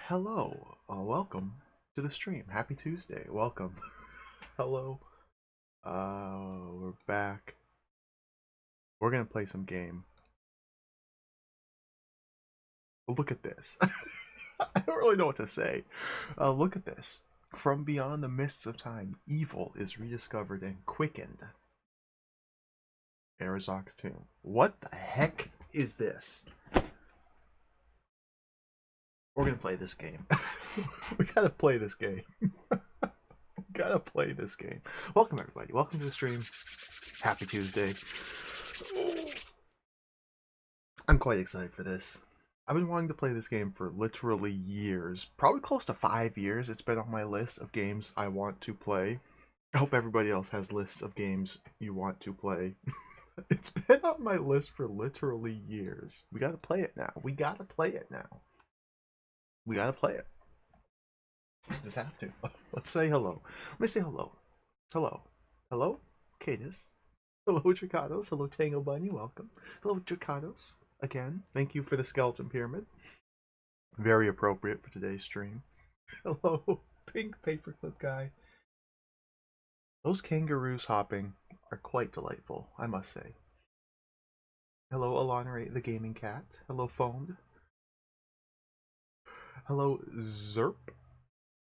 Hello, welcome to the stream. Happy Tuesday. Welcome. Hello. We're back. We're gonna play some game. Look at this. I don't really know what to say. Look at this. From beyond the mists of time, evil is rediscovered and quickened. Arazok's tomb. What the heck is this? We're gonna play this game. We gotta play this game. Gotta play this game. Welcome everybody. Welcome to the stream. Happy Tuesday. I'm quite excited for this. I've been wanting to play this game for literally years. Probably close to 5 years. It's been on my list of games I want to play. I hope everybody else has lists of games you want to play. It's been on my list for literally years. We gotta play it now. We gotta play it now. We gotta play it. Just have to. Let's say hello. Let me say hello. Hello. Hello, Cadis. Hello, Dracados. Hello, Tango Bunny. Welcome. Hello, Dracados. Again, thank you for the skeleton pyramid. Very appropriate for today's stream. Hello, Pink Paperclip Guy. Those kangaroos hopping are quite delightful, I must say. Hello, Alonare the Gaming Cat. Hello, Foamed. Hello, Zerp.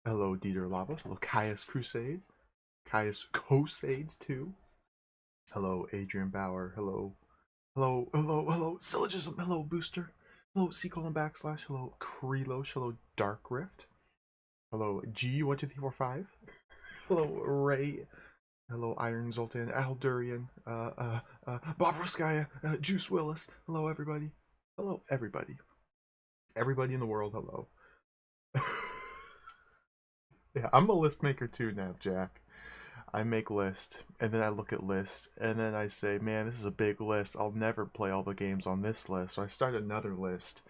Hello, Dieter Lava. Hello, Caius Crusade. Caius Crusades 2. Hello, Adrian Bauer. Hello. Hello, Syllogism. Hello, Booster. Hello, C:\\. Hello, Krelosh. Hello, Dark Rift. Hello, G12345. Hello, Ray. Hello, Iron Zoltan. Aldurian. Bob Ruskaya. Juice Willis. Hello, everybody. Hello, everybody. Everybody in the world, hello. Yeah, I'm a list maker too now, Jack. I make list, and then I look at list, and then I say, man, this is a big list. I'll never play all the games on this list. So I start another list.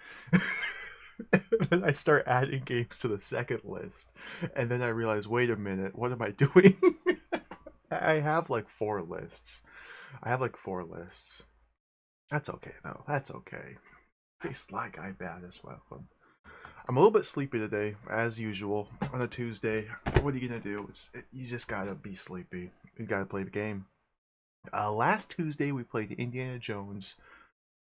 And then I start adding games to the second list. And then I realize, wait a minute, what am I doing? I have like 4 lists. That's okay, though. That's okay. Hey, Sly Guy Bad as well. I'm a little bit sleepy today, as usual, on a Tuesday. What are you gonna do? You just gotta be sleepy. You gotta play the game. Last Tuesday, we played Indiana Jones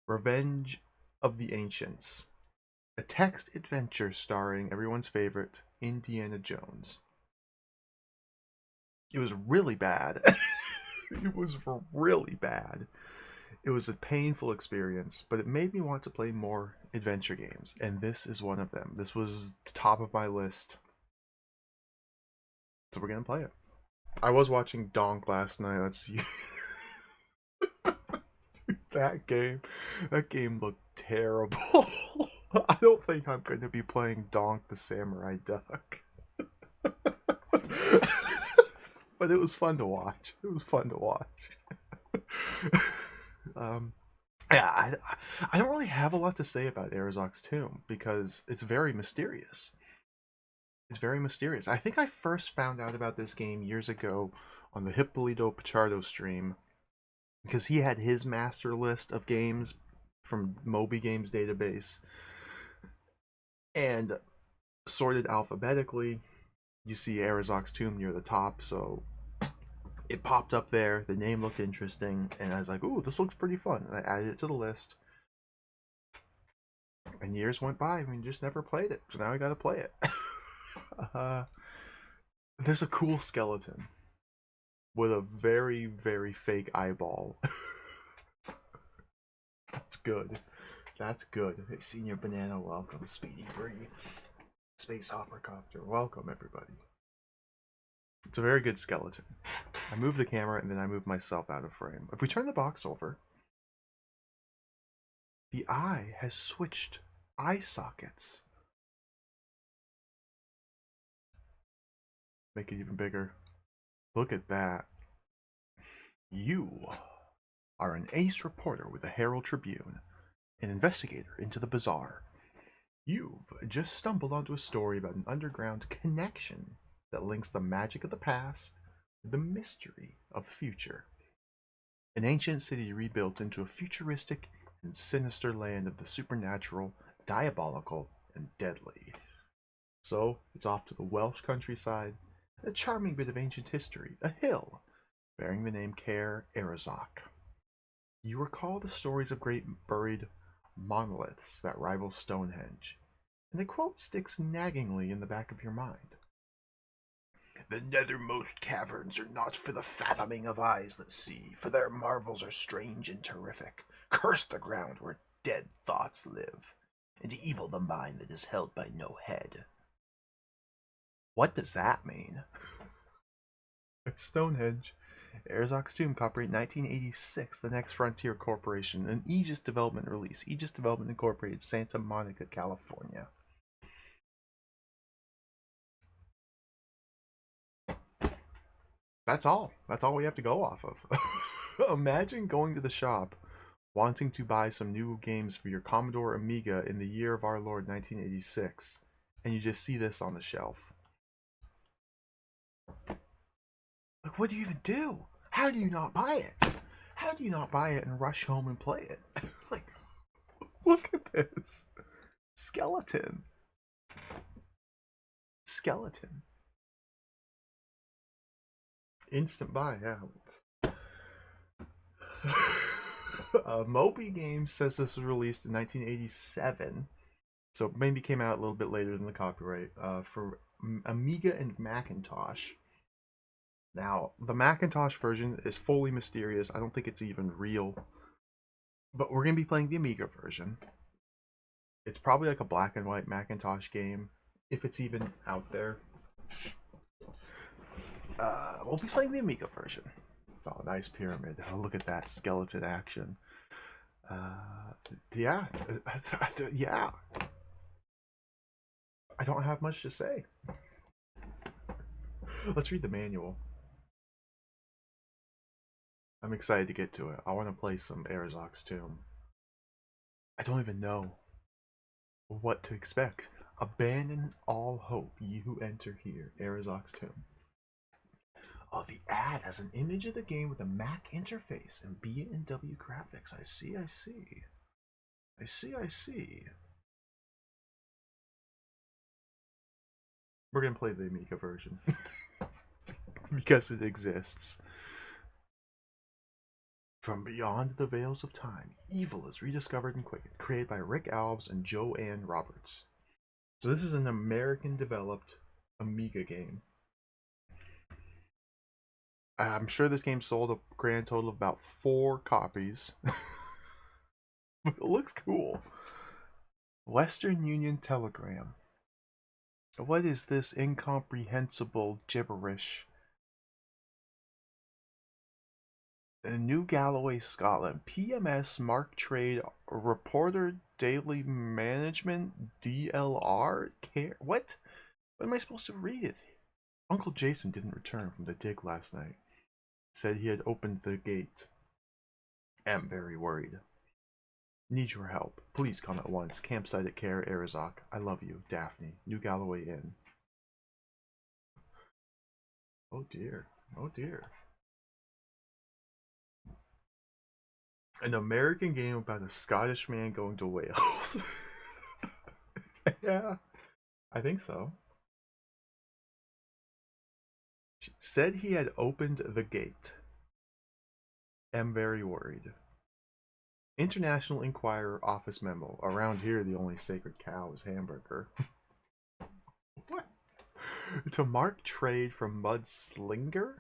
Revenge of the Ancients, a text adventure starring everyone's favorite Indiana Jones. It was really bad. It was really bad. It was a painful experience, but it made me want to play more adventure games, and this is one of them. This was top of my list, so we're gonna play it. I was watching Donk last night. Let's see. that game looked terrible. I don't think I'm going to be playing Donk the Samurai Duck. But it was fun to watch. Yeah, I don't really have a lot to say about Arazok's tomb because it's very mysterious. I think I first found out about this game years ago on the Hippolito Pichardo stream because he had his master list of games from Moby Games database and sorted alphabetically. You see Arazok's tomb near the top, so it popped up there. The name looked interesting, and I was like, "Ooh, this looks pretty fun." And I added it to the list. And years went by, and we just never played it. So now we got to play it. There's a cool skeleton with a very, very fake eyeball. That's good. Hey, Senior Banana, welcome. Speedy Bree. Space Hoppercopter, welcome, everybody. It's a very good skeleton. I move the camera, and then I move myself out of frame. If we turn the box over, the eye has switched eye sockets. Make it even bigger. Look at that. You are an ace reporter with the Herald Tribune, an investigator into the bizarre. You've just stumbled onto a story about an underground connection that links the magic of the past with the mystery of the future. An ancient city rebuilt into a futuristic and sinister land of the supernatural, diabolical, and deadly. So it's off to the Welsh countryside, a charming bit of ancient history, a hill bearing the name Caer Arazok. You recall the stories of great buried monoliths that rival Stonehenge, and the quote sticks naggingly in the back of your mind. The nethermost caverns are not for the fathoming of eyes that see, for their marvels are strange and terrific. Curse the ground where dead thoughts live, and evil the mind that is held by no head. What does that mean? Stonehenge. Arazok's Tomb, copyright 1986, The Next Frontier Corporation, an Aegis Development release. Aegis Development Incorporated, Santa Monica, California. That's all. That's all we have to go off of. Imagine going to the shop, wanting to buy some new games for your Commodore Amiga in the year of our Lord 1986, and you just see this on the shelf. Like, what do you even do? How do you not buy it? How do you not buy it and rush home and play it? Like, look at this. Skeleton. Skeleton. Instant buy, yeah. Moby Games says this was released in 1987, so maybe came out a little bit later than the copyright, for Amiga and Macintosh. Now, the Macintosh version is fully mysterious. I don't think it's even real. But we're going to be playing the Amiga version. It's probably like a black and white Macintosh game, if it's even out there. We'll be playing the Amiga version. Oh, nice pyramid. Oh, look at that skeleton action. Yeah. Yeah. I don't have much to say. Let's read the manual. I'm excited to get to it. I want to play some Arazok's Tomb. I don't even know what to expect. Abandon all hope, ye who enter here. Arazok's Tomb. Oh, the ad has an image of the game with a Mac interface and B&W graphics. I see, I see. I see, I see. We're going to play the Amiga version. Because it exists. From beyond the veils of time, evil is rediscovered and quickened. Created by Rick Alves and Joanne Roberts. So this is an American-developed Amiga game. I'm sure this game sold a grand total of about 4 copies. But it looks cool. Western Union Telegram. What is this incomprehensible gibberish? New Galloway, Scotland. PMS Mark Trade Reporter Daily Management DLR Care. What? What am I supposed to read it? Uncle Jason didn't return from the dig last night. Said he had opened the gate. Am very worried. Need your help. Please come at once. Campsite at Caer Arazok. I love you, Daphne. New Galloway Inn. Oh dear. Oh dear. An American game about a Scottish man going to Wales. Yeah, I think so. She said he had opened the gate. Am very worried. International Enquirer office memo. Around here, the only sacred cow is hamburger. What? To mark trade from Mudslinger?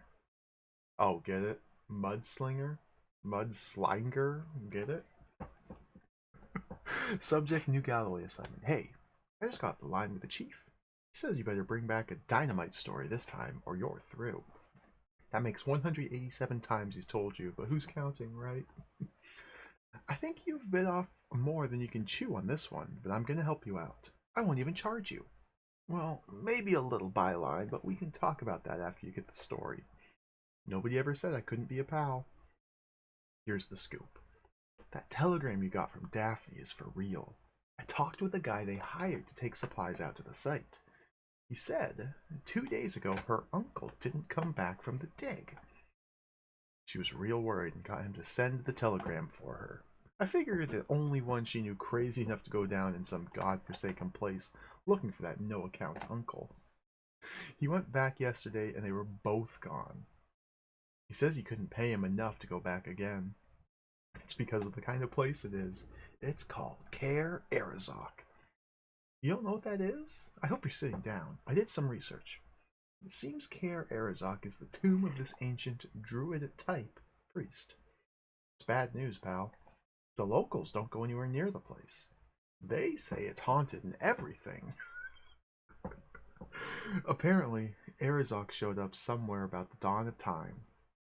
Oh, get it? Mudslinger? Mudslinger? Get it? Subject New Galloway assignment. Hey, I just got the line with the chief. He says you better bring back a dynamite story this time or you're through. That makes 187 times he's told you, but who's counting, right? I think you've bit off more than you can chew on this one, but I'm going to help you out. I won't even charge you. Well, maybe a little byline, but we can talk about that after you get the story. Nobody ever said I couldn't be a pal. Here's the scoop. That telegram you got from Daphne is for real. I talked with the guy they hired to take supplies out to the site. He said 2 days ago her uncle didn't come back from the dig. She was real worried and got him to send the telegram for her. I figured the only one she knew crazy enough to go down in some godforsaken place looking for that no-account uncle. He went back yesterday and they were both gone. He says he couldn't pay him enough to go back again. It's because of the kind of place it is. It's called Care Arazok. You don't know what that is? I hope you're sitting down. I did some research. It seems Care Arazok is the tomb of this ancient druid-type priest. It's bad news, pal. The locals don't go anywhere near the place. They say it's haunted and everything. Apparently, Arazok showed up somewhere about the dawn of time.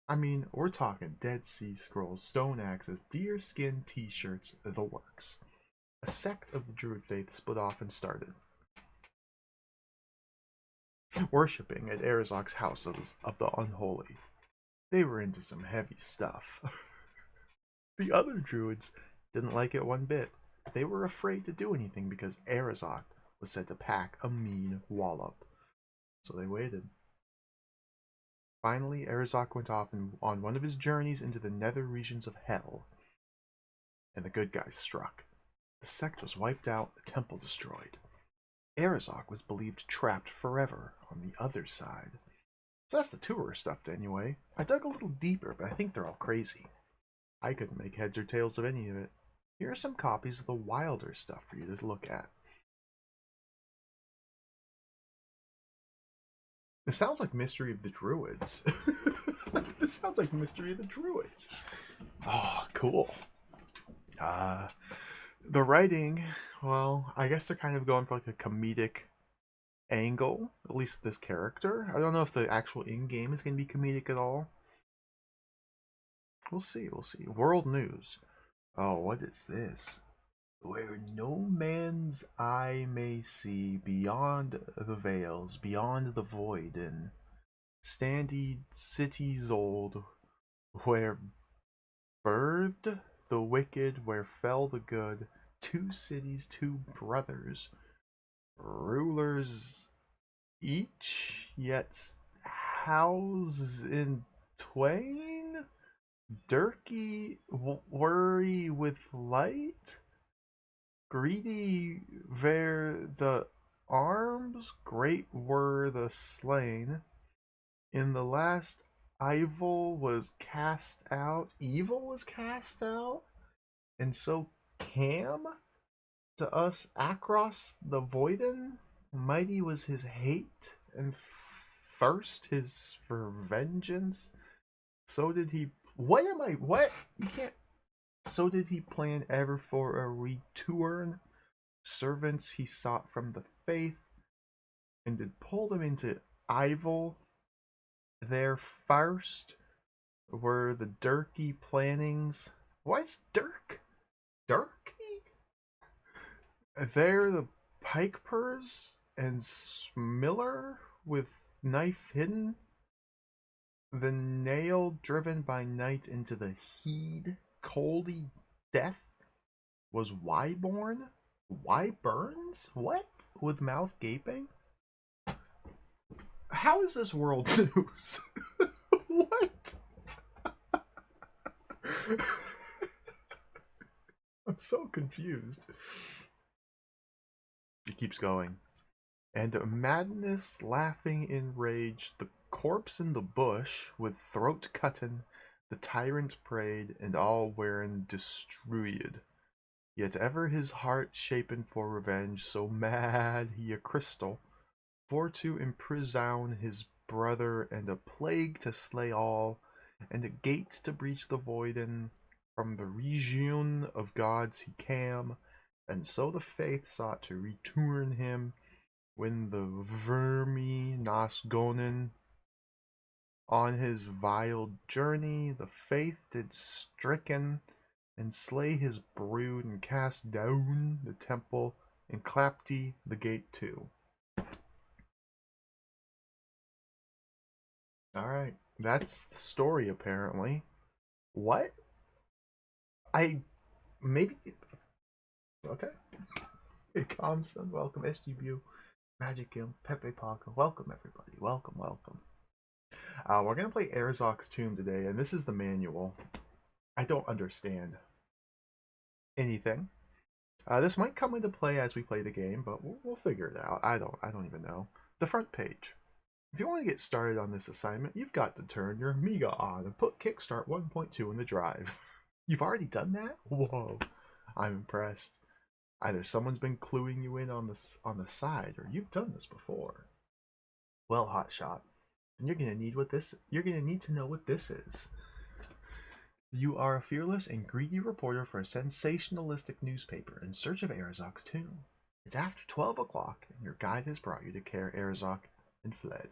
I mean, we're talking Dead Sea Scrolls, stone axes, deerskin t-shirts, the works. A sect of the Druid faith split off and started worshipping at Arazok's house of the unholy. They were into some heavy stuff. The other Druids didn't like it one bit. They were afraid to do anything because Arazok was said to pack a mean wallop. So they waited. Finally, Arazok went off on one of his journeys into the nether regions of hell. And the good guys struck. The sect was wiped out, the temple destroyed. Arazok was believed trapped forever on the other side. So that's the tourist stuff anyway. I dug a little deeper, but I think they're all crazy. I couldn't make heads or tails of any of it. Here are some copies of the wilder stuff for you to look at. This sounds like Mystery of the Druids. This sounds like Mystery of the Druids. Oh, cool. The writing, well, I guess they're kind of going for like a comedic angle, at least this character. I don't know if the actual in-game is going to be comedic at all. We'll see, we'll see. World news. Oh, what is this? Where no man's eye may see, beyond the veils, beyond the void, and standy cities old, where birthed the wicked, where fell the good, two cities, two brothers, rulers each, yet house in twain, dirky worry with light, greedy were the arms, great were the slain. In the last evil was cast out, and so came to us Akros the Voiden. Mighty was his hate, and first his for vengeance. So did he. What? You can't. So did he plan ever for a return? Servants he sought from the faith, and did pull them into evil. There first were the dirky plannings. Why's Dirk? Dirky? There the pikepers and Smiller with knife hidden. The nail driven by night into the heed, coldy death was Wyborn? Wyburns? What? With mouth gaping? How is this world news? What? I'm so confused. It keeps going. And madness laughing in rage, the corpse in the bush, with throat cutting, the tyrant prayed, and all wherein destroyed. Yet ever his heart shapen for revenge, so mad he a crystal, for to imprison his brother, and a plague to slay all, and a gate to breach the voiden. From the region of gods he came, and so the faith sought to return him, when the vermi nas gonen on his vile journey, the faith did stricken and slay his brood, and cast down the temple, and clapty the gate too. Alright, that's the story apparently. What? Maybe. Okay. Hey, Comson, welcome. SGBU, Magic Gimp, Pepe Paco, welcome everybody. Welcome, welcome. We're gonna play Arazok's Tomb today, and this is the manual. I don't understand. anything. This might come into play as we play the game, but we'll figure it out. I don't even know. The front page. If you want to get started on this assignment, you've got to turn your Amiga on and put Kickstart 1.2 in the drive. You've already done that? Whoa, I'm impressed. Either someone's been cluing you in on the side, or you've done this before. Well, hotshot, and you're gonna need to know what this is. You are a fearless and greedy reporter for a sensationalistic newspaper in search of Arazok's tomb. It's after 12 o'clock, and your guide has brought you to Care Arazok and fled.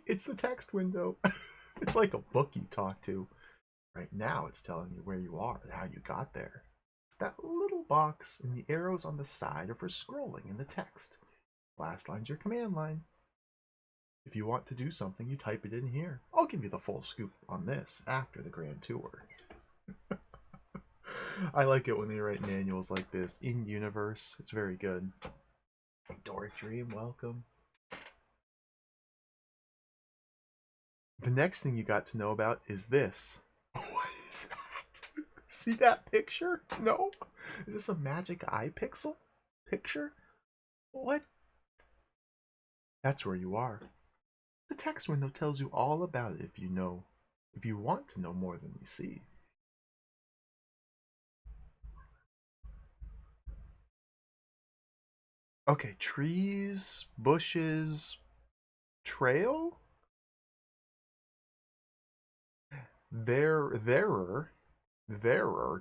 It's the text window. It's like a book you talk to. Right now, it's telling you where you are and how you got there. That little box and the arrows on the side are for scrolling in the text. Last line's your command line. If you want to do something, you type it in here. I'll give you the full scoop on this after the grand tour. I like it when they write manuals like this in universe. It's very good. Dork Dream, welcome. The next thing you got to know about is this. What is that? See that picture? No? Is this a magic eye pixel picture? What? That's where you are. The text window tells you all about it if you want to know more than you see. Okay, trees, bushes, trail? There are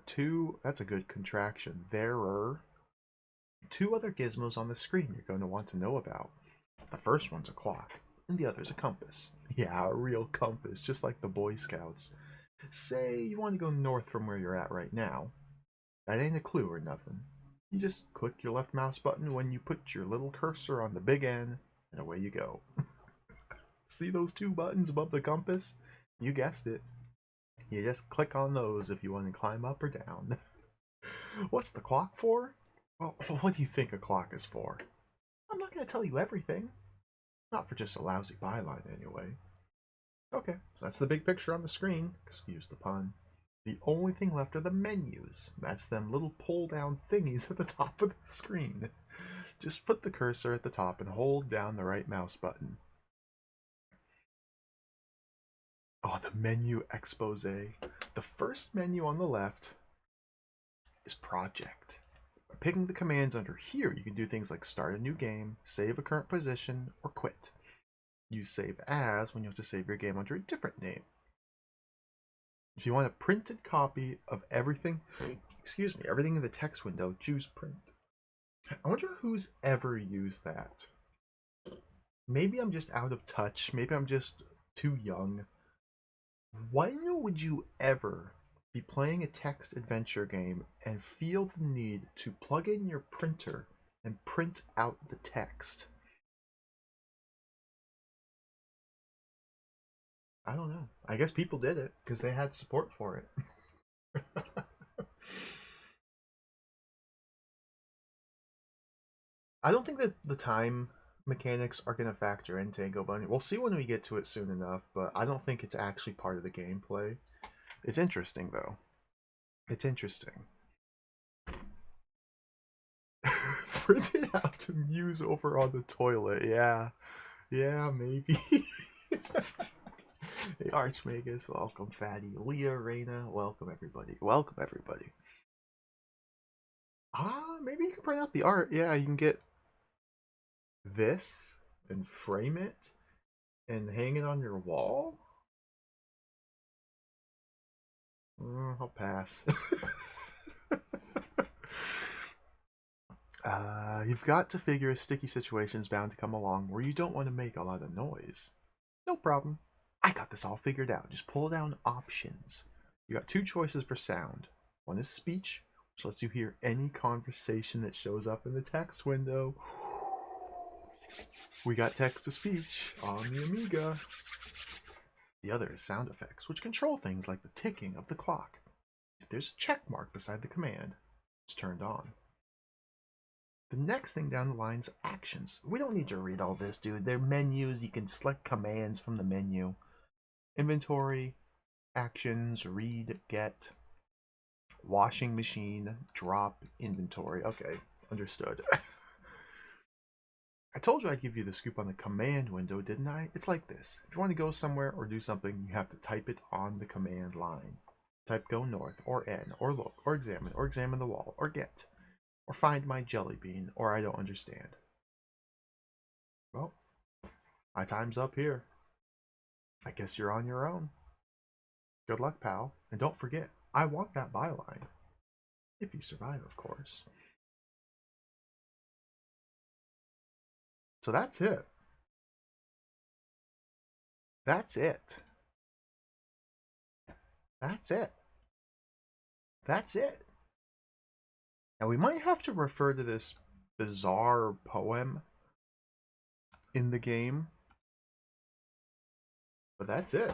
two, that's a good contraction. There are two other gizmos on the screen you're going to want to know about. The first one's a clock, and the other's a compass. Yeah, a real compass, just like the Boy Scouts. Say you want to go north from where you're at right now. That ain't a clue or nothing. You just click your left mouse button when you put your little cursor on the big N, and away you go. See those two buttons above the compass? You guessed it. You just click on those if you want to climb up or down. What's the clock for? Well, what do you think a clock is for? I'm not going to tell you everything. Not for just a lousy byline, anyway. Okay, so that's the big picture on the screen. Excuse the pun. The only thing left are the menus. That's them little pull-down thingies at the top of the screen. Just put the cursor at the top and hold down the right mouse button. Oh, the menu expose. The first menu on the left is Project. By picking the commands under here, you can do things like start a new game, save a current position, or quit. Use save as when you have to save your game under a different name. If you want a printed copy of everything, everything in the text window, choose print. I wonder who's ever used that. Maybe I'm just out of touch. Maybe I'm just too young. When would you ever be playing a text adventure game and feel the need to plug in your printer and print out the text? I don't know. I guess people did it because they had support for it. I don't think that the time mechanics are going to factor in Tango Bunny. We'll see when we get to it soon enough, but I don't think it's actually part of the gameplay. It's interesting, though. It's interesting. Print it out to muse over on the toilet. Yeah. Yeah, maybe. Hey, Archmagus, welcome, Fatty. Leah, Reina, welcome, everybody. Welcome, everybody. Maybe you can print out the art. Yeah, you can get this and frame it and hang it on your wall. I'll pass. You've got to figure a sticky situation is bound to come along where you don't want to make a lot of noise. No problem. I got this all figured out. Just pull down options. You got two choices for sound. One is speech, which lets you hear any conversation that shows up in the text window. We got text to speech on the Amiga. The other is sound effects, which control things like the ticking of the clock. If there's a check mark beside the command, it's turned on. The next thing down the line is actions. We don't need to read all this, dude. They're menus. You can select commands from the menu. Inventory, actions, read, get. Washing machine, drop, inventory. Okay, understood. I told you I'd give you the scoop on the command window, didn't I? It's like this. If you want to go somewhere or do something, you have to type it on the command line. Type go north, or N, or look, or examine the wall, or get, or find my jelly bean, or I don't understand. Well, my time's up here. I guess you're on your own. Good luck, pal. And don't forget, I want that byline. If you survive, of course. So that's it. That's it. That's it. That's it. Now we might have to refer to this bizarre poem in the game. But that's it.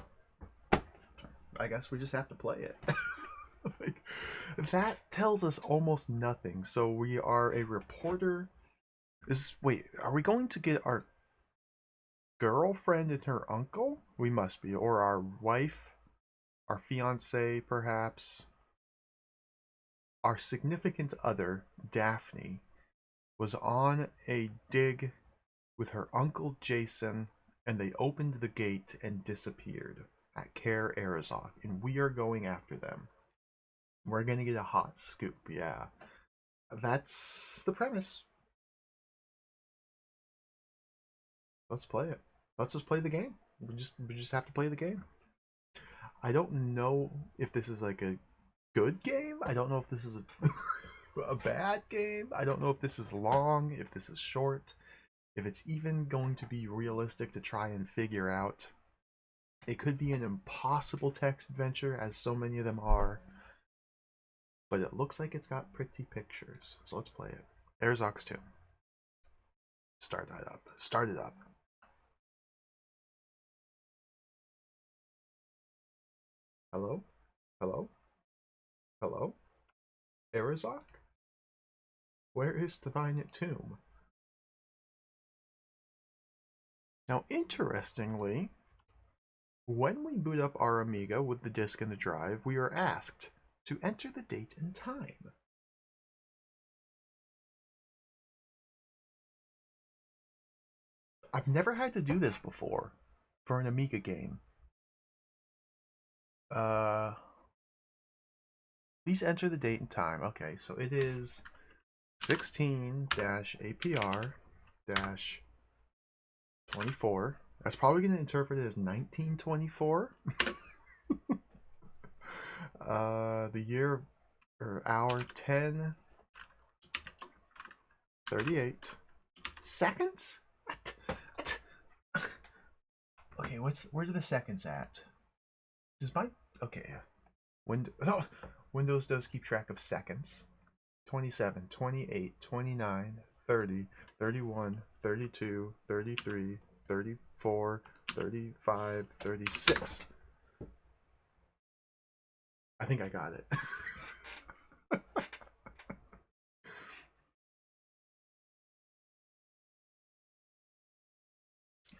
I guess we just have to play it. Like, that tells us almost nothing. So we are a reporter. Wait, are we going to get our girlfriend and her uncle? We must be. Or our wife, our fiance, perhaps. Our significant other, Daphne, was on a dig with her uncle Jason, and they opened the gate and disappeared at Care Arazok, and we are going after them. We're gonna get a hot scoop, yeah. That's the premise. Let's play it. Let's just play the game. We just have to play the game. I don't know if this is like a good game. I don't know if this is a bad game. I don't know if this is long, if this is short, if it's even going to be realistic to try and figure out. It could be an impossible text adventure, as so many of them are. But it looks like it's got pretty pictures. So let's play it. Arazok's Tomb. Start that up. Start it up. Hello? Hello? Hello? Arazok? Where is the Violet Tomb? Now, interestingly, when we boot up our Amiga with the disk and the drive, we are asked to enter the date and time. I've never had to do this before for an Amiga game. Please enter the date and time. Okay, so it is 16-APR-24. That's probably going to interpret it as 1924. The year or hour 10:38 seconds. Okay, where are the seconds at? Does my okay? Windows does keep track of seconds. 27, 28, 29, 30, 31, 32, 33, 34, 35, 36. I think I got it.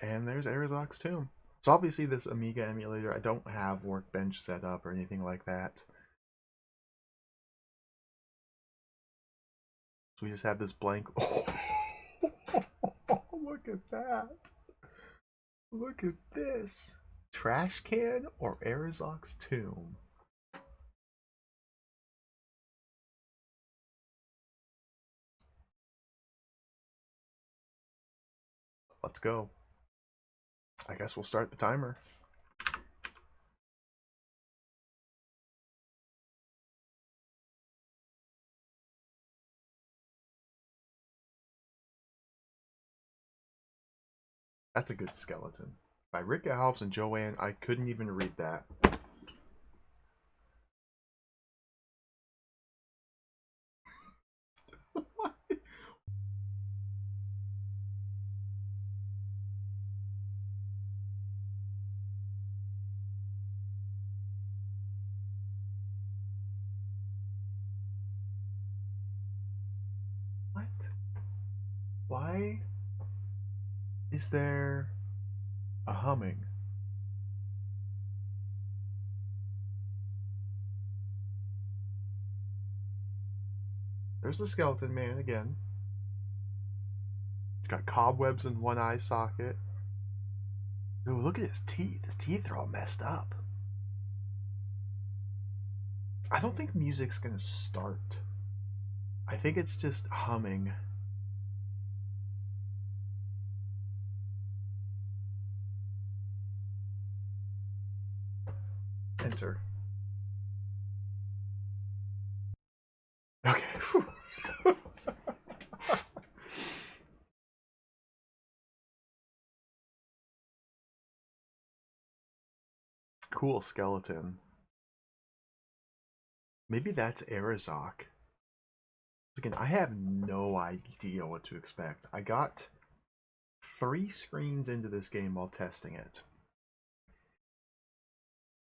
And there's Arazok's Tomb. So obviously this Amiga emulator, I don't have Workbench set up or anything like that. So we just have this blank. Oh, look at that. Look at this. Trash can or Arazok's Tomb? Let's go. I guess we'll start the timer. That's a good skeleton. By Rick Alves and Joanne, I couldn't even read that. What? What? Why is there a humming? There's the skeleton man again. He's got cobwebs in one eye socket. Ooh, look at his teeth. His teeth are all messed up. I don't think music's gonna start. I think it's just humming. Enter. Okay. Cool skeleton. Maybe that's Arazok. Again, I have no idea what to expect. I got 3 screens into this game while testing it.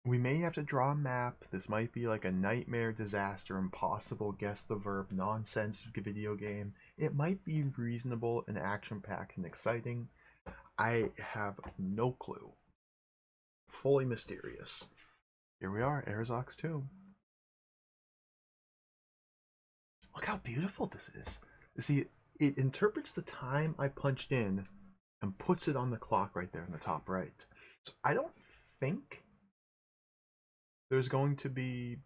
We may have to draw a map. This might be like a nightmare, disaster, impossible, guess the verb, nonsense video game. It might be reasonable and action-packed and exciting. I have no clue. Fully mysterious. Here we are, Arazok's tomb. Look how beautiful this is. See, it interprets the time I punched in and puts it on the clock right there in the top right. So I don't think there's going to be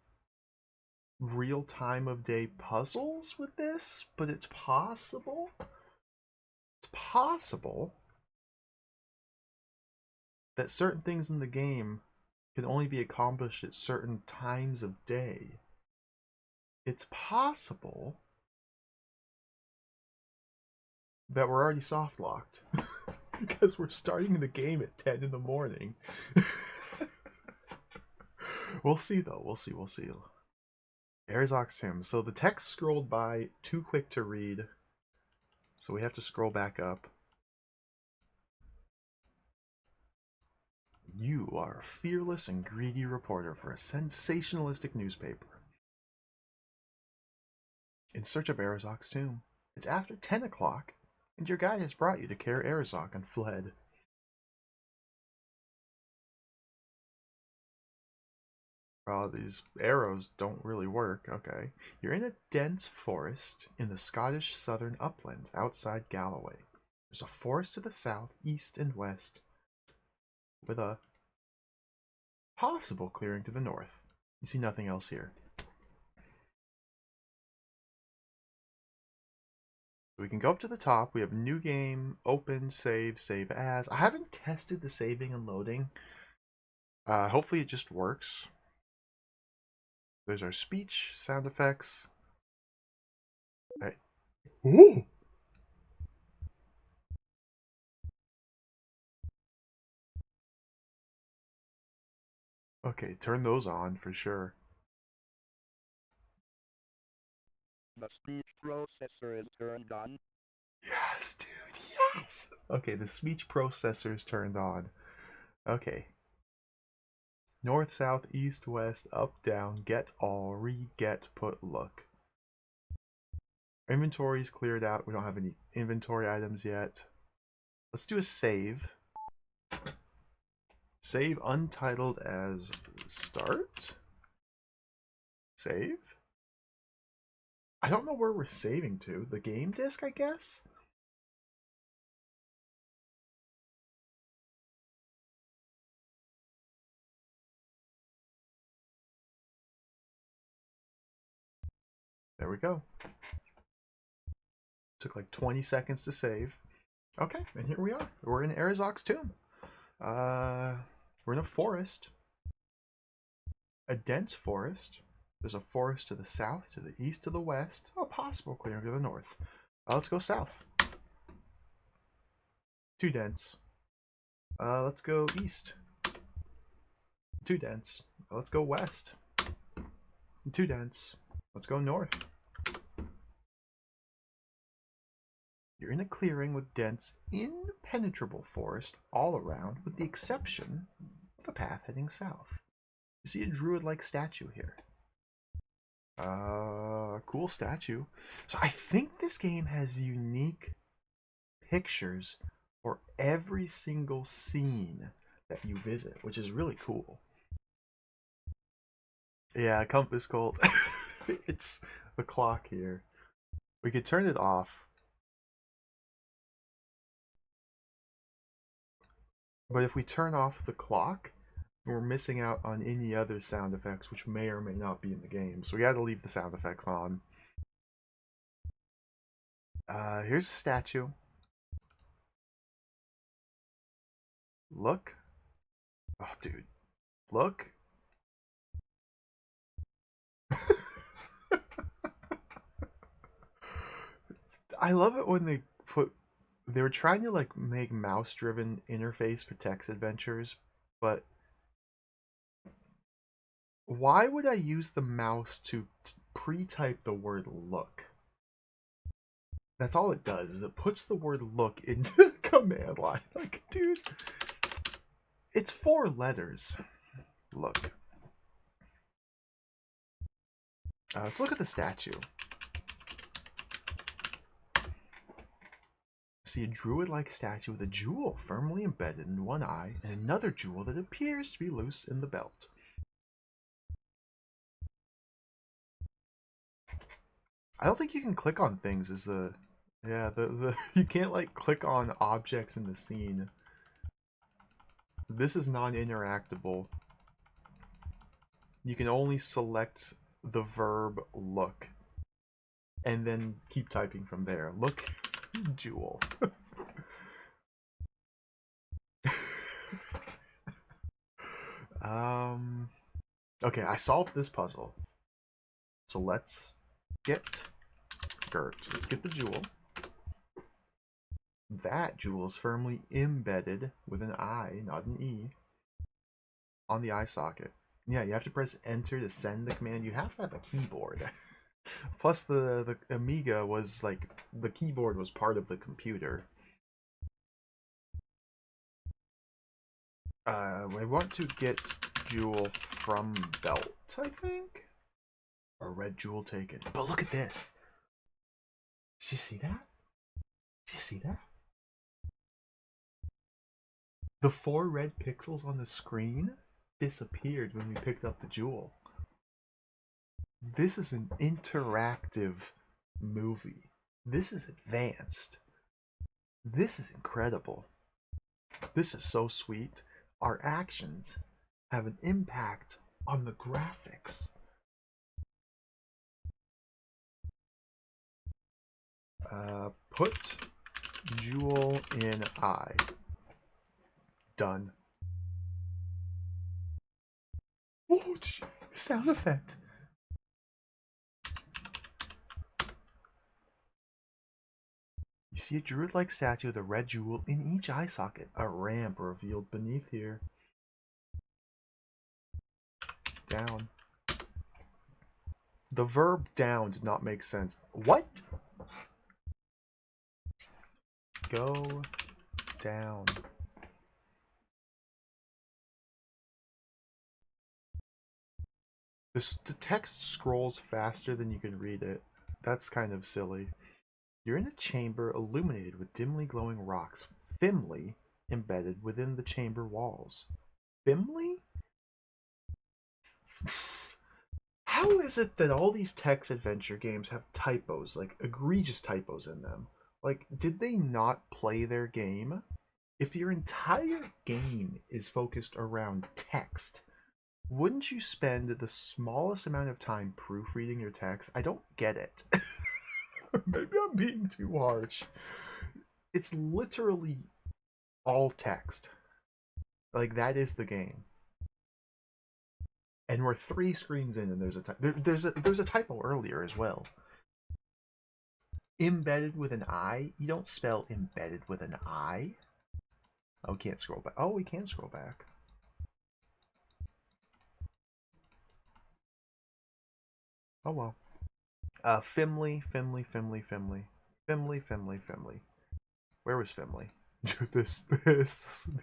real time of day puzzles with this, but it's possible. It's possible that certain things in the game can only be accomplished at certain times of day. It's possible that we're already soft locked because we're starting the game at 10 in the morning. We'll see though. We'll see. Arazok's tomb. So the text scrolled by too quick to read. So we have to scroll back up. You are a fearless and greedy reporter for a sensationalistic newspaper. In search of Arazok's tomb. It's after 10 o'clock, and your guide has brought you to Care Arazok and fled. Oh, these arrows don't really work. Okay. You're in a dense forest in the Scottish southern uplands outside Galloway. There's a forest to the south, east, and west, with a possible clearing to the north. You see nothing else here. We can go up to the top. We have new game, open, save, save as. I haven't tested the saving and loading. Hopefully it just works. There's our speech, sound effects. Right. Ooh! Okay, turn those on for sure. The speech processor is turned on. Yes, dude, yes! Okay, the speech processor is turned on. Okay. North, south, east, west, up, down, get all, read, get, put, look. Inventory is cleared out. We don't have any inventory items yet. Let's do a save. Save untitled as start. Save. I don't know where we're saving to. The game disc, I guess? There we go. Took like 20 seconds to save. Okay, and here we are. We're in Arazok's tomb. We're in a forest. A dense forest. There's a forest to the south, to the east, to the west. Oh, possible clearing to the north. Let's go south. Too dense. Let's go east. Too dense. Let's go west. Too dense. Let's go north. You're in a clearing with dense, impenetrable forest all around, with the exception of a path heading south. You see a druid-like statue here. Cool statue. So I think this game has unique pictures for every single scene that you visit, which is really cool. Yeah, compass cult. It's the clock here. We could turn it off. But if we turn off the clock, we're missing out on any other sound effects which may or may not be in the game. So we gotta leave the sound effects on. Here's a statue. Look. Oh, dude. Look. I love it when they were trying to like make mouse driven interface for text adventures, but why would I use the mouse to pre-type the word look? That's all it does, is it puts the word look into the command line. Like, dude, it's 4 letters. Look. Let's look at the statue. See a druid-like statue with a jewel firmly embedded in one eye and another jewel that appears to be loose in the belt. I don't think you can click on things as the... Yeah, the you can't like click on objects in the scene. This is non-interactable. You can only select the verb look and then keep typing from there. Look, jewel. Okay, I solved this puzzle. So let's get Gert. Let's get the jewel. That jewel is firmly embedded with an I, not an E, on the eye socket. Yeah, you have to press enter to send the command. You have to have a keyboard. Plus the Amiga was like, the keyboard was part of the computer. I want to get jewel from belt, I think? Or red jewel taken. But look at this. Did you see that? Did you see that? The 4 red pixels on the screen disappeared when we picked up the jewel. This is an interactive movie. This is advanced. This is incredible. This is so sweet. Our actions have an impact on the graphics. Put jewel in eye. Done. Oh, sound effect. You see a druid-like statue with a red jewel in each eye socket. A ramp revealed beneath here. Down. The verb down did not make sense. What? Go down. The text scrolls faster than you can read it. That's kind of silly. You're in a chamber illuminated with dimly glowing rocks, thinly embedded within the chamber walls. Thinly? How is it that all these text adventure games have typos, like egregious typos in them? Like, did they not play their game? If your entire game is focused around text, wouldn't you spend the smallest amount of time proofreading your text? I don't get it. Maybe I'm being too harsh. It's literally all text. Like, that is the game. And we're 3 screens in, and there's a typo earlier as well. Embedded with an I. You don't spell embedded with an I. Oh, we can't scroll back. Oh, we can scroll back. Oh well. Fimley. Where was Fimley?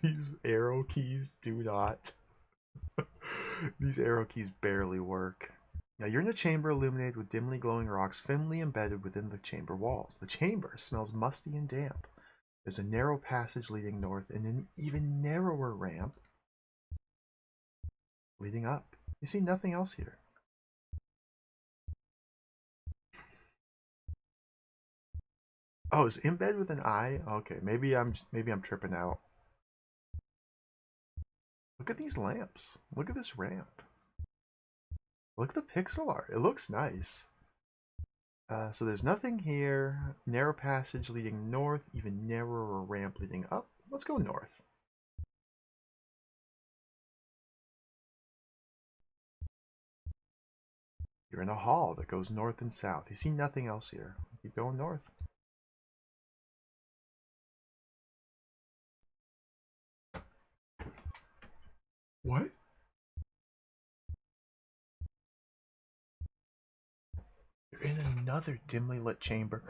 These arrow keys do not. These arrow keys barely work. Now you're in a chamber illuminated with dimly glowing rocks, thinly embedded within the chamber walls. The chamber smells musty and damp. There's a narrow passage leading north and an even narrower ramp leading up. You see nothing else here. Oh, is in bed with an I? Okay, maybe I'm tripping out. Look at these lamps. Look at this ramp. Look at the pixel art. It looks nice. So there's nothing here. Narrow passage leading north, even narrower ramp leading up. Let's go north. You're in a hall that goes north and south. You see nothing else here. Keep going north. What? You're in another dimly lit chamber,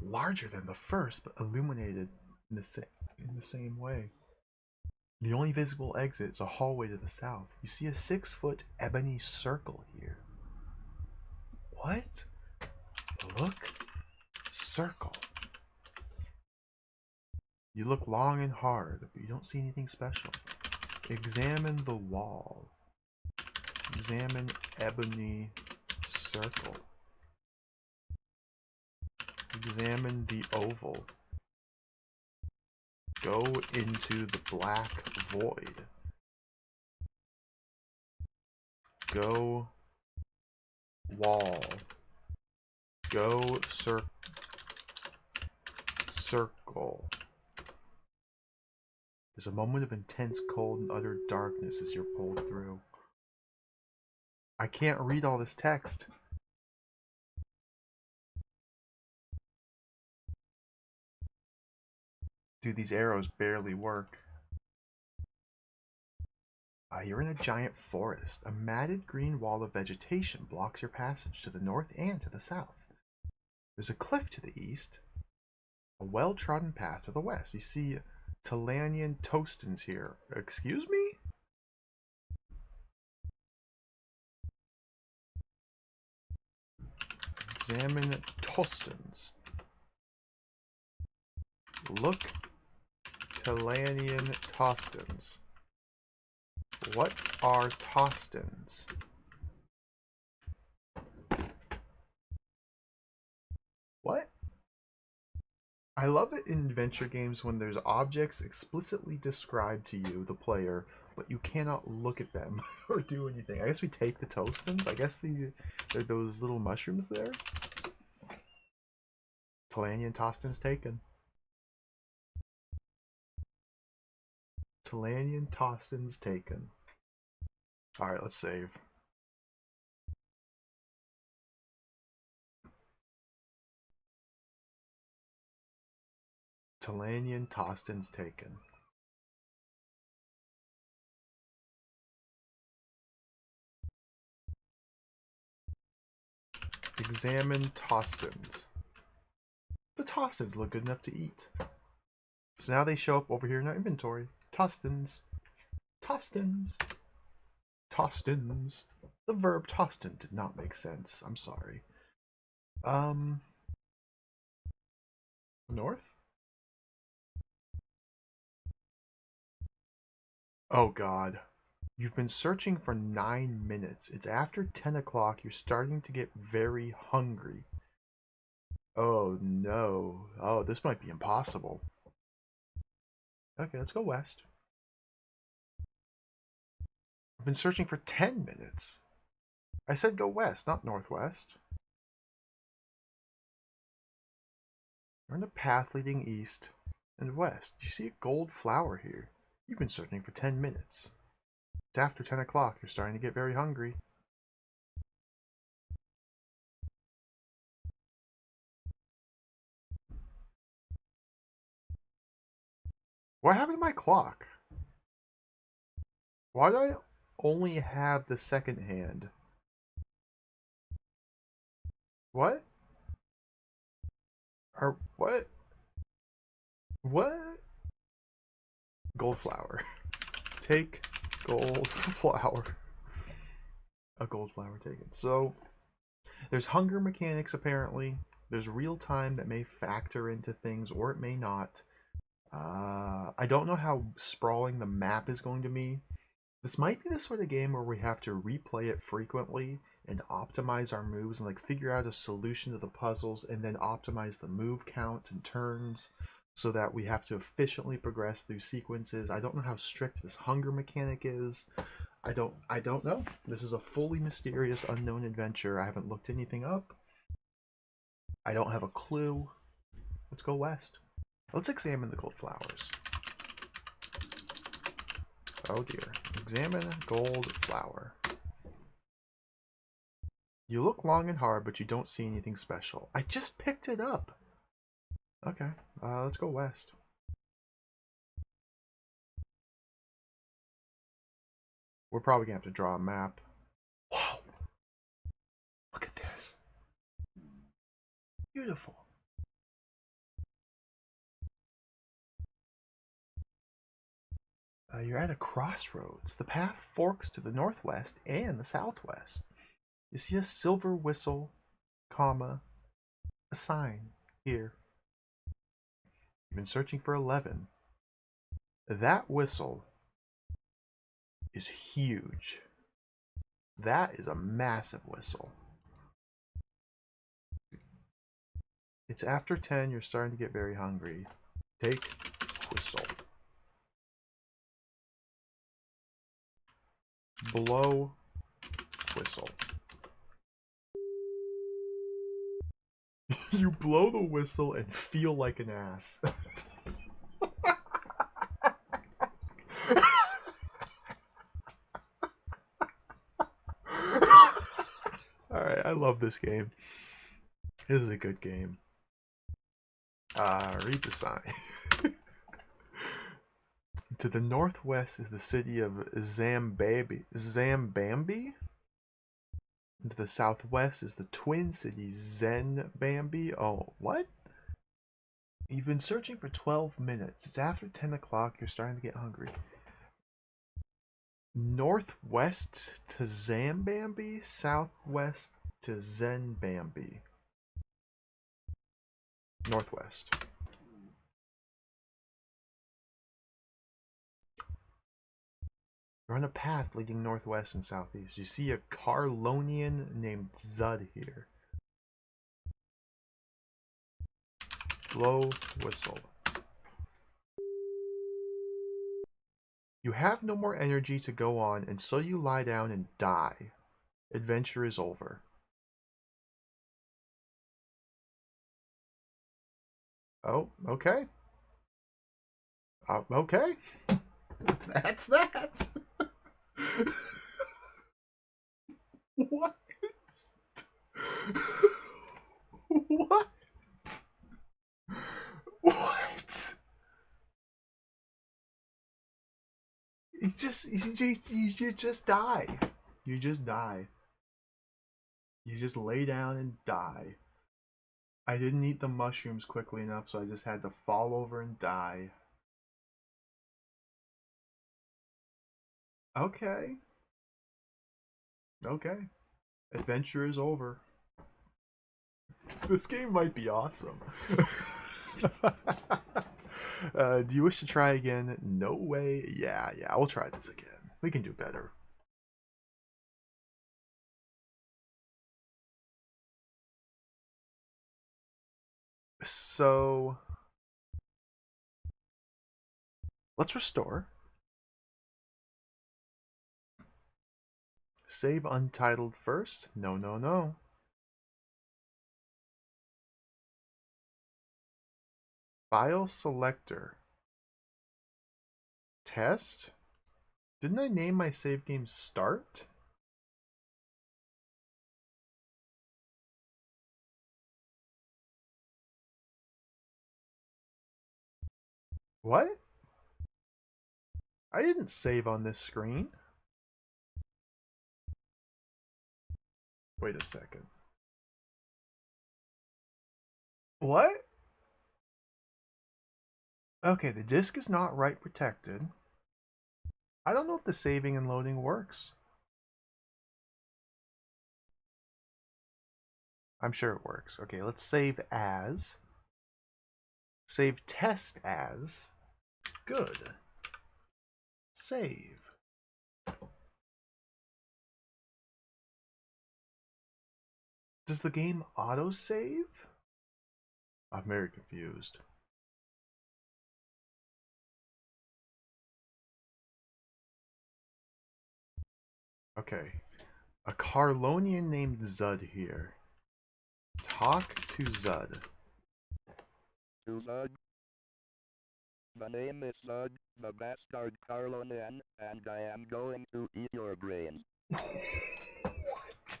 larger than the first, but illuminated in the same way. The only visible exit is a hallway to the south. You see a 6-foot ebony circle here. What? Look. Circle. You look long and hard, but you don't see anything special. Examine the wall. Examine ebony circle. Examine the oval. Go into the black void. Go wall. Go circle. There's a moment of intense cold and utter darkness as you're pulled through. I can't read all this text. Dude, these arrows barely work. You're in a giant forest. A matted green wall of vegetation blocks your passage to the north and to the south. There's a cliff to the east, a well-trodden path to the west. You see Talanian Tostans here. Excuse me? Examine Tostans. Look Talanian Tostans. What are Tostans? What? I love it in adventure games when there's objects explicitly described to you, the player, but you cannot look at them or do anything. I guess we take the Tostans. I guess they're those little mushrooms there. Talanian Tostans taken. Talanian Tostans taken. Alright, let's save. Talanian Tostans taken. Examine Tostans. The Tostans look good enough to eat. So now they show up over here in our inventory. Tostans. Tostans. Tostans. The verb tostan did not make sense. I'm sorry. North? Oh god. You've been searching for 9 minutes. It's after 10 o'clock. You're starting to get very hungry. Oh no. Oh, this might be impossible. Okay, let's go west. I've been searching for 10 minutes. I said go west, not northwest. We're in a path leading east and west. You see a gold flower here. You've been searching for 10 minutes. It's after 10 o'clock. You're starting to get very hungry. What happened to my clock? Why do I only have the second hand? What? Or what? What? Gold flower. Take gold flower. A gold flower taken. So there's hunger mechanics apparently. There's real time that may factor into things or it may not. I don't know how sprawling the map is going to be. This might be the sort of game where we have to replay it frequently and optimize our moves and like figure out a solution to the puzzles and then optimize the move count and turns so that we have to efficiently progress through sequences. I don't know how strict this hunger mechanic is. I don't know. This is a fully mysterious unknown adventure. I haven't looked anything up. I don't have a clue. Let's go west. Let's examine the gold flowers. Oh dear. Examine gold flower. You look long and hard, but you don't see anything special. I just picked it up. Okay, let's go west. We're probably gonna have to draw a map. Whoa! Look at this. Beautiful. You're at a crossroads. The path forks to the northwest and the southwest. You see a silver whistle, comma, a sign here. You've been searching for 11. That whistle is huge. That is a massive whistle. It's after 10. You're starting to get very hungry. Take whistle. Blow whistle. You blow the whistle and feel like an ass. Alright, I love this game. This is a good game. Read the sign. To the northwest is the city of Zambambi. And to the southwest is the twin city Zenbambi. Oh, what? You've been searching for 12 minutes. It's after 10 o'clock. You're starting to get hungry. Northwest to Zambambi, southwest to Zenbambi. Northwest. You're on a path leading northwest and southeast. You see a Carlonian named Zud here. Blow whistle. You have no more energy to go on, and so you lie down and die. Adventure is over. Oh, okay. Okay. That's that. What? What? What? You just die. You just die. You just lay down and die. I didn't eat the mushrooms quickly enough, so I just had to fall over and die. Okay. Okay. Adventure is over. This game might be awesome. Do you wish to try again? No way. Yeah, we'll try this again. We can do better. So, let's restore. Save untitled first. No. File selector. Test? Didn't I name my save game Start? What? I didn't save on this screen. Wait a second. What? Okay, the disk is not write protected. I don't know if the saving and loading works. I'm sure it works. Okay, let's save as. Save test as. Good. Save. Does the game autosave? I'm very confused. Okay. A Carlonian named Zud here. Talk to Zud. To Zug. The name is Zug, the bastard Carlonian, and I am going to eat your brains. What?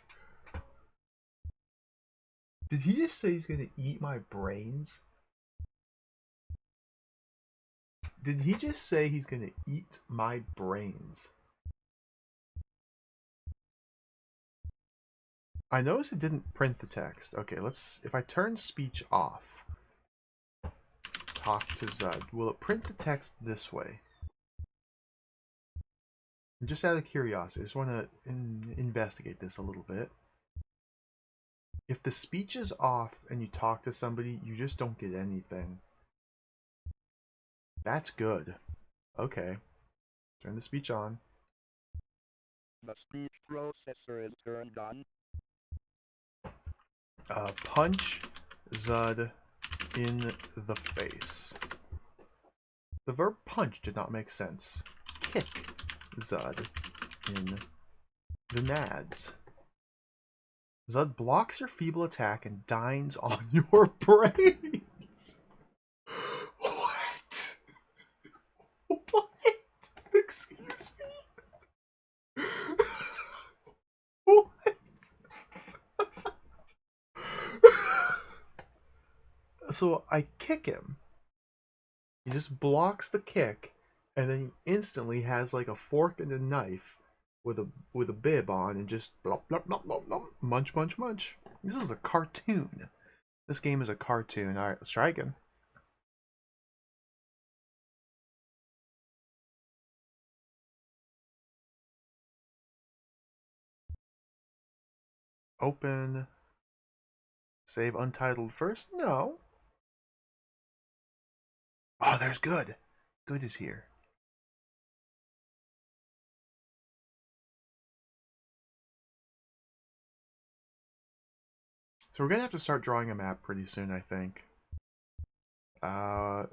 Did he just say he's gonna eat my brains? Did he just say he's gonna eat my brains? I noticed it didn't print the text. Okay, let's. If I turn speech off, talk to Zud, will it print the text this way? Just out of curiosity, I just want to investigate this a little bit. If the speech is off and you talk to somebody, you just don't get anything. That's good. Okay. Turn the speech on. The speech processor is turned on. Punch Zud in the face. The verb punch did not make sense. Kick Zud in the nads. Zud blocks your feeble attack and dines on your brains. What? What? Excuse me? What? So I kick him. He just blocks the kick, and then he instantly has like a fork and a knife with a bib on, and just blop blop blop blop blop, munch munch munch. This is a cartoon. This game is a cartoon. All right, let's try again. Open. Save untitled first? No. Oh, there's good. Good is here. So we're gonna have to start drawing a map pretty soon, I think. I'm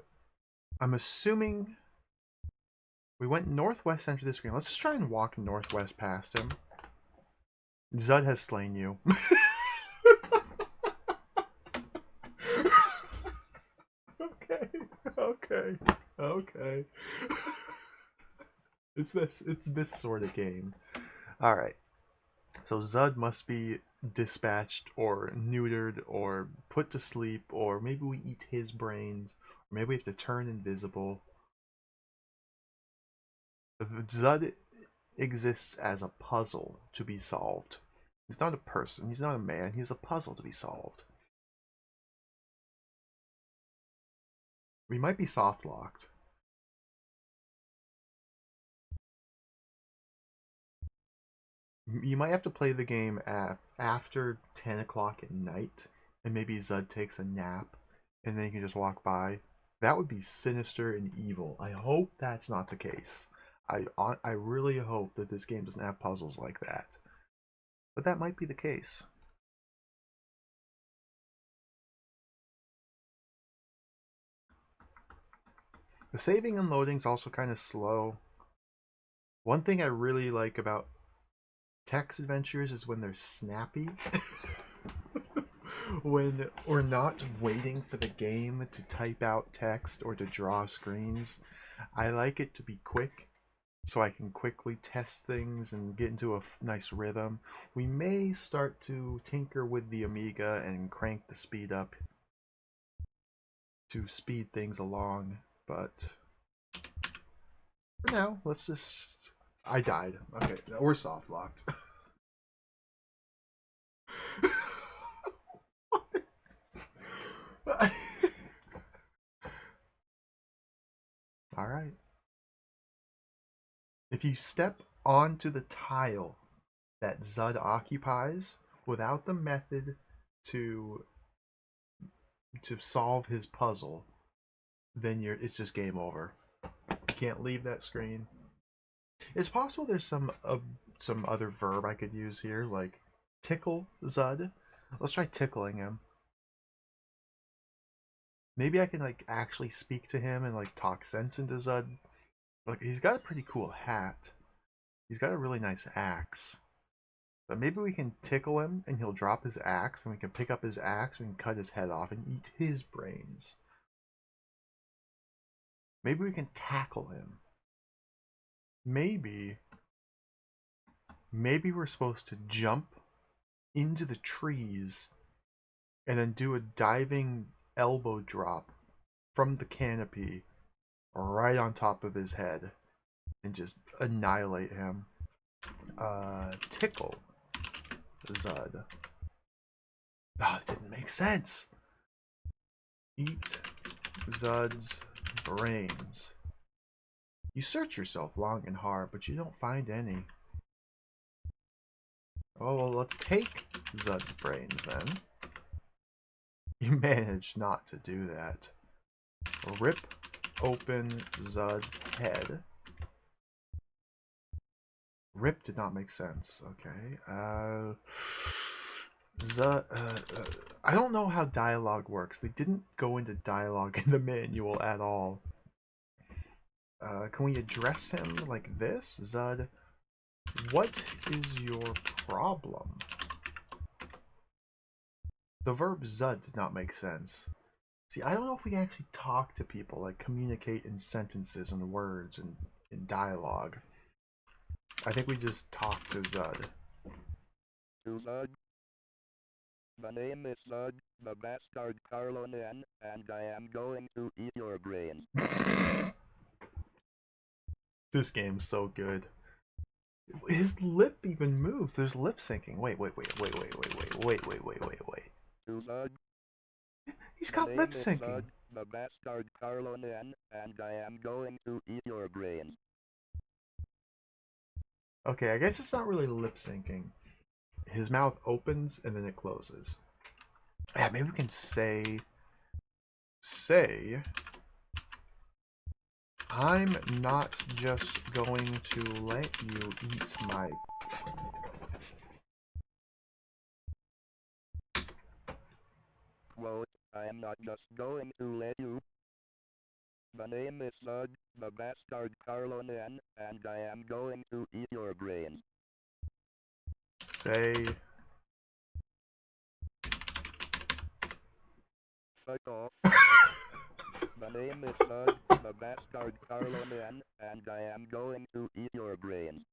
assuming we went northwest center of the screen. Let's just try and walk northwest past him. Zud has slain you. Okay, okay, okay. It's this sort of game. All right. So Zud must be dispatched or neutered or put to sleep, or maybe we eat his brains, or maybe we have to turn invisible. Zud exists as a puzzle to be solved. He's not a person, he's not a man, he's a puzzle to be solved. We might be soft locked. You might have to play the game after 10 o'clock at night, and maybe Zud takes a nap, and then you can just walk by. That would be sinister and evil. I hope that's not the case. I really hope that this game doesn't have puzzles like that. But that might be the case. The saving and loading is also kind of slow. One thing I really like about text adventures is when they're snappy. When we're not waiting for the game to type out text or to draw screens. I like it to be quick so I can quickly test things and get into a nice rhythm. We may start to tinker with the Amiga and crank the speed up to speed things along, but for now, let's just... I died. Okay, we're soft locked. Alright. If you step onto the tile that Zud occupies without the method to solve his puzzle, then it's just game over. You can't leave that screen. It's possible there's some other verb I could use here, like tickle Zud, Let's try tickling him. Maybe I can like actually speak to him and like talk sense into Zud. Like he's got a pretty cool hat. He's got a really nice axe. But maybe we can tickle him and he'll drop his axe, and we can pick up his axe, we can cut his head off and eat his brains. Maybe we can tackle him. Maybe we're supposed to jump into the trees and then do a diving elbow drop from the canopy right on top of his head and just annihilate him. Tickle Zud. Oh, it didn't make sense. Eat Zud's brains. You search yourself long and hard, but you don't find any. Oh, well, let's take Zud's brains then. You managed not to do that. Rip open Zud's head. Rip did not make sense. Okay. Zud. I don't know how dialogue works. They didn't go into dialogue in the manual at all. Can we address him like this? Zud, what is your problem? The verb Zud did not make sense. See, I don't know if we can actually talk to people, like communicate in sentences and words and in dialogue. I think we just talk to Zud. Zud. My name is Zud, the bastard Carlonan, and I am going to eat your brains. This game's so good. His lip even moves. There's lip syncing. Wait. Zud. He's got lip syncing. Zud, the bastard Carlonan, and I am going to eat your brains. Okay, I guess it's not really lip syncing. His mouth opens and then it closes. Yeah, maybe we can say, I'm not just going to let you eat my... Quote, I am not just going to let you. My name is Zud, the bastard Carlonan, and I am going to eat your brains. Say... Fuck off. My name is Zud, the bastard Carlonan, and I am going to eat your brains.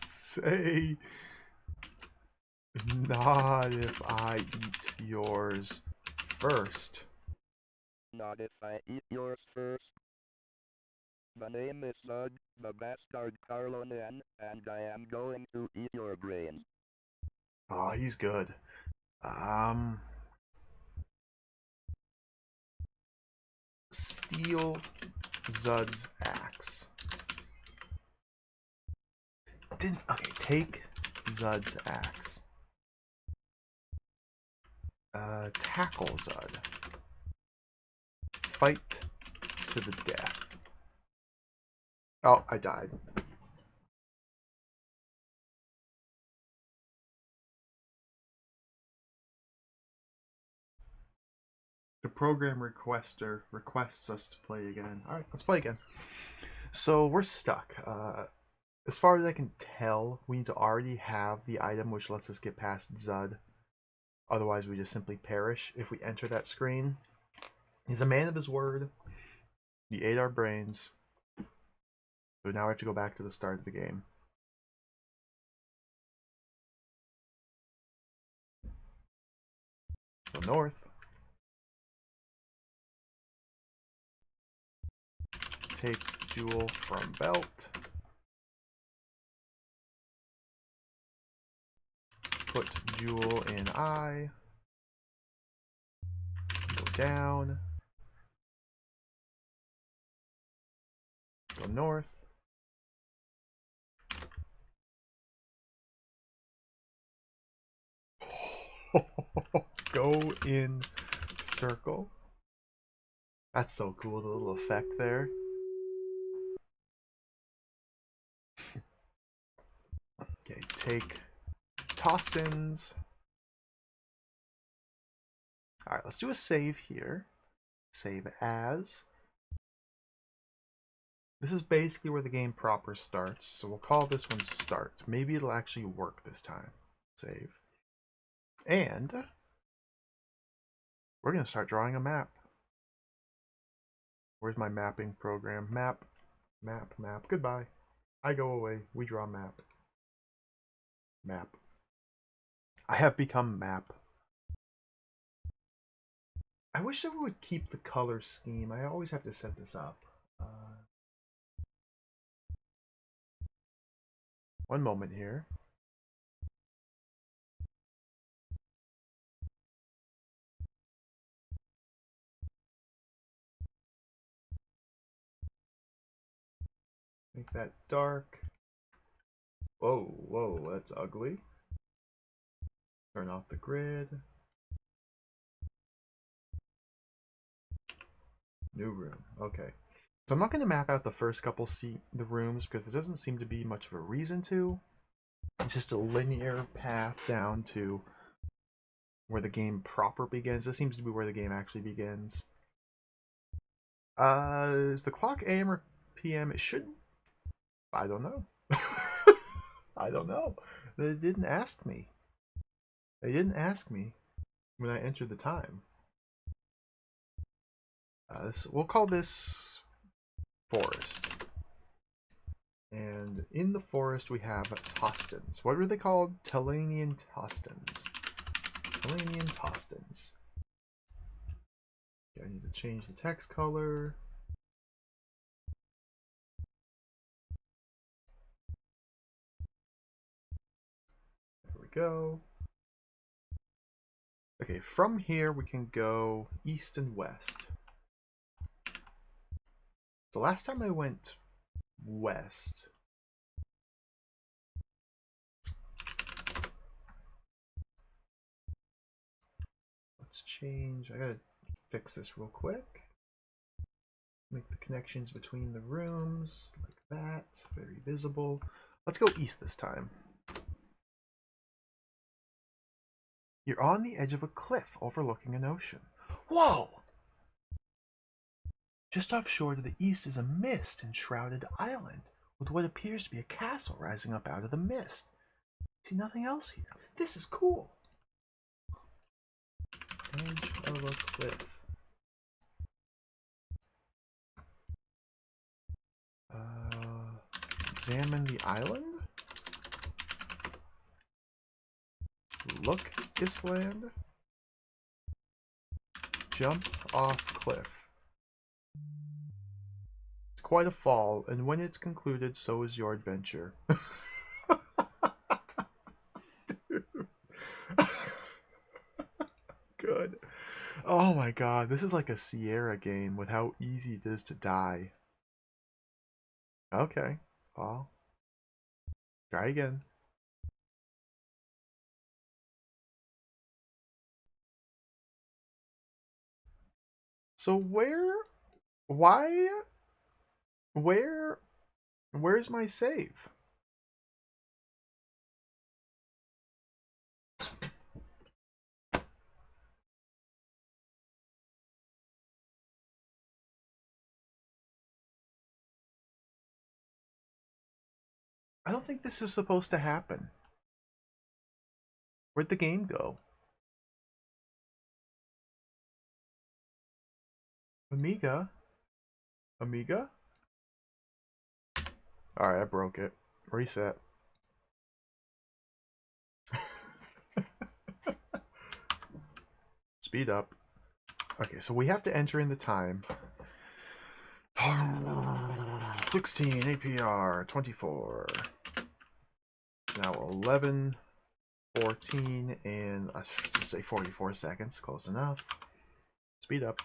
Say... Not if I eat yours first. Not if I eat yours first. My name is Zud, the bastard Carlonan, and I am going to eat your brains. Oh, he's good. Steal Zud's axe. Okay, take Zud's axe. Tackle Zud. Fight to the death. Oh, I died. The program requester requests us to play again. Alright, let's play again. So we're stuck. As far as I can tell, we need to already have the item which lets us get past Zud. Otherwise, we just simply perish if we enter that screen. He's a man of his word. He ate our brains. So now we have to go back to the start of the game. Go north. Take jewel from belt. Put jewel in eye. Go down. Go north. Go in circle. That's so cool, the little effect there. Okay, take Tostins. Alright, let's do a save here. Save as. This is basically where the game proper starts, so we'll call this one start. Maybe it'll actually work this time. Save. And we're going to start drawing a map. Where's my mapping program? Map, map, map. Goodbye. I go away. We draw map. Map. I have become map. I wish it would keep the color scheme. I always have to set this up. One moment here. Make that dark. Whoa, whoa, that's ugly. Turn off the grid. New room. Okay. So I'm not going to map out the first couple the rooms because there doesn't seem to be much of a reason to. It's just a linear path down to where the game proper begins. This seems to be where the game actually begins. Is the clock AM or PM? It should. I don't know. I don't know. They didn't ask me. They didn't ask me when I entered the time. We'll call this forest. And in the forest we have Tostins. What were they called? Telanian Tostins. Telanian Tostins. Okay, I need to change the text color. There we go. Okay, from here we can go east and west. So last time I went west, let's change. I gotta fix this real quick. Make the connections between the rooms like that, very visible. Let's go east this time. You're on the edge of a cliff overlooking an ocean. Whoa! Just offshore to the east is a mist-enshrouded island with what appears to be a castle rising up out of the mist. See nothing else here. This is cool. Edge of a cliff. Examine the island. Look this land. Jump off cliff. It's quite a fall, and when it's concluded, so is your adventure. Good. Oh my god, this is like a Sierra game with how easy it is to die. Okay, well, try again. So why, where's my save? I don't think this is supposed to happen. Where'd the game go? Amiga? Amiga? Alright, I broke it. Reset. Speed up. Okay, so we have to enter in the time. 16 APR 24. It's now 11:14 and let's just say 44 seconds. Close enough. Speed up.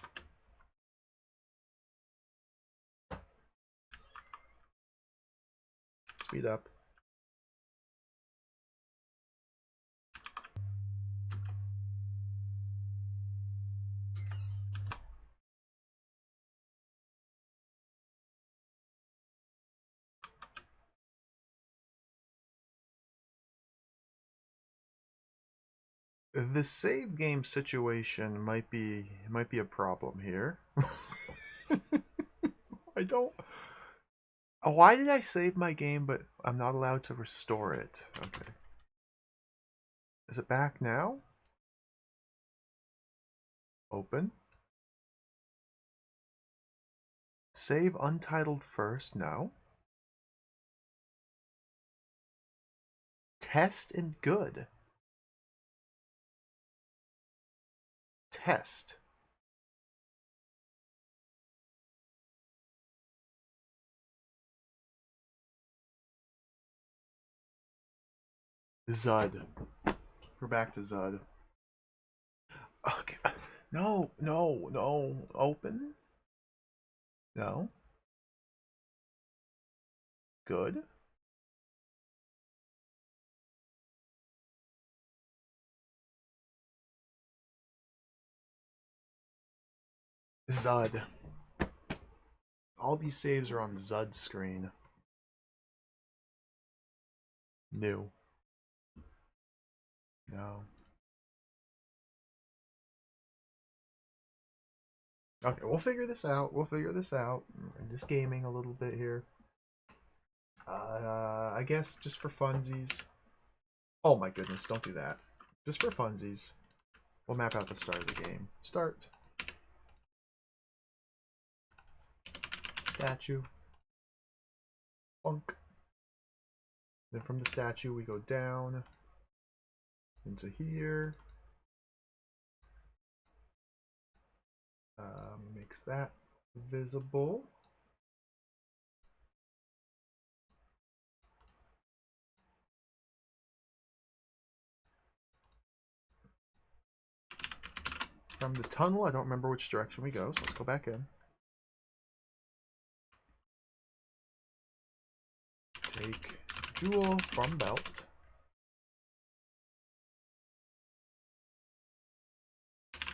Speed up. The save game situation might be a problem here. I don't. Why did I save my game, but I'm not allowed to restore it? Okay. Is it back now? Open. Save untitled first. No. Test and good. Test. Zud. We're back to Zud. Okay. No, no, no. Open. No. Good. Zud. All these saves are on Zud screen. New. No. Okay, we'll figure this out. We'll figure this out. I'm just gaming a little bit here. I guess just for funsies. Oh my goodness, don't do that. Just for funsies. We'll map out the start of the game. Start. Statue. Funk. Then from the statue we go down into here. Makes that visible. From the tunnel, I don't remember which direction we go, so let's go back in. Take jewel from belt.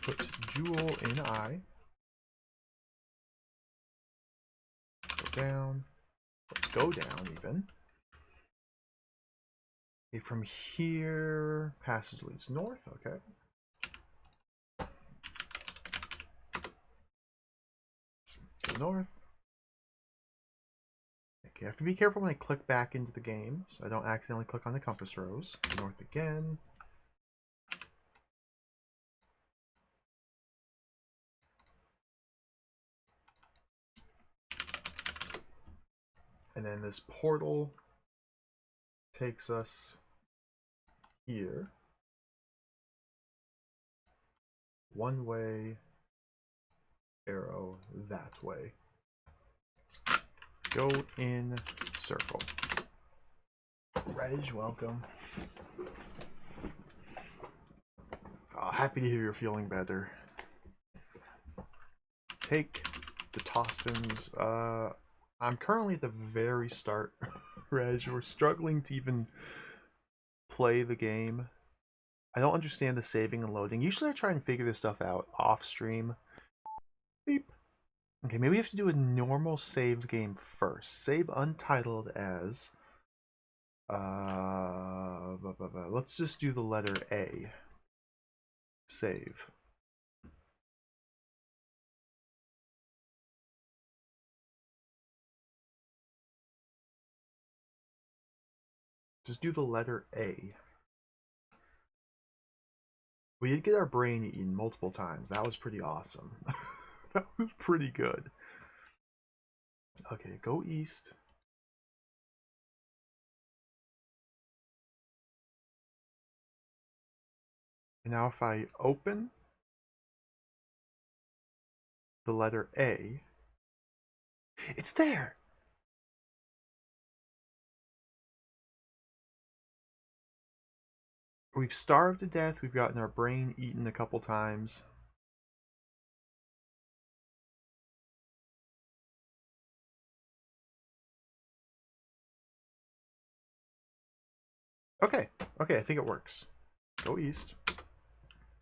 Put jewel in eye. Go down. Go down even. Okay, from here, passage leads north. Okay. Go north. Okay, I have to be careful when I click back into the game, so I don't accidentally click on the compass rose. North again. And then this portal takes us here. One way, arrow that way. Go in circle. Reg, welcome. Happy to hear you're feeling better. Take the Tostons. I'm currently at the very start, Reg. We're struggling to even play the game. I don't understand the saving and loading. Usually I try and figure this stuff out off stream. Beep. Okay, maybe we have to do a normal save game first. Save untitled as... let's just do the letter A. Save. Just do the letter A. We did get our brain eaten multiple times. That was pretty awesome. That was pretty good. Okay, go east. And now if I open the letter A, it's there! We've starved to death. We've gotten our brain eaten a couple times. Okay, okay, I think it works. Go east.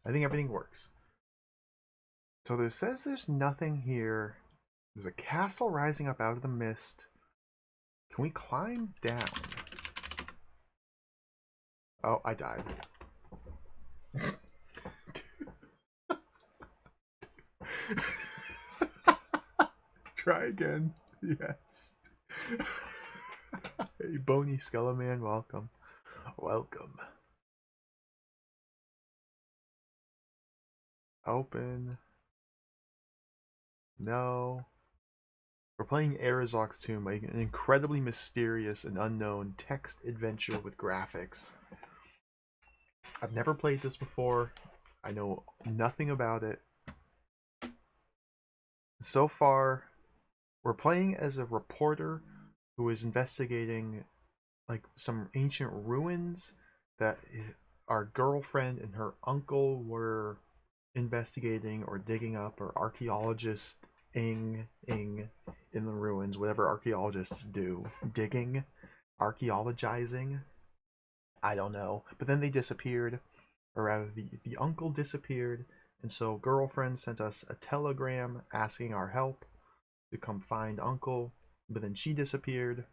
I think everything works. So there says there's nothing here. There's a castle rising up out of the mist. Can we climb down? Oh, I died. Try again. Yes. Hey, Bony Skeleman, welcome. Welcome. Open. No. We're playing Arazok's Tomb, an incredibly mysterious and unknown text adventure with graphics. I've never played this before. I know nothing about it. So far, we're playing as a reporter who is investigating like some ancient ruins that our girlfriend and her uncle were investigating or digging up, or archaeologists in the ruins, whatever archaeologists do. Digging, archaeologizing, I don't know. But then they disappeared, or rather the uncle disappeared, and so girlfriend sent us a telegram asking our help to come find uncle, but then she disappeared,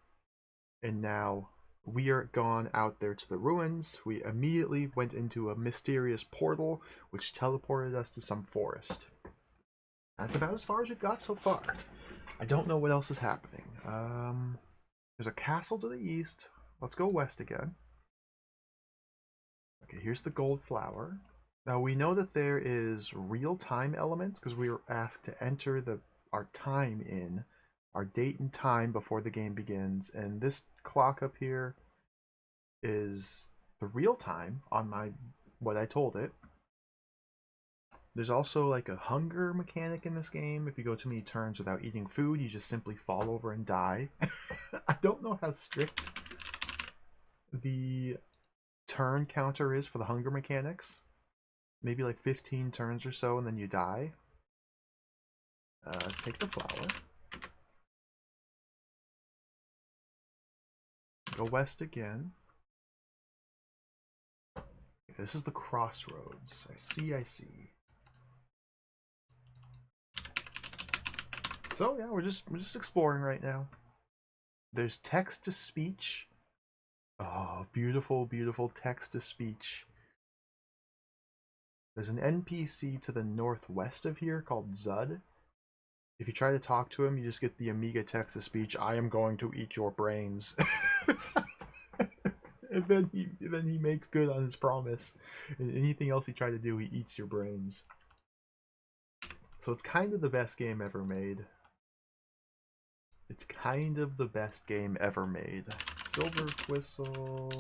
and now we are gone out there to the ruins. We immediately went into a mysterious portal which teleported us to some forest. That's about as far as we've got so far. I don't know what else is happening. There's a castle to the east. Let's go west again. Okay, here's the gold flower. Now we know that there is real-time elements because we were asked to enter our time in, our date and time before the game begins, and this clock up here is the real time on what I told it. There's also like a hunger mechanic in this game. If you go too many turns without eating food, you just simply fall over and die. I don't know how strict the turn counter is for the hunger mechanics. Maybe like 15 turns or so and then you die. Let's take the flower. Go west again. This is the crossroads. I see. So yeah, we're just exploring right now. There's text to speech. Oh, beautiful, beautiful text to speech. There's an NPC to the northwest of here called Zud. If you try to talk to him, you just get the Amiga text to speech, "I am going to eat your brains." And then he makes good on his promise. And anything else he tried to do, he eats your brains. So it's kind of the best game ever made. It's kind of the best game ever made. Silver whistle.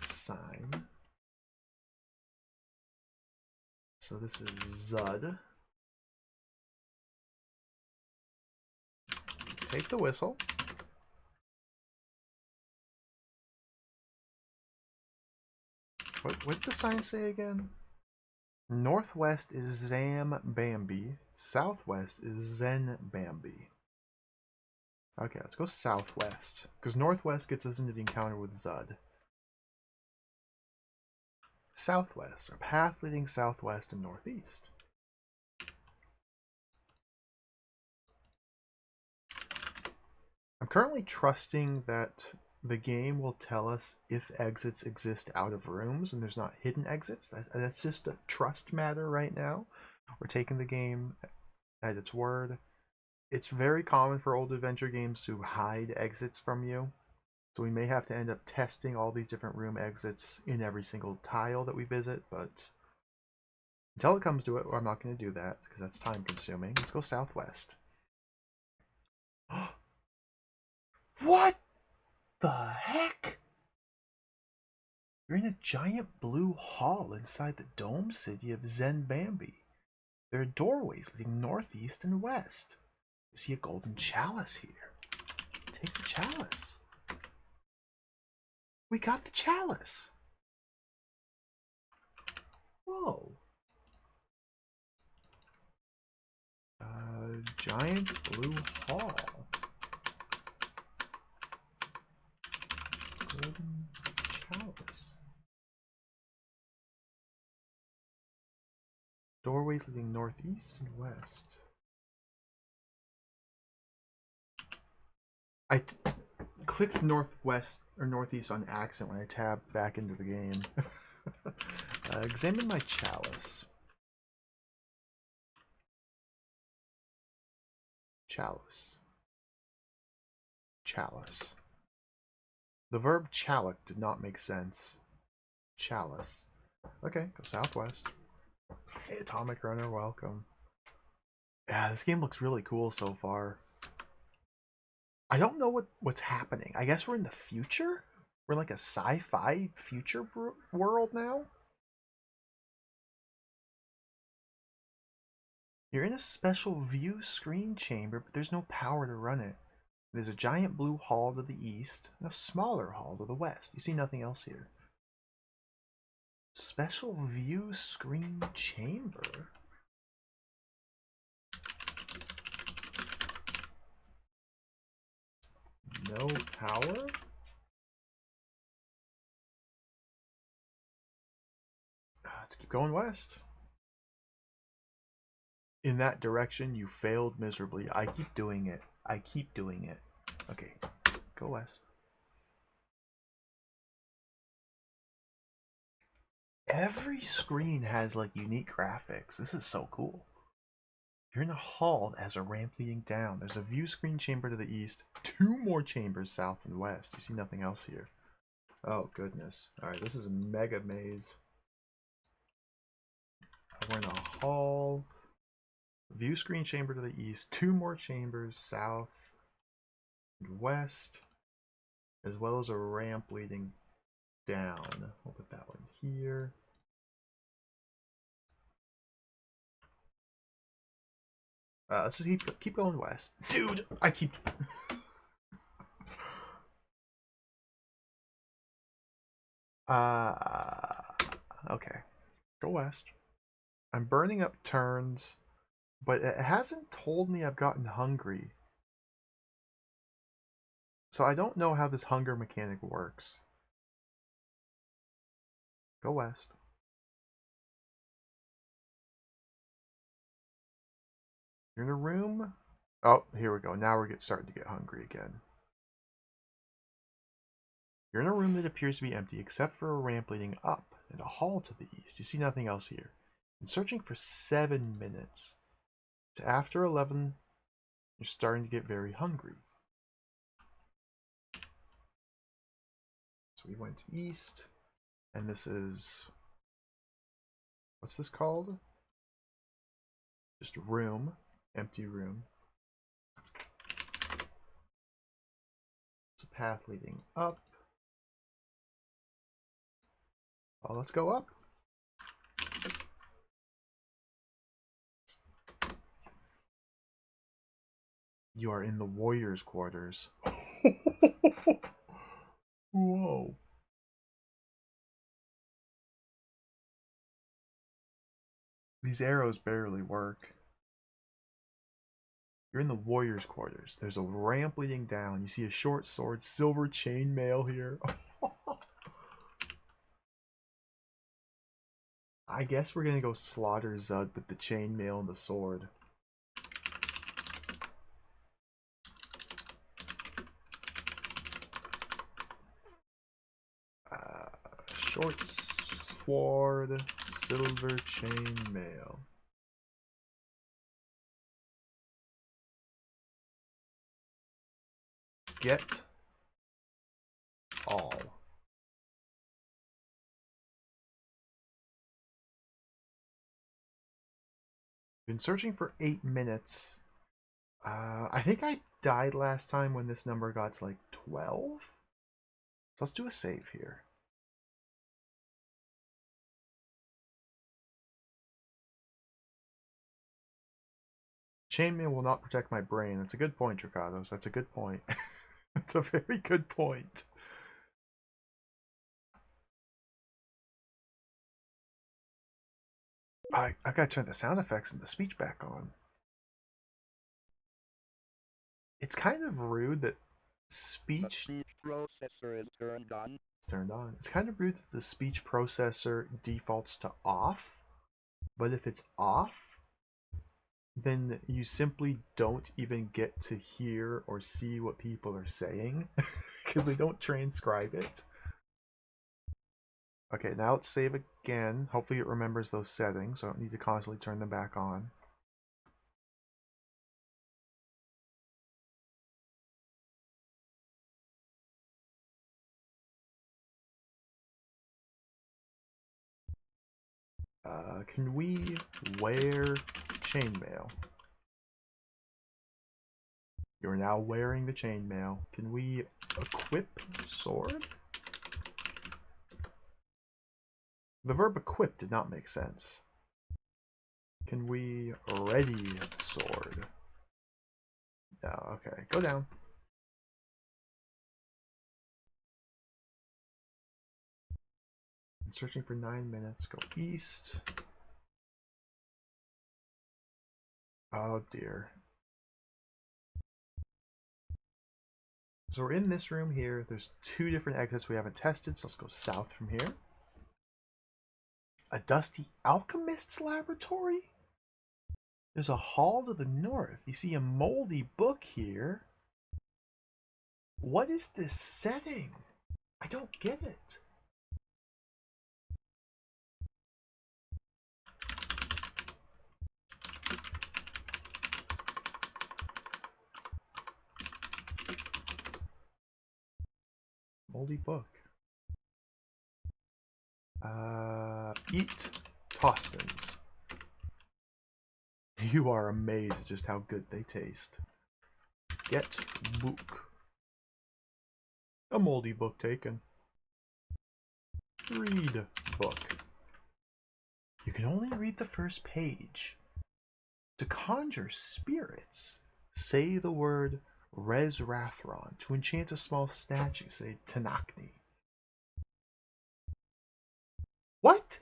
Sign. So this is Zud. Take the whistle. What did the sign say again? Northwest is Zam Bambi. Southwest is Zen Bambi. Okay, let's go southwest. Because northwest gets us into the encounter with Zud. Southwest, or path leading southwest and northeast. I'm currently trusting that the game will tell us if exits exist out of rooms and there's not hidden exits. That's just a trust matter right now. We're taking the game at its word. It's very common for old adventure games to hide exits from you. So we may have to end up testing all these different room exits in every single tile that we visit, but until it comes to it, I'm not going to do that because that's time consuming. Let's go southwest. What the heck? You're in a giant blue hall inside the dome city of Zen Bambi. There are doorways leading northeast and west. You see a golden chalice here. Take the chalice. We got the chalice. Whoa. Giant blue hall. Golden chalice. Doorways leading northeast and west. I clicked northwest or northeast on accident when I tabbed back into the game. Examine my chalice. Chalice. Chalice. The verb chalic did not make sense. Chalice. Okay, go southwest. Hey, Atomic Runner, welcome. Yeah, this game looks really cool so far. I don't know what's happening. I guess we're in the future? We're in like a sci-fi future world now? You're in a special view screen chamber, but there's no power to run it. There's a giant blue hall to the east and a smaller hall to the west. You see nothing else here. Special view screen chamber? No power? Let's keep going west. In that direction, you failed miserably. I keep doing it. I keep doing it. Okay, go west. Every screen has like unique graphics. This is so cool. You're in a hall that has a ramp leading down. There's a view screen chamber to the east, 2 more chambers south and west. You see nothing else here. Oh, goodness. Alright, this is a mega maze. We're in a hall. View screen chamber to the east, 2 more chambers south and west, as well as a ramp leading down. We'll put that one here. Let's just keep going west. Dude, I keep... Okay. Go west. I'm burning up turns, but it hasn't told me I've gotten hungry. So I don't know how this hunger mechanic works. Go west. You're in a room. Oh, here we go. Now we're starting to get hungry again. You're in a room that appears to be empty except for a ramp leading up and a hall to the east. You see nothing else here. Been searching for 7 minutes. It's after 11. You're starting to get very hungry. So we went east, and this is... What's this called? Just room. Empty room. It's a path leading up. Oh, let's go up. You are in the warrior's quarters. Whoa. These arrows barely work. You're in the warrior's quarters. There's a ramp leading down. You see a short sword, silver chainmail here. I guess we're gonna go slaughter Zud with the chainmail and the sword. Short sword, silver chainmail. Get all. Been searching for 8 minutes. I think I died last time when this number got to like 12. So let's do a save here. Chainmail will not protect my brain. That's a good point, Tricados. That's a good point. That's a very good point. I gotta turn the sound effects and the speech back on. It's kind of rude that speech processor is turned on. It's turned on. It's kind of rude that the speech processor defaults to off, but if it's off, then you simply don't even get to hear or see what people are saying because they don't transcribe it. Okay, now let's save again. Hopefully it remembers those settings, so I don't need to constantly turn them back on. Can we wear chainmail? You're now wearing the chainmail. Can we equip sword? The verb equip did not make sense. Can we ready sword? No, okay. Go down. I'm searching for 9 minutes. Go east. Oh dear. So we're in this room here. There's 2 different exits we haven't tested, so let's go south from here. A dusty alchemist's laboratory? There's a hall to the north. You see a moldy book here. What is this setting? I don't get it. Moldy book. Eat Tostins. You are amazed at just how good they taste. Get book. A moldy book taken. Read book. You can only read the first page. To conjure spirits, say the word Resrathron. To enchant a small statue, say Tanakni. What?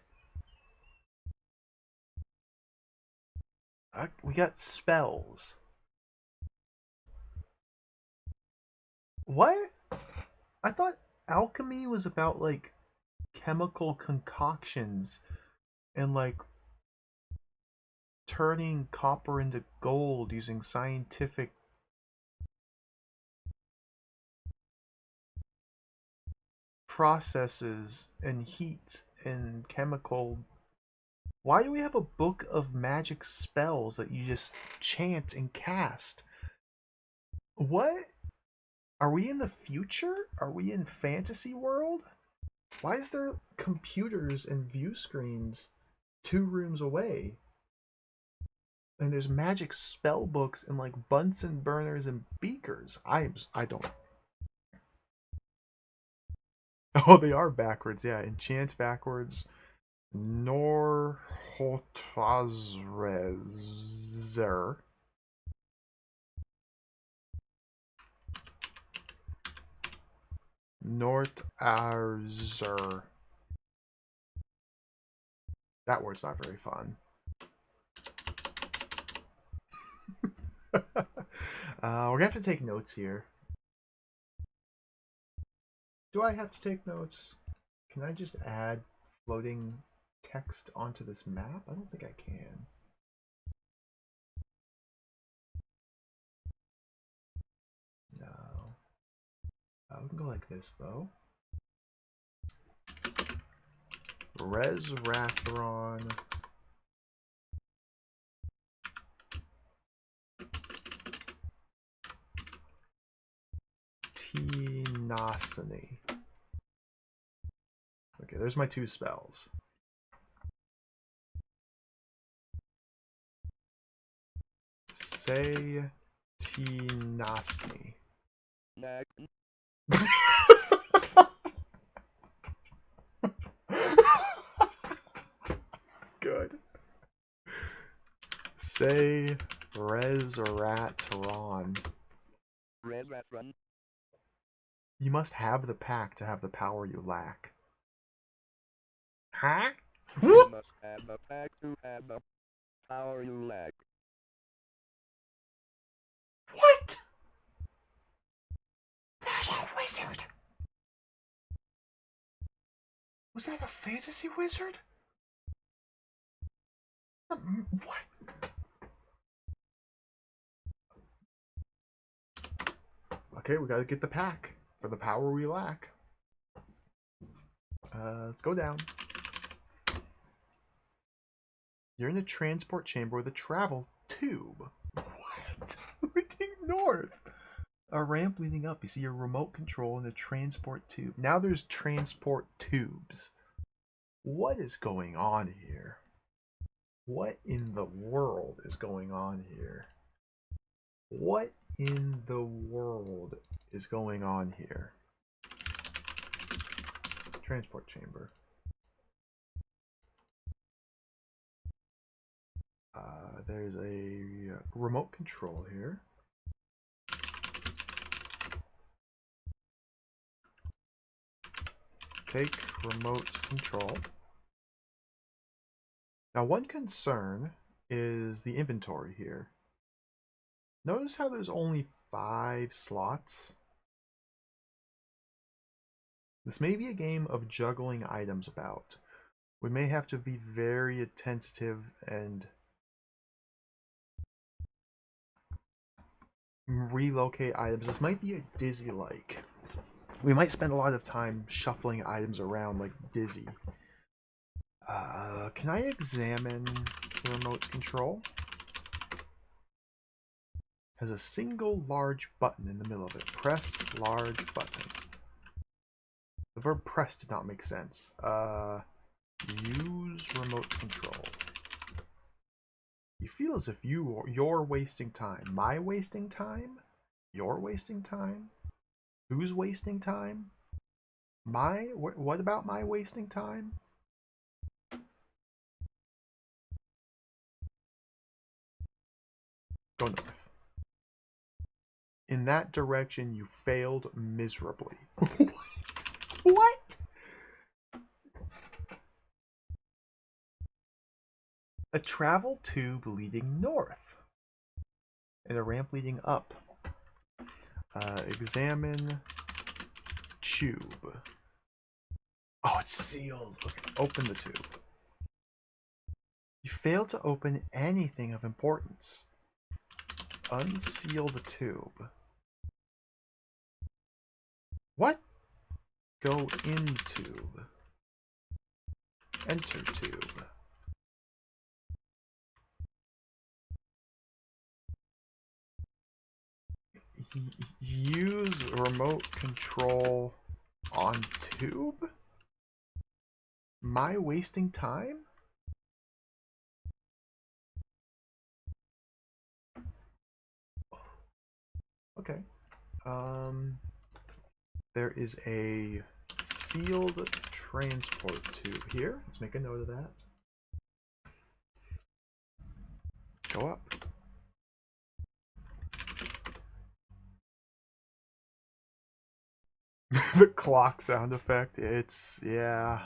We got spells. What? I thought alchemy was about like chemical concoctions and like turning copper into gold using scientific processes and heat and chemical. Why do we have a book of magic spells that you just chant and cast? What? Are we in the future? Are we in fantasy world? Why is there computers and view screens 2 rooms away? And there's magic spell books and like Bunsen burners and beakers. I don't. Oh, they are backwards. Yeah, enchant backwards. Norhotazrezer. Nortarzer. That word's not very fun. We're gonna have to take notes here. Do I have to take notes? Can I just add floating text onto this map? I don't think I can. No. We can go like this though. Resrathron. Tenacity. Okay, there's my 2 spells. Say Tenacity. Good. Say Resratron. Resratron. You must have the pack to have the power you lack. Huh? You must have the pack to have the power you lack. What? There's a wizard. Was that a fantasy wizard? What? Okay, we gotta get the pack for the power we lack. Let's go down. You're in the transport chamber with a travel tube. What? Looking north. A ramp leading up. You see your remote control and a transport tube. Now there's transport tubes. What is going on here? What in the world is going on here? What in the world is going on here? Transport chamber. There's a remote control here. Take remote control. Now, one concern is the inventory here. Notice how there's only 5 slots? This may be a game of juggling items about. We may have to be very attentive and relocate items. This might be a Dizzy-like. We might spend a lot of time shuffling items around like Dizzy. Can I examine the remote control? Has a single large button in the middle of it. Press large button. The verb press did not make sense. Use remote control. You feel as if you're wasting time. My wasting time? You're wasting time? Who's wasting time? What about my wasting time? Go north. In that direction, you failed miserably. What? What? A travel tube leading north. And a ramp leading up. Examine tube. Oh, it's sealed. Okay, open the tube. You failed to open anything of importance. Unseal the tube. What? Go in tube. Enter tube. Use remote control on tube? My wasting time? Okay. There is a sealed transport tube here. Let's make a note of that. Go up. The clock sound effect, yeah.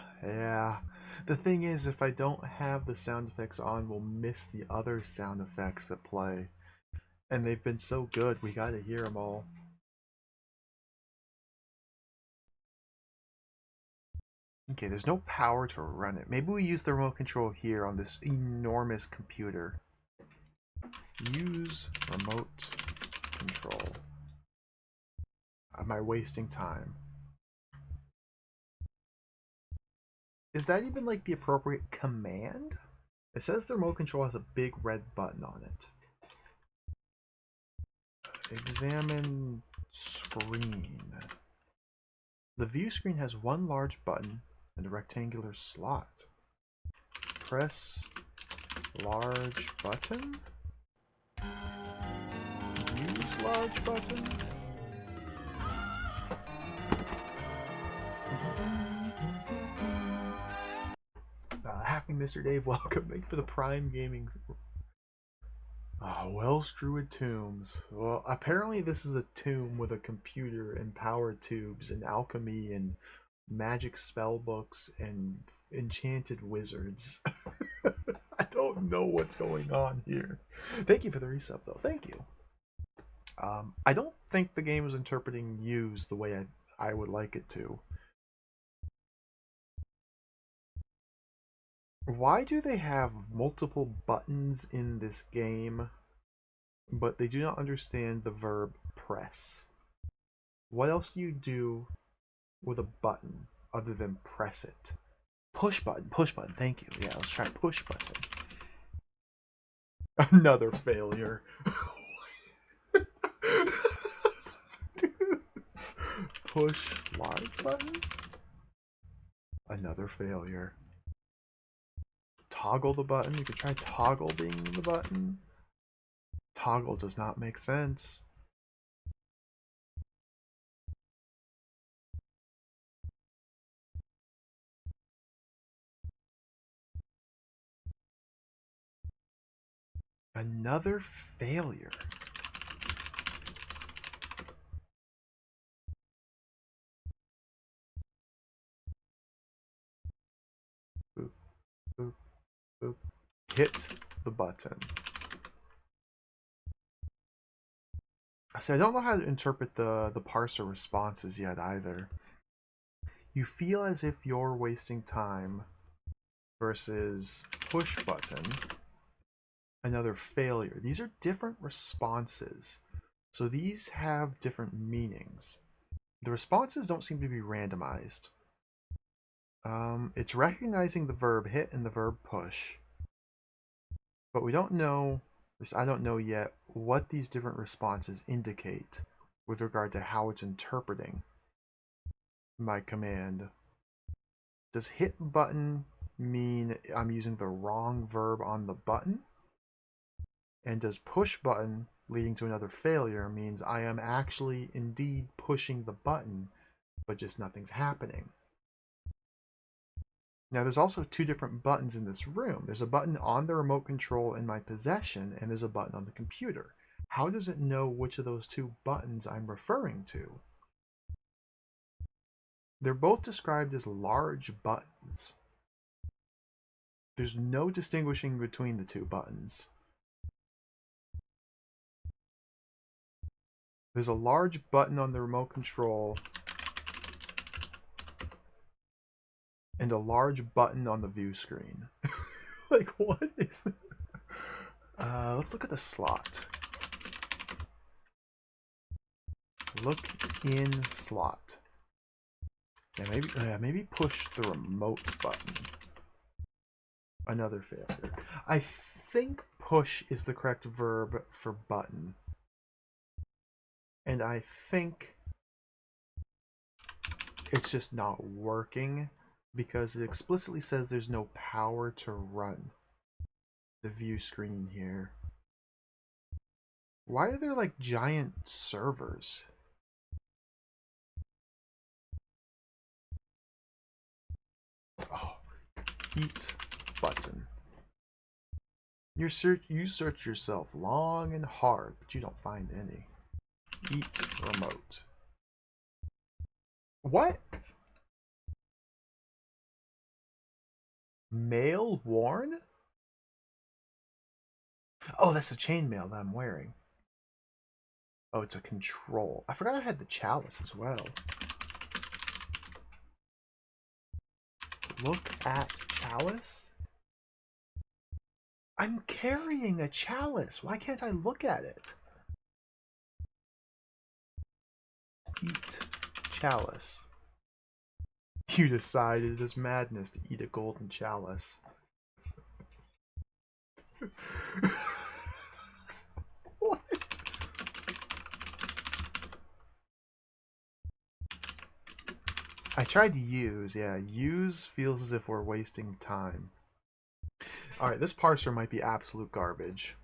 The thing is, if I don't have the sound effects on, we'll miss the other sound effects that play. And they've been so good, we gotta hear them all. Okay, there's no power to run it. Maybe we use the remote control here on this enormous computer. Use remote control. Am I wasting time? Is that even like the appropriate command? It says the remote control has a big red button on it. Examine screen. The view screen has one large button and a rectangular slot. Press large button. Use large button. Happy Mr. Dave, welcome. Thank you for the Prime Gaming. Welsh-Druid tombs. Well, apparently this is a tomb with a computer and power tubes and alchemy and magic spell books and enchanted wizards. I don't know what's going on here. Thank you for the resub, though. Thank you. I don't think the game is interpreting use the way I would like it to. Why do they have multiple buttons in this game, but they do not understand the verb press? What else do you do with a button other than press it? Push button, thank you. Yeah, let's try push button. Another failure. Push large button? Another failure. toggle the button. You could try toggle being the button. Toggle does not make sense. Another failure. Boop, boop, boop. Hit the button. See, I don't know how to interpret the parser responses yet either. You feel as if you're wasting time versus push button. Another failure. These are different responses. So these have different meanings. The responses don't seem to be randomized. It's recognizing the verb hit and the verb push. But we don't know, I don't know yet, what these different responses indicate with regard to how it's interpreting my command. Does hit button mean I'm using the wrong verb on the button? And does push button leading to another failure means I am actually indeed pushing the button, but just nothing's happening? Now there's also two different buttons in this room. There's a button on the remote control in my possession, and there's a button on the computer. How does it know which of those two buttons I'm referring to? They're both described as large buttons. There's no distinguishing between the two buttons. There's a large button on the remote control and a large button on the view screen. Like, what is that? Let's look at the slot. Look in slot. Yeah, maybe push the remote button. Another failure. I think push is the correct verb for button. And I think it's just not working because it explicitly says there's no power to run the view screen here. Why are there like giant servers? Oh, eat button. You search yourself long and hard, but you don't find any. Eat remote. What? Mail worn? Oh, that's the chainmail that I'm wearing. Oh, it's a control. I forgot I had the chalice as well. Look at chalice? I'm carrying a chalice. Why can't I look at it? Eat chalice. You decided it is madness to eat a golden chalice. What? I tried to use. Yeah, use feels as if we're wasting time. Alright, this parser might be absolute garbage.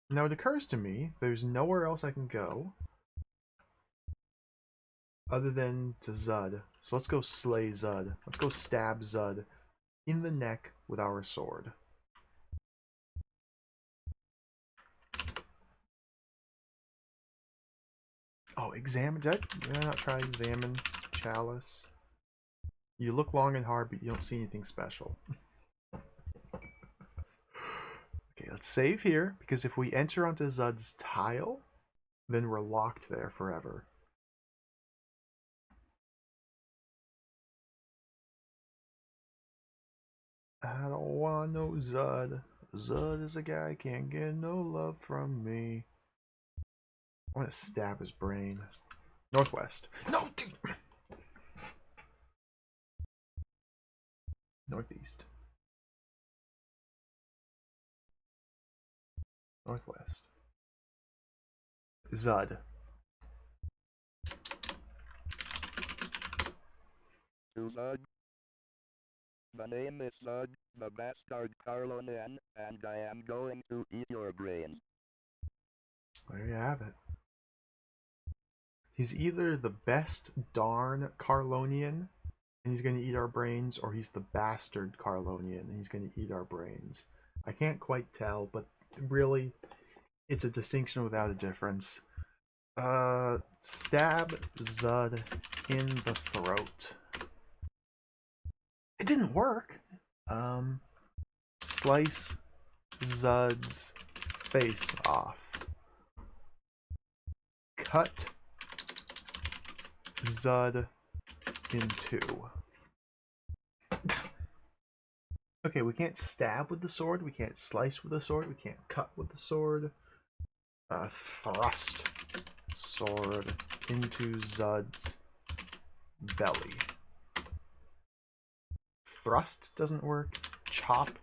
Now it occurs to me there's nowhere else I can go other than to Zud. So let's go slay Zud. Let's go stab Zud in the neck with our sword. Oh, examine. Did I not try examine chalice? You look long and hard, but you don't see anything special. Okay, let's save here, because if we enter onto Zud's tile, then we're locked there forever. I don't want no Zud. Zud is a guy can't get no love from me. I want to stab his brain. Northwest. No, dude. Northeast. Northwest. Zud. Zud. My name is Zud, the bastard Carlonian, and I am going to eat your brains. There you have it. He's either the best darn Carlonian and he's going to eat our brains, or he's the bastard Carlonian and he's going to eat our brains. I can't quite tell, but really, it's a distinction without a difference. Stab Zud in the throat. It didn't work. Slice Zud's face off. Cut Zud in two. Okay, we can't stab with the sword, we can't slice with the sword, we can't cut with the sword. Thrust sword into Zud's belly. Thrust doesn't work. Chop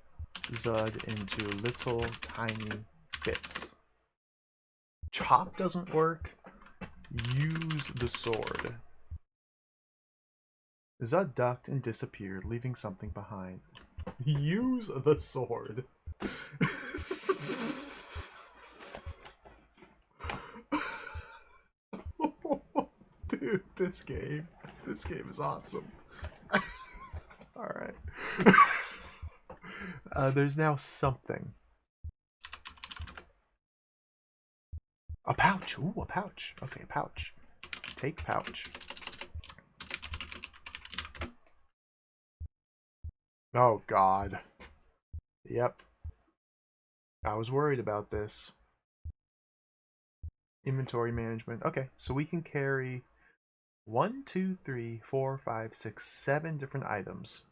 Zud into little tiny bits. Chop doesn't work. Use the sword. Zud ducked and disappeared, leaving something behind. Use the sword. Dude, this game is awesome. Alright. There's now something. A pouch. Ooh, a pouch. Okay, pouch. Take pouch. Oh, God. Yep. I was worried about this. Inventory management. Okay, so we can carry 1, 2, 3, 4, 5, 6, 7 different items.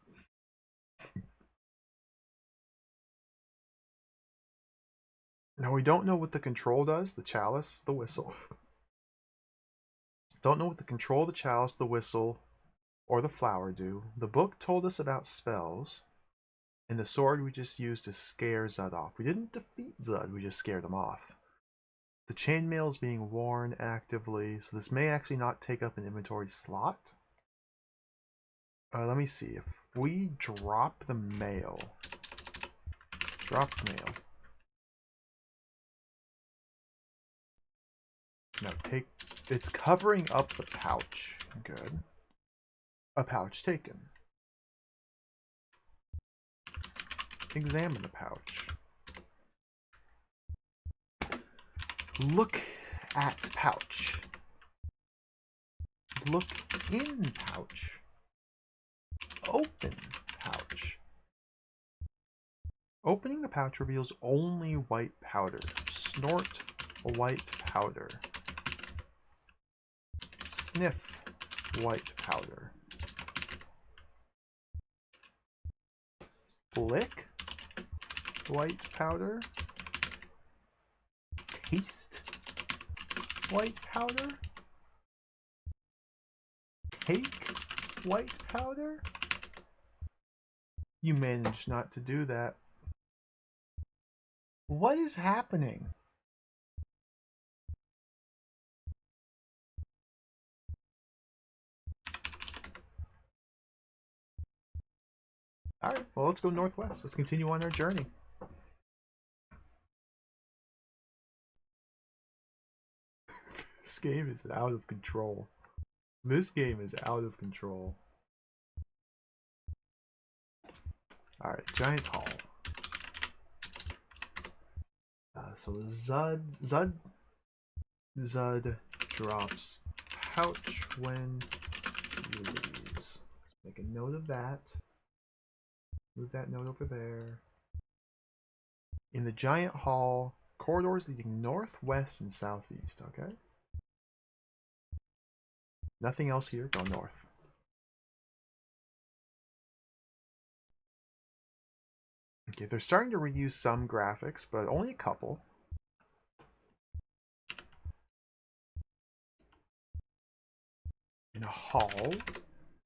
Now we don't know what the control does, the chalice, the whistle. Don't know what the control, the chalice, the whistle, or the flower do. The book told us about spells, and the sword we just used to scare Zud off. We didn't defeat Zud, we just scared him off. The chainmail is being worn actively, so this may actually not take up an inventory slot. Let me see. If we drop the mail, No, take. It's covering up the pouch. Good. A pouch taken. Examine the pouch. Look at pouch. Look in pouch. Open pouch. Opening the pouch reveals only white powder. Snort white powder. Sniff white powder. Lick white powder. Taste white powder. Take white powder. You managed not to do that. What is happening? Alright, well, let's go northwest. Let's continue on our journey. This game is out of control. This game is out of control. Alright, giant hall. So Zud drops pouch when he leaves. Make a note of that. Move that note over there. In the giant hall, corridors leading north, west, and southeast, okay? Nothing else here, go north. Okay, they're starting to reuse some graphics, but only a couple. In a hall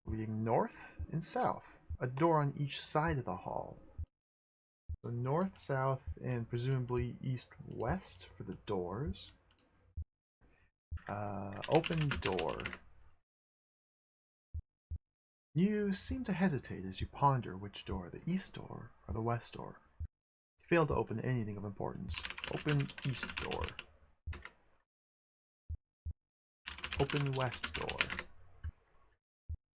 leading north and south. A door on each side of the hall. So north, south, and presumably east, west for the doors. Open door. You seem to hesitate as you ponder which door, the east door or the west door. You fail to open anything of importance. Open east door. Open west door.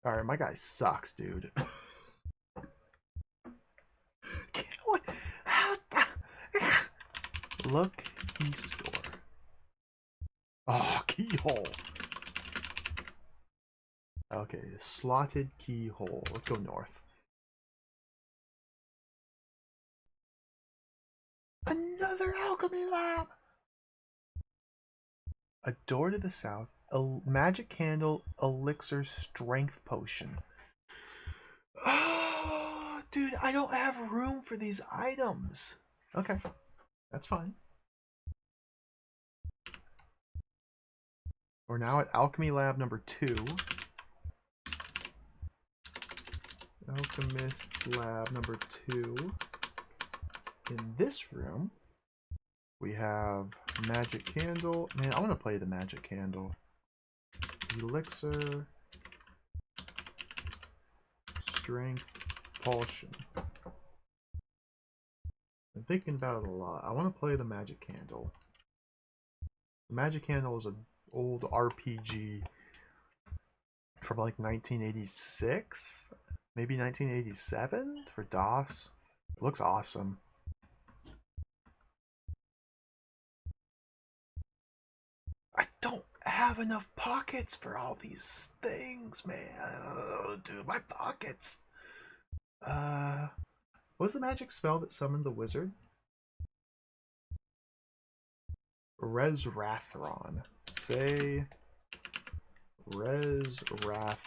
Alright, my guy sucks, dude. Look east door. Oh, keyhole. Okay, slotted keyhole. Let's go north. Another alchemy lab! A door to the south. A magic candle, elixir, strength potion. Oh, dude, I don't have room for these items. Okay, that's fine. We're now at alchemy lab number 2. Alchemist's lab number 2. In this room, we have magic candle. Man, I want to play the magic candle. Elixir. Strength potion. I'm thinking about it a lot. I want to play the magic candle. The magic candle is an old RPG from like 1986, maybe 1987 for DOS. It looks awesome. I don't have enough pockets for all these things, man. Oh, dude, my pockets. What was the magic spell that summoned the wizard? Resrathron. Say Resrathron.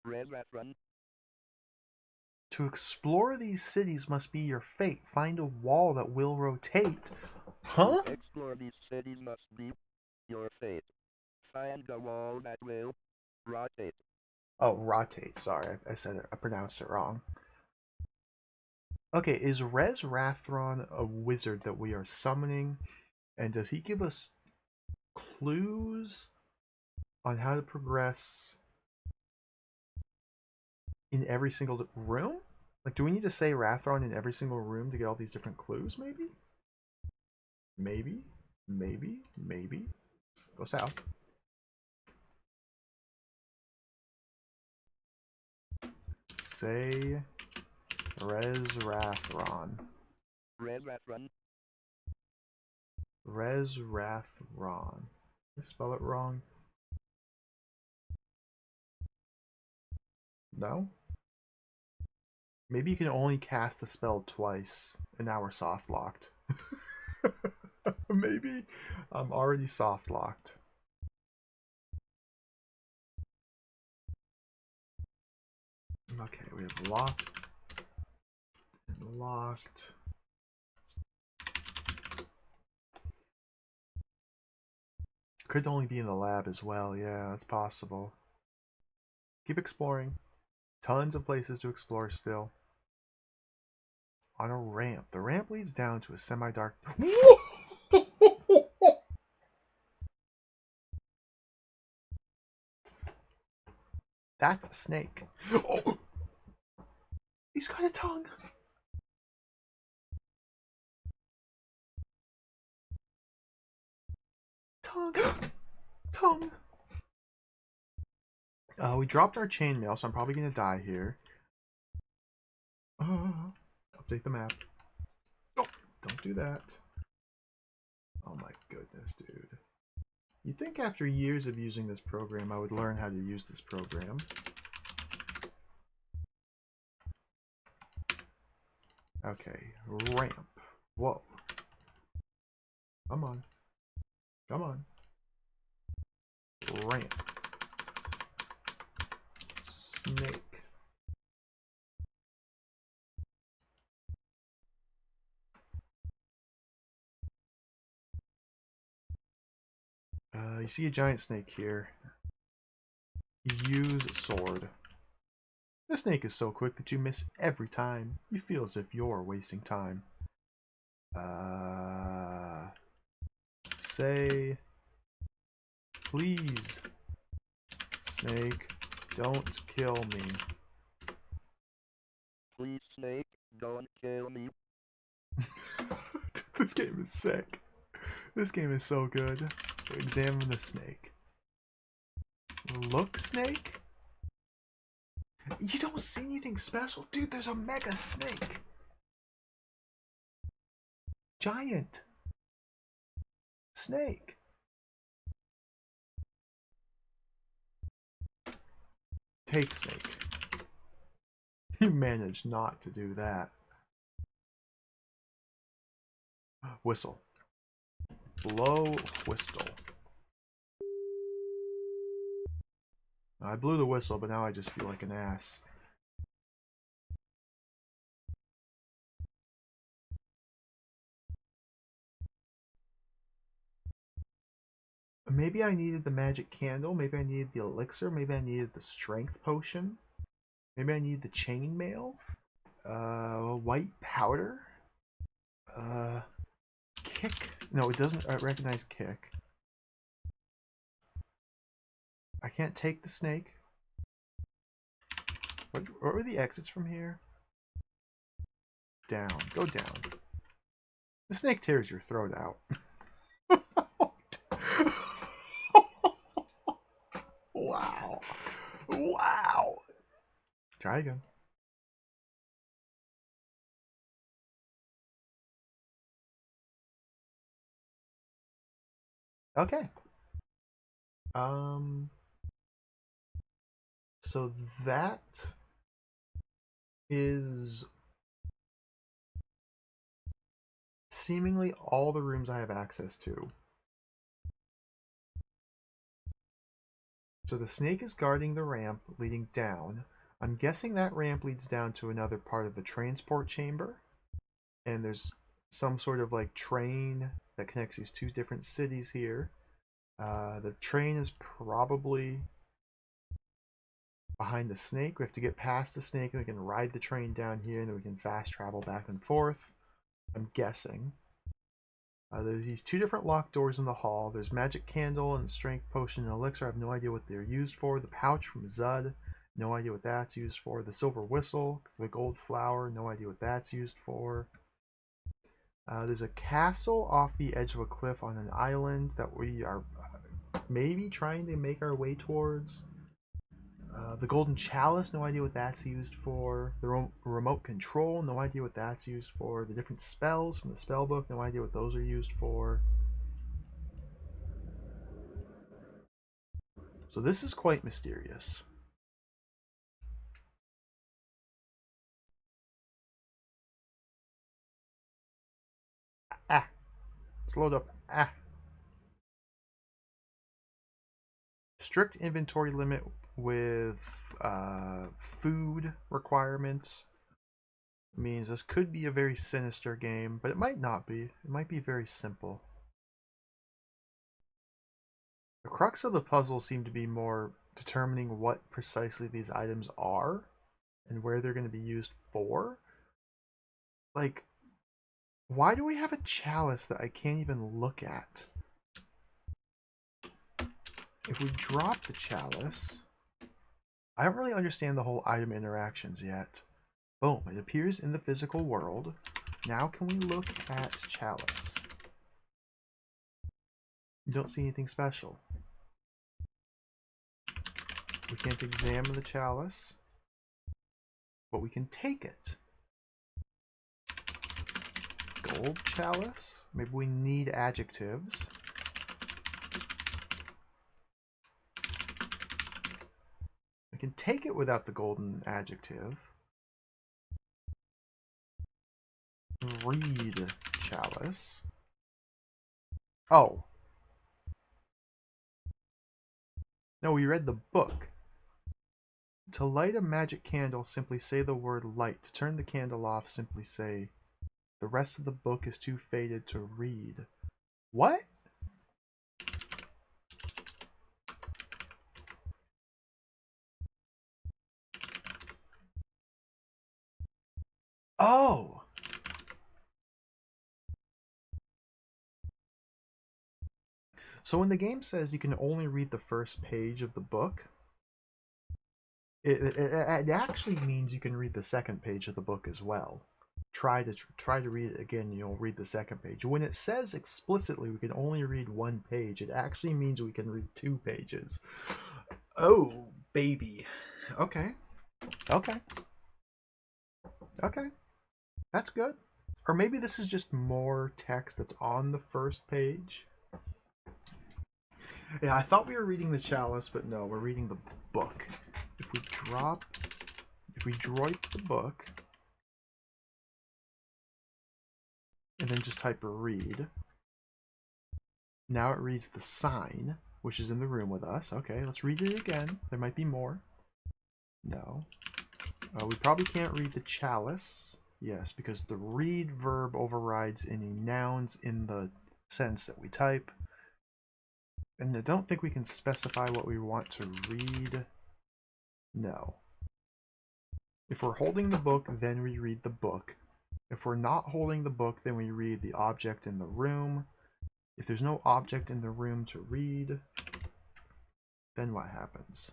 Resrathron. To explore these cities must be your fate. Find a wall that will rotate. Huh? To explore these cities must be your fate. Find a wall that will rotate. Oh, rotate. Sorry, I said it. I pronounced it wrong. Okay, is Resrathron a wizard that we are summoning? And does he give us clues on how to progress in every single room? Like, do we need to say Rathron in every single room to get all these different clues, maybe? Maybe. Go south. Say Resrathron. Resrathron. Did I spell it wrong? No? Maybe you can only cast the spell twice, and now we're soft locked. Maybe I'm already soft locked. Okay, we have locked and locked. Could only be in the lab as well. Yeah, that's possible. Keep exploring. Tons of places to explore still. On a ramp. The ramp leads down to a semi-dark... That's a snake. Oh! He's got a tongue. Tongue. We dropped our chainmail, so I'm probably going to die here. Update the map. Oh, don't do that. Oh my goodness, dude. You'd think after years of using this program, I would learn how to use this program. Okay, ramp. Whoa. Come on. Come on. Ramp. Snake. You see a giant snake here. Use sword. The snake is so quick that you miss every time. You feel as if you're wasting time. Say, please, snake, Don't kill me. Please, snake, don't kill me. This game is sick. This game is so good. Examine the snake. Look, snake? You don't see anything special? Dude, there's a mega snake. Giant. Snake. Take snake. You managed not to do that. Whistle. Blow whistle. I blew the whistle, but now I just feel like an ass. Maybe I needed the magic candle. Maybe I needed the elixir. Maybe I needed the strength potion. Maybe I need the chainmail. White powder. Kick. No, it doesn't recognize kick. I can't take the snake. What were the exits from here? Down. Go down. The snake tears your throat out. Wow. Wow. Try again. Okay. So that is seemingly all the rooms I have access to. So the snake is guarding the ramp leading down. I'm guessing that ramp leads down to another part of the transport chamber. And there's some sort of like train that connects these two different cities here. The train is probably behind the snake. We have to get past the snake and we can ride the train down here and then we can fast travel back and forth. I'm guessing. There's these two different locked doors in the hall. There's magic candle and strength potion and elixir. I have no idea what they're used for. The pouch from Zud, no idea what that's used for. The silver whistle, the gold flower, no idea what that's used for. There's a castle off the edge of a cliff on an island that we are maybe trying to make our way towards. The golden chalice, no idea what that's used for. The remote control, no idea what that's used for. The different spells from the spell book, no idea what those are used for. So this is quite mysterious. Ah, let's load up. Ah. Strict inventory limit with food requirements means this could be a very sinister game, but it might not be. It might be very simple. The crux of the puzzle seemed to be more determining what precisely these items are and where they're going to be used for. Like, why do we have a chalice that I can't even look at? If we drop the chalice, I don't really understand the whole item interactions yet. Boom, it appears in the physical world. Now can we look at chalice? You don't see anything special. We can't examine the chalice, but we can take it. Gold chalice? Maybe we need adjectives. We can take it without the golden adjective. Read chalice. Oh. No, we read the book. To light a magic candle, simply say the word light. To turn the candle off, simply say, the rest of the book is too faded to read. What? Oh! So when the game says you can only read the first page of the book, It actually means you can read the second page of the book as well. Try to read it again, and you'll read the second page. When it says explicitly we can only read one page, it actually means we can read 2 pages. Oh, baby. Okay. Okay. Okay. That's good. Or maybe this is just more text that's on the first page. Yeah, I thought we were reading the chalice, but no, we're reading the book. If we droid the book, and then just type read, now it reads the sign, which is in the room with us. Okay, let's read it again. There might be more. No. We probably can't read the chalice. Yes, because the read verb overrides any nouns in the sentence that we type. And I don't think we can specify what we want to read. No. If we're holding the book, then we read the book. If we're not holding the book, then we read the object in the room. If there's no object in the room to read, then what happens?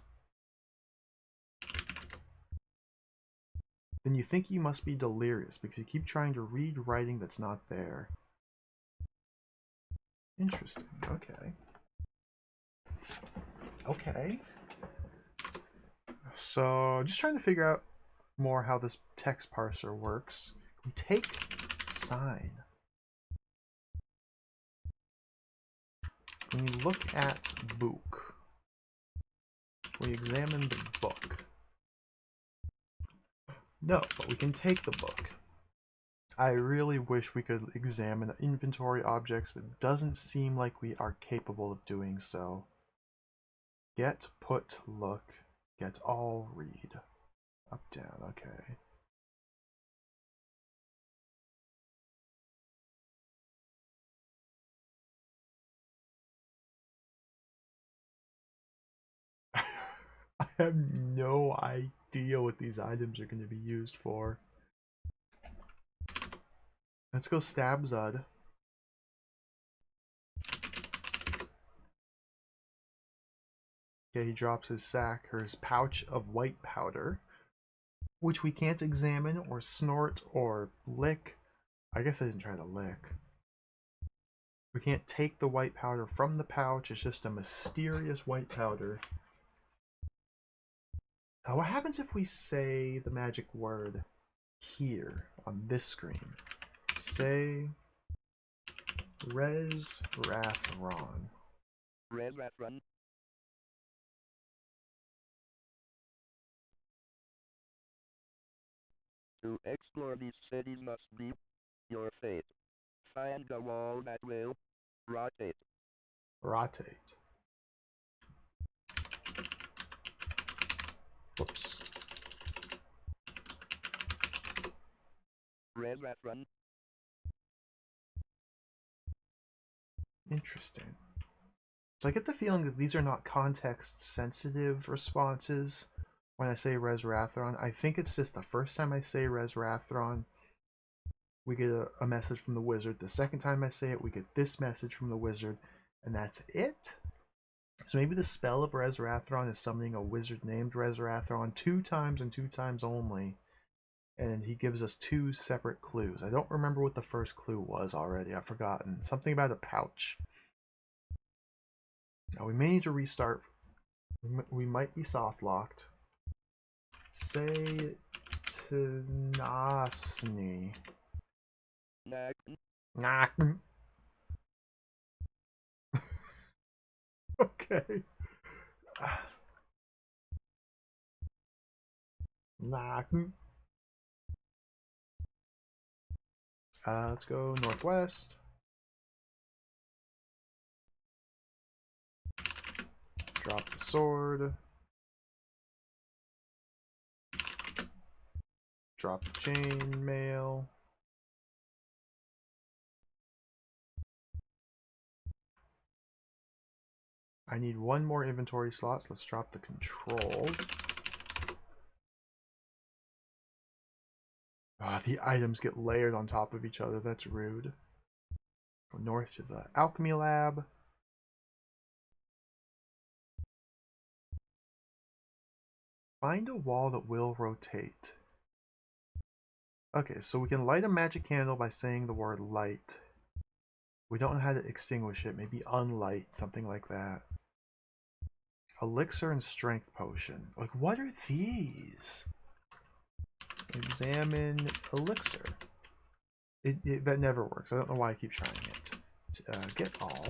Then you think you must be delirious because you keep trying to read writing that's not there. Interesting. Okay. Okay. So, just trying to figure out more how this text parser works. We take sign. When we look at book, we examine the book. No, but we can take the book. I really wish we could examine inventory objects, but it doesn't seem like we are capable of doing so. Get, put, look, get all, read. Up, down, okay. I have no idea what these items are going to be used for. Let's go stab Zud. Okay, he drops his sack or his pouch of white powder, which we can't examine or snort or lick. I guess I didn't try to lick. We can't take the white powder from the pouch. It's just a mysterious white powder. Now, what happens if we say the magic word here on this screen? Say Res Rathron. Res Rathron. To explore these cities must be your fate. Find the wall that will rotate. Rotate. Whoops. Res Rathron. Interesting. So I get the feeling that these are not context-sensitive responses when I say Res Rathron. I think it's just the first time I say Res Rathron, we get a message from the wizard. The second time I say it, we get this message from the wizard, and that's it. So maybe the spell of Res Rathron is summoning a wizard named Res Rathron 2 times and 2 times only. And he gives us 2 separate clues. I don't remember what the first clue was already. I've forgotten. Something about a pouch. Now we may need to restart. We might be soft locked. Say Tenasni. Nah. Okay. Nah. Let's go northwest. Drop the sword. Drop the chain mail. I need 1 more inventory slot, so let's drop the control. The items get layered on top of each other. That's rude. Go north to the alchemy lab. Find a wall that will rotate. Okay, so we can light a magic candle by saying the word light. We don't know how to extinguish it. Maybe unlight, something like that. Elixir and strength potion. Like, what are these? Examine elixir. That never works. I don't know why I keep trying it. Get all.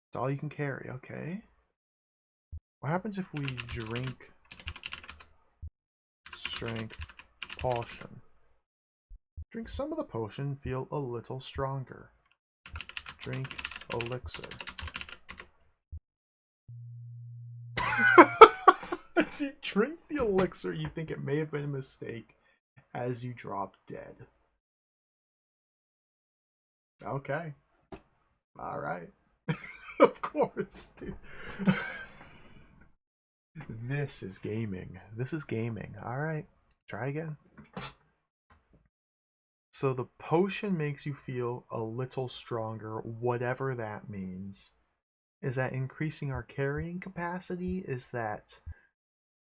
It's all you can carry. Okay. What happens if we drink strength potion? Drink some of the potion, feel a little stronger. Drink elixir. As you drink the elixir, you think it may have been a mistake as you drop dead. Okay. Alright. Of course, dude. This is gaming. This is gaming. Alright. Try again. So the potion makes you feel a little stronger, whatever that means. Is that increasing our carrying capacity? Is that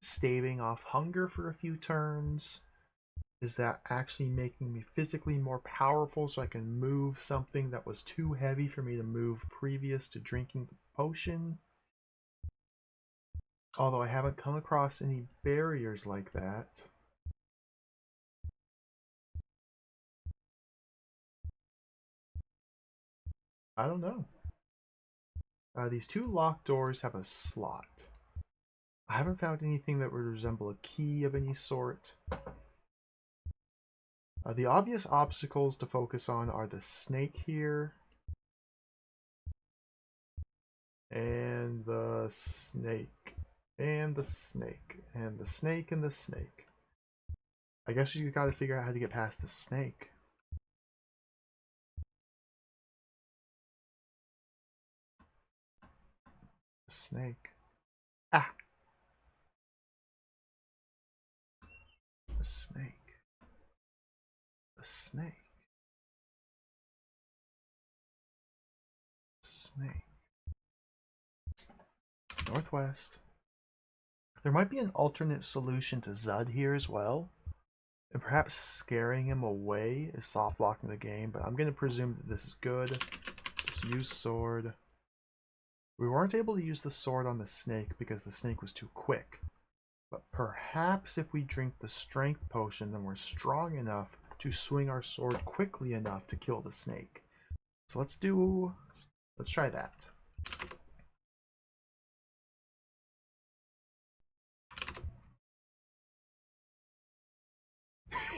staving off hunger for a few turns? Is that actually making me physically more powerful so I can move something that was too heavy for me to move previous to drinking the potion? Although I haven't come across any barriers like that. I don't know. These two locked doors have a slot. I haven't found anything that would resemble a key of any sort. The obvious obstacles to focus on are the snake here. And the snake. And the snake. And the snake and the snake. I guess you gotta figure out how to get past the snake. The snake. Ah! The snake. The snake. The snake. Northwest. There might be an alternate solution to Zud here as well. And perhaps scaring him away is soft locking the game, but I'm going to presume that this is good. Just use sword. We weren't able to use the sword on the snake because the snake was too quick. But perhaps if we drink the strength potion, then we're strong enough to swing our sword quickly enough to kill the snake. So let's try that.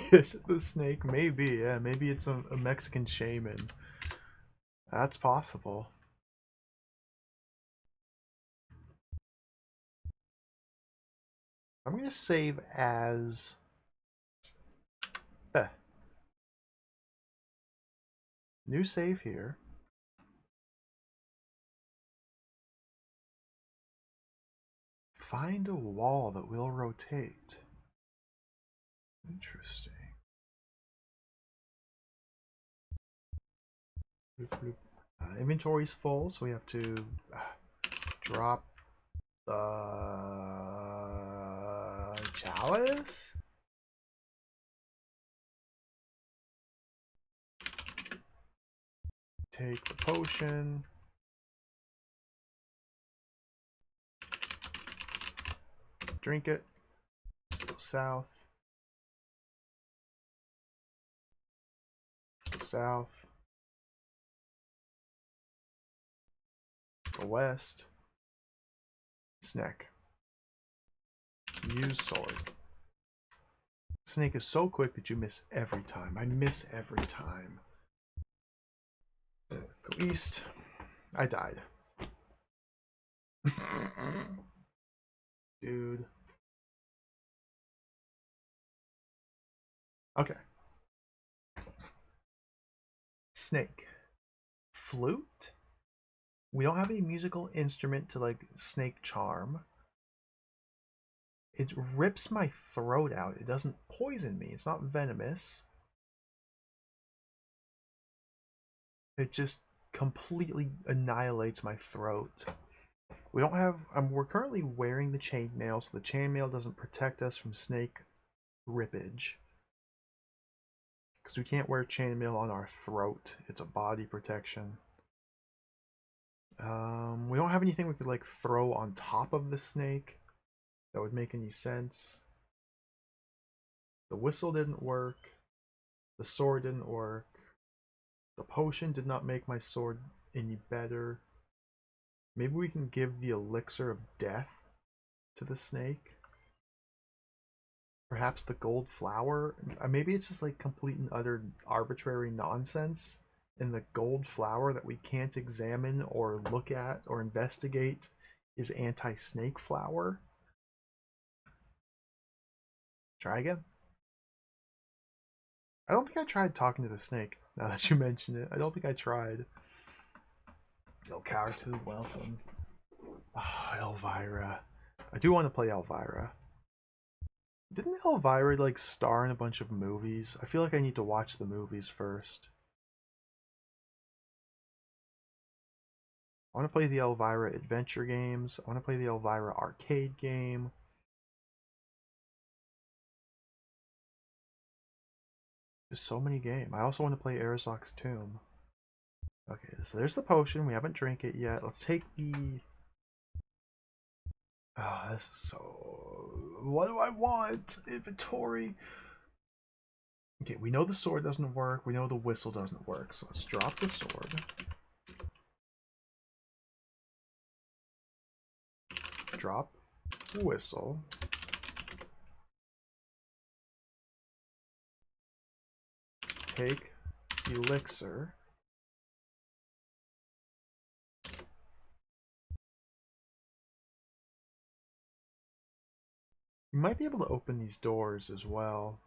Is it the snake? Maybe, yeah. Maybe it's a Mexican shaman. That's possible. I'm going to save as... New save here. Find a wall that will rotate. Interesting. Inventory's full, so we have to drop the chalice. Take the potion. Drink it. Go south. Go south. Go west. Snack. Use sword. Snake is so quick that you miss every time. I miss every time. Go east. I died. Dude. Okay. Snake. Flute? We don't have any musical instrument to like snake charm. It rips my throat out. It doesn't poison me. It's not venomous. It just completely annihilates my throat We don't have. We're currently wearing the chainmail, so the chainmail doesn't protect us from snake rippage. Because we can't wear chainmail on our throat. It's a body protection. We don't have anything we could like throw on top of the snake that would make any sense. The whistle didn't work. The sword didn't work. The potion did not make my sword any better. Maybe we can give the elixir of death to the snake. Perhaps the gold flower. Maybe it's just like complete and utter arbitrary nonsense. And the gold flower that we can't examine or look at or investigate is anti-snake flower. Try again. I don't think I tried talking to the snake, now that you mention it. I don't think I tried. Yo, Cartu, welcome. Oh, Elvira. I do want to play Elvira. Didn't Elvira, like, star in a bunch of movies? I feel like I need to watch the movies first. I want to play the Elvira adventure games. I want to play the Elvira arcade game. There's so many games. I also want to play Arazok's Tomb. Okay, so there's the potion. We haven't drank it yet. Let's take the... Oh, this is so... What do I want? Inventory. Okay, we know the sword doesn't work. We know the whistle doesn't work. So let's drop the sword. Drop the whistle. Take elixir. You might be able to open these doors as well.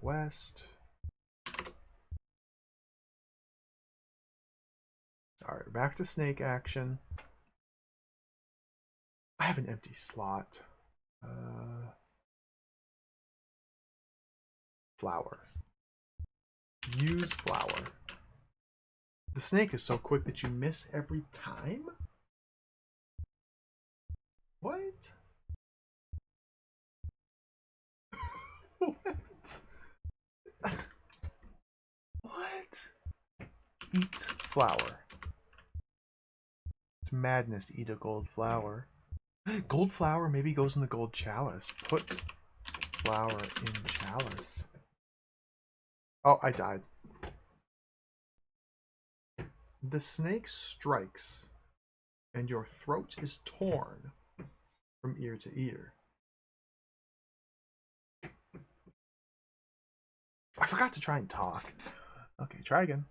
West. Alright, back to snake action. I have an empty slot. Flower. Use flower. The snake is so quick that you miss every time? What? What? What? Eat flower. It's madness to eat a gold flower. Gold flower maybe goes in the gold chalice. Put flower in chalice. Oh, I died. The snake strikes, and your throat is torn from ear to ear. I forgot to try and talk. Okay, try again.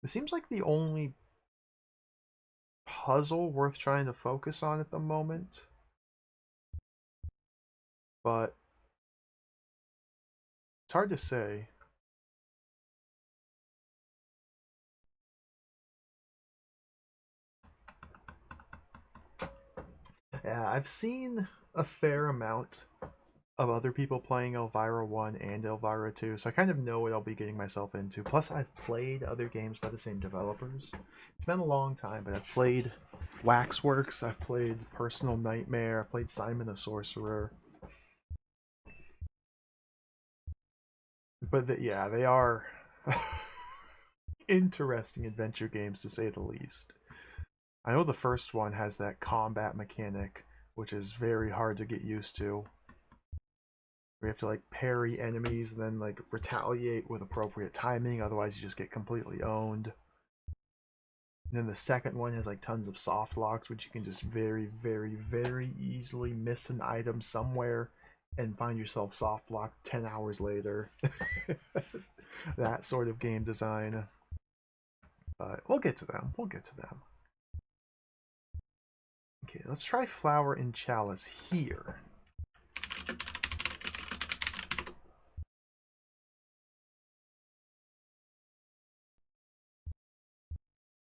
This seems like the only puzzle worth trying to focus on at the moment. But it's hard to say. Yeah, I've seen a fair amount of other people playing Elvira 1 and Elvira 2, so I kind of know what I'll be getting myself into. Plus, I've played other games by the same developers. It's been a long time, but I've played Waxworks, I've played Personal Nightmare, I've played Simon the Sorcerer. But yeah, they are interesting adventure games to say the least. I know the first one has that combat mechanic, which is very hard to get used to. We have to like parry enemies and then like retaliate with appropriate timing, otherwise you just get completely owned. And then the second one has like tons of soft locks, which you can just very, very, very easily miss an item somewhere and find yourself soft locked 10 hours later. That sort of game design. But we'll get to them. We'll get to them. Okay, let's try flower in chalice here.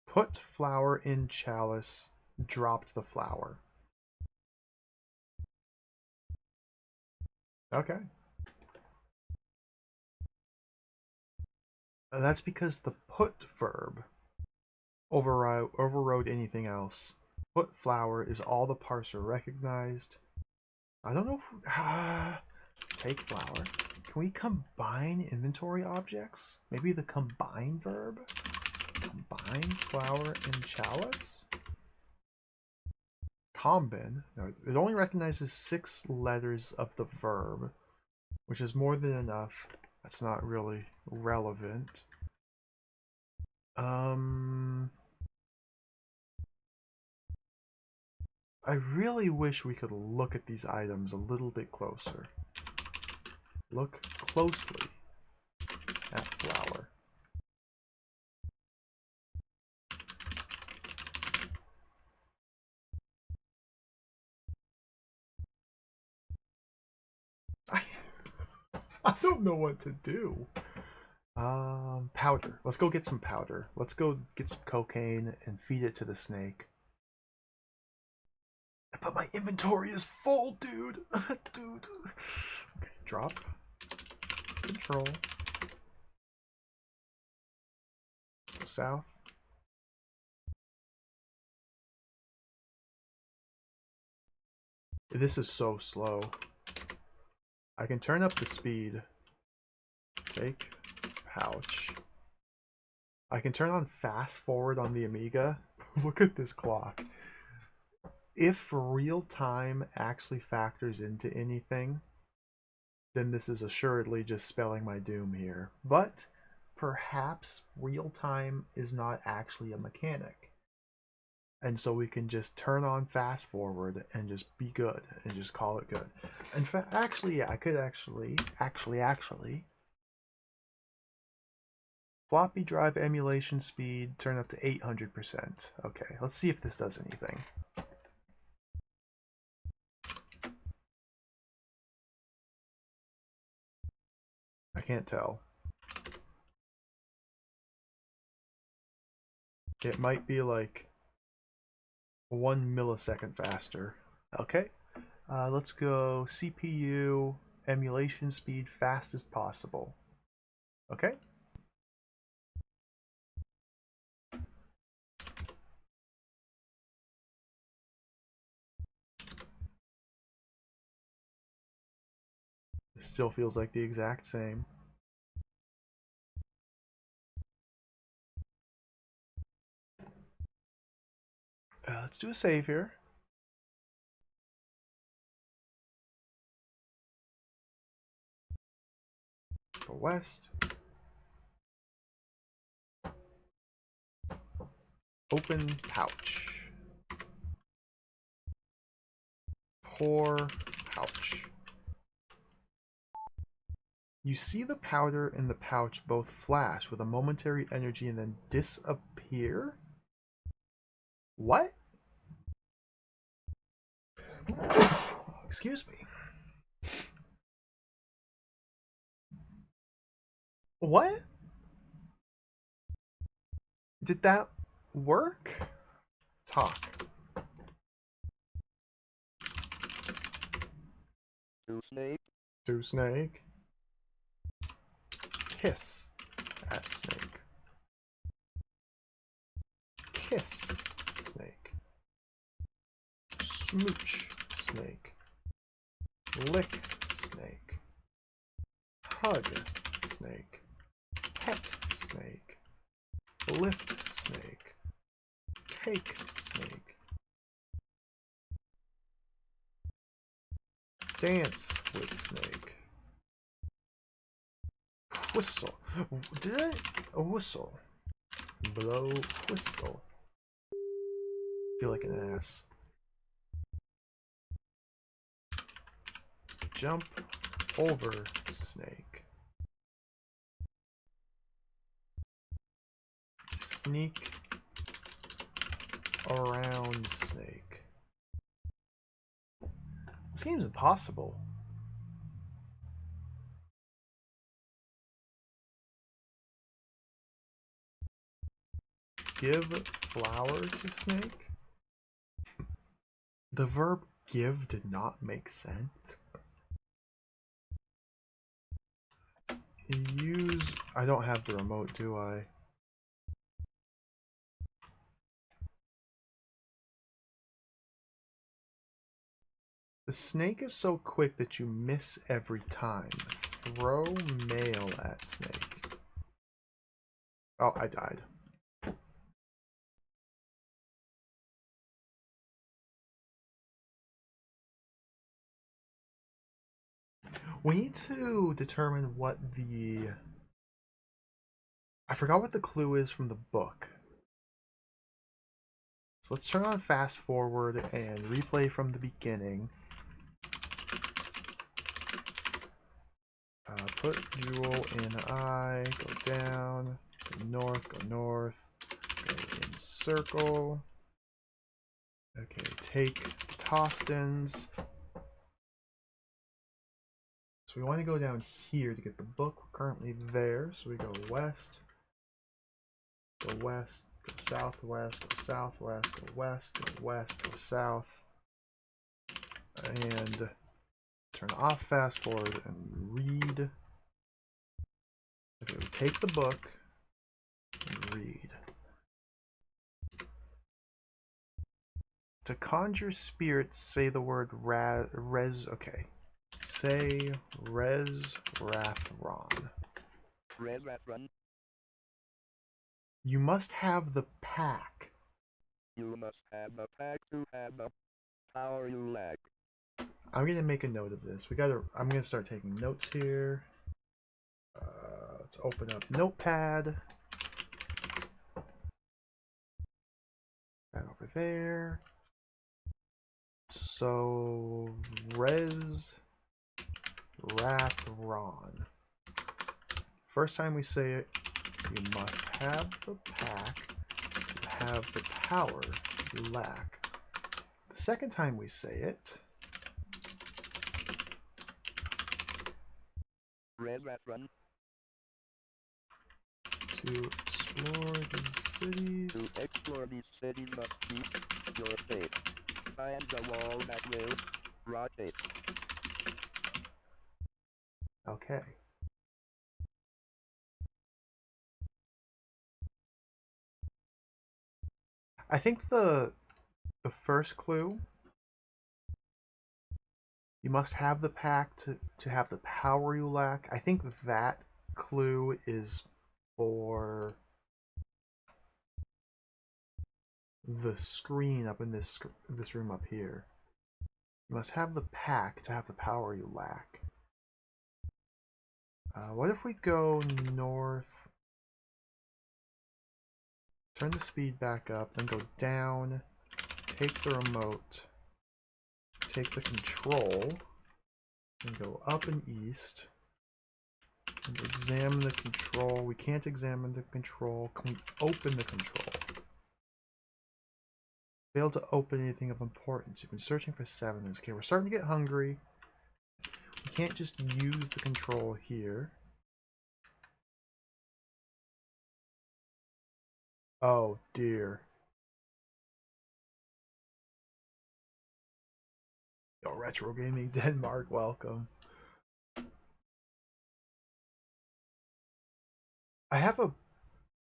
Put flower in chalice. Dropped the flower. Okay. That's because the put verb overrode anything else. Put flower is all the parser recognized. I don't know if, take flower. Can we combine inventory objects? Maybe the combine verb? Combine flower and chalice? Combin. No, it only recognizes 6 letters of the verb, which is more than enough. That's not really relevant. I really wish we could look at these items a little bit closer. Look closely at flower. I don't know what to do. Powder. Let's go get some powder. Let's go get some cocaine and feed it to the snake. But my inventory is full, dude. Dude. Okay, drop. Control. Go south. This is so slow. I can turn up the speed. Take pouch. I can turn on fast forward on the Amiga. Look at this clock. If real time actually factors into anything, then this is assuredly just spelling my doom here. But perhaps real time is not actually a mechanic. And so we can just turn on fast forward and just be good and just call it good. In fact, actually, yeah, I could actually. Floppy drive emulation speed, turn up to 800%. Okay, let's see if this does anything. I can't tell. It might be like 1 millisecond faster. Okay, let's go CPU emulation speed fastest possible. Okay. It still feels like the exact same. Let's do a save here. Go west. Open pouch. Pour pouch. You see the powder in the pouch both flash with a momentary energy and then disappear? What? Excuse me. What? Did that work? Talk. To snake. To snake. Hiss at snake. Kiss snake. Smooch snake. Lick snake. Hug snake. Pet snake. Lift snake. Take snake. Dance with snake. Whistle. Did I? A whistle. Blow whistle. Feel like an ass. Jump over snake. Sneak around snake. This game's impossible. Give flower to snake? The verb give did not make sense. Use I don't have the remote, do I? The snake is so quick that you miss every time. Throw mail at snake. Oh, I died. We need to determine what the... I forgot what the clue is from the book. So let's turn on fast forward and replay from the beginning. Put jewel in eye, go down, go north, go in circle. Okay, take Tostins. So we want to go down here to get the book. We're currently there, so we go west, go southwest, go southwest, go west, go west, go south, and turn off fast forward and read. Okay, we take the book and read. To conjure spirits, say the word okay. Say Rathron. You must have the pack. You must have the pack to have the power you lack. I'm gonna make a note of this. I'm gonna start taking notes here. Let's open up Notepad. That over there. So Rathron. First time we say it, you must have the pack to have the power you lack. The second time we say it, to explore these cities. To explore these cities must keep your faith. Find the wall that will rotate. Okay. I think the first clue, you must have the pack to have the power you lack. I think that clue is for the screen up in this room up here. You must have the pack to have the power you lack. What if we go north? Turn the speed back up, then go down, take the remote, take the control, and go up and east. And examine the control. We can't examine the control. Can we open the control? Failed to open anything of importance. You've been searching for 7 minutes. Okay, we're starting to get hungry. We can't just use the control here. Oh dear. Yo, Retro Gaming Denmark, welcome. I have a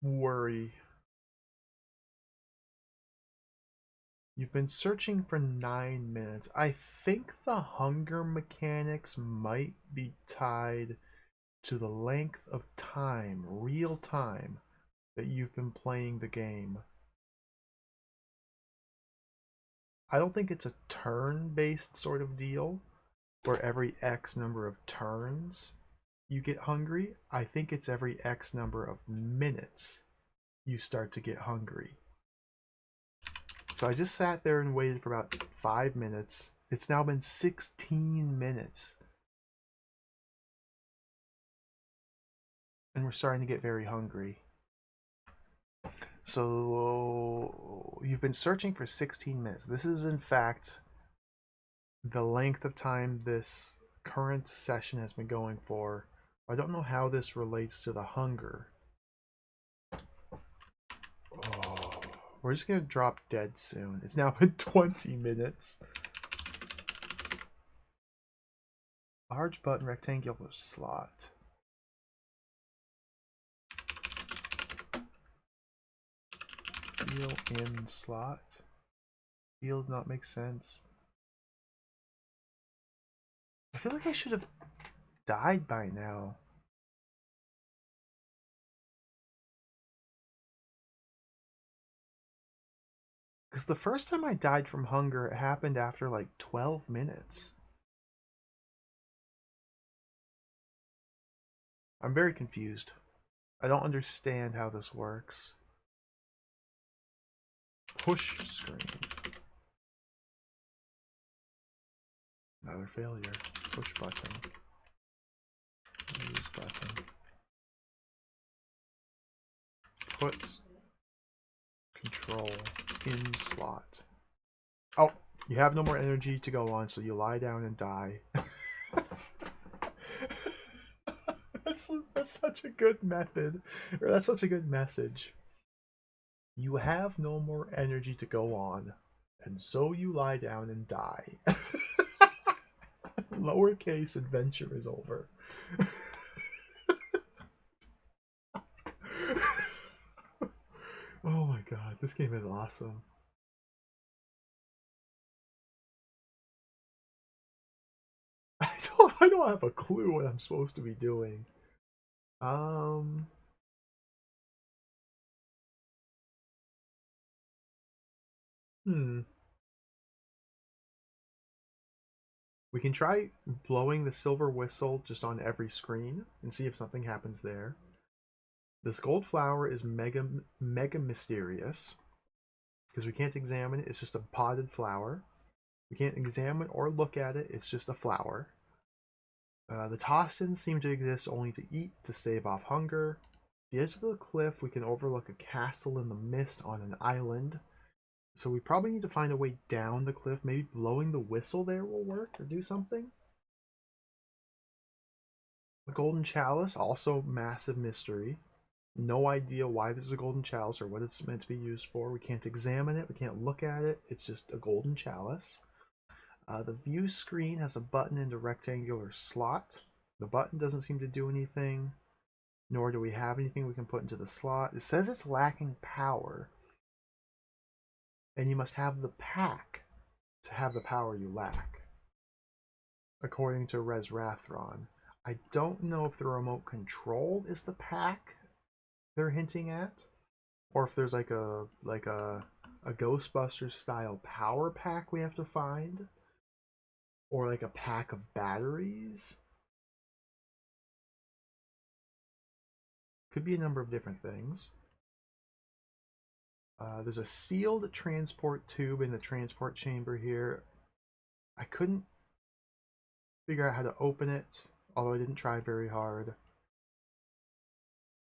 worry. You've been searching for 9 minutes. I think the hunger mechanics might be tied to the length of time, real time, that you've been playing the game. I don't think it's a turn-based sort of deal where every X number of turns you get hungry. I think it's every X number of minutes you start to get hungry. So I just sat there and waited for about 5 minutes. It's now been 16 minutes. And we're starting to get very hungry. So you've been searching for 16 minutes. This is in fact the length of time this current session has been going for. I don't know how this relates to the hunger. Oh, we're just gonna drop dead soon. It's now been 20 minutes. Large button, rectangular slot. Heal in slot. Heal does not make sense. I feel like I should have died by now. Because the first time I died from hunger, it happened after like 12 minutes. I'm very confused. I don't understand how this works. Push screen. Another failure. Push button. Use button. Put control in slot. Oh, you have no more energy to go on, so you lie down and die. that's such a good method. Or that's such a good message. You have no more energy to go on, and so you lie down and die. Lowercase adventure is over. Oh my god, this game is awesome. I don't have a clue what I'm supposed to be doing. Hmm. We can try blowing the silver whistle just on every screen and see if something happens there. This gold flower is mega mysterious because we can't examine it. It's just a potted flower. We can't examine or look at it. It's just a flower. The toxins seem to exist only to eat to stave off hunger. The edge of the cliff, we can overlook a castle in the mist on an island. So we probably need to find a way down the cliff. Maybe blowing the whistle there will work or do something. The golden chalice, also massive mystery. No idea why there's a golden chalice or what it's meant to be used for. We can't examine it. We can't look at it. It's just a golden chalice. The view screen has a button in the rectangular slot. The button doesn't seem to do anything, nor do we have anything we can put into the slot. It says it's lacking power, and you must have the pack to have the power you lack, according to Resrathron. I don't know if the remote control is the pack they're hinting at, or if there's like a Ghostbusters style power pack we have to find, or like a pack of batteries. Could be a number of different things. There's a sealed transport tube in the transport chamber here. I couldn't figure out how to open it, although I didn't try very hard.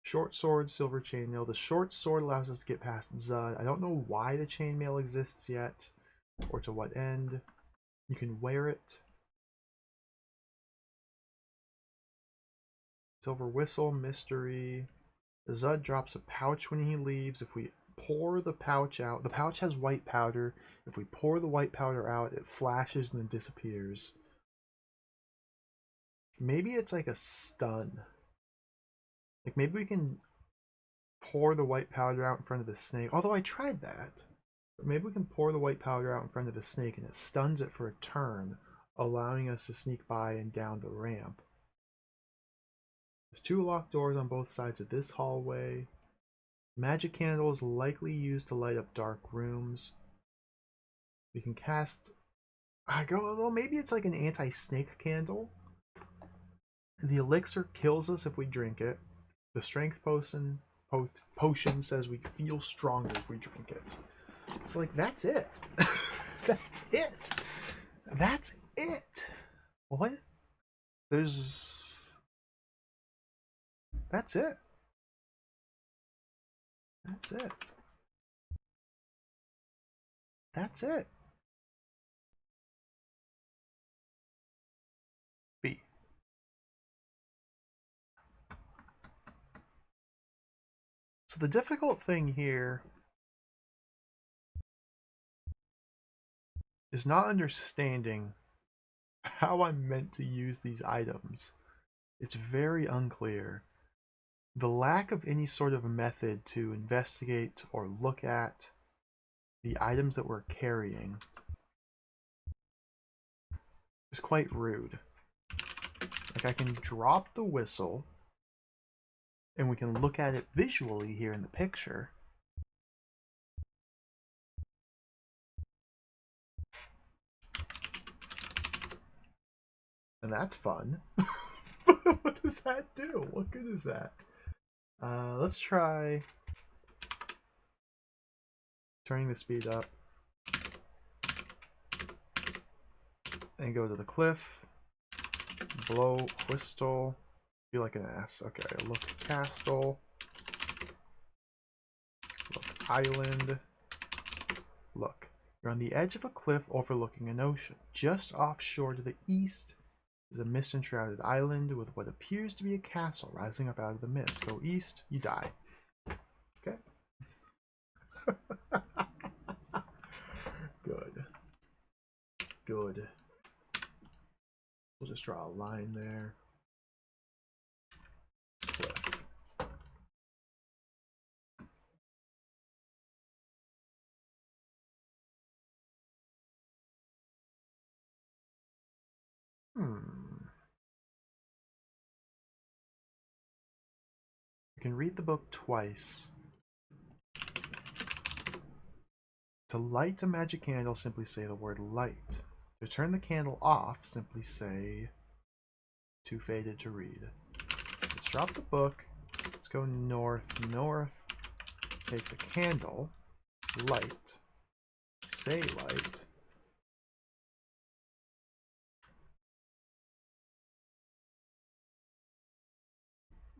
Short sword, silver chainmail. The short sword allows us to get past Zud. I don't know why the chainmail exists yet, or to what end. You can wear it. Silver whistle, mystery. Zud drops a pouch when he leaves. If we pour the pouch out, the pouch has white powder. If we pour the white powder out, it flashes and then disappears. Maybe it's like a stun. Like maybe we can pour the white powder out in front of the snake. Although I tried that. But maybe we can pour the white powder out in front of the snake and it stuns it for a turn, allowing us to sneak by and down the ramp. There's 2 locked doors on both sides of this hallway. Magic candle is likely used to light up dark rooms. We can cast... well, maybe it's like an anti-snake candle. The elixir kills us if we drink it. The strength potion says we feel stronger if we drink it. So, like, that's it. That's it. That's it. What? There's... That's it. That's it. That's it. B. So the difficult thing here is not understanding how I'm meant to use these items. It's very unclear. the lack of any sort of method to investigate or look at the items that we're carrying is quite rude. Like, I can drop the whistle and we can look at it visually here in the picture. And that's fun. What does that do? What good is that? Let's try turning the speed up and go to the cliff. Blow whistle. Feel like an ass. Okay, look castle. Look island. Look. You're on the edge of a cliff overlooking an ocean. Just offshore to the east is a mist-enshrouded island with what appears to be a castle rising up out of the mist. Go east, you die. Okay. Good. Good. We'll just draw a line there. Cliff. You can read the book twice. To light a magic candle, simply say the word light. To turn the candle off, simply say too faded to read. Let's drop the book. Let's go north, north. Take the candle. Light. Say light.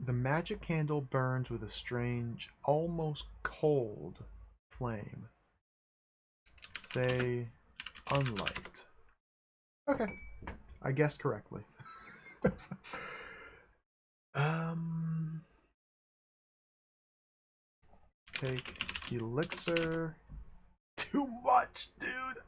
The magic candle burns with a strange, almost cold flame. Say unlight. Okay, I guessed correctly. Take elixir. Too much, dude.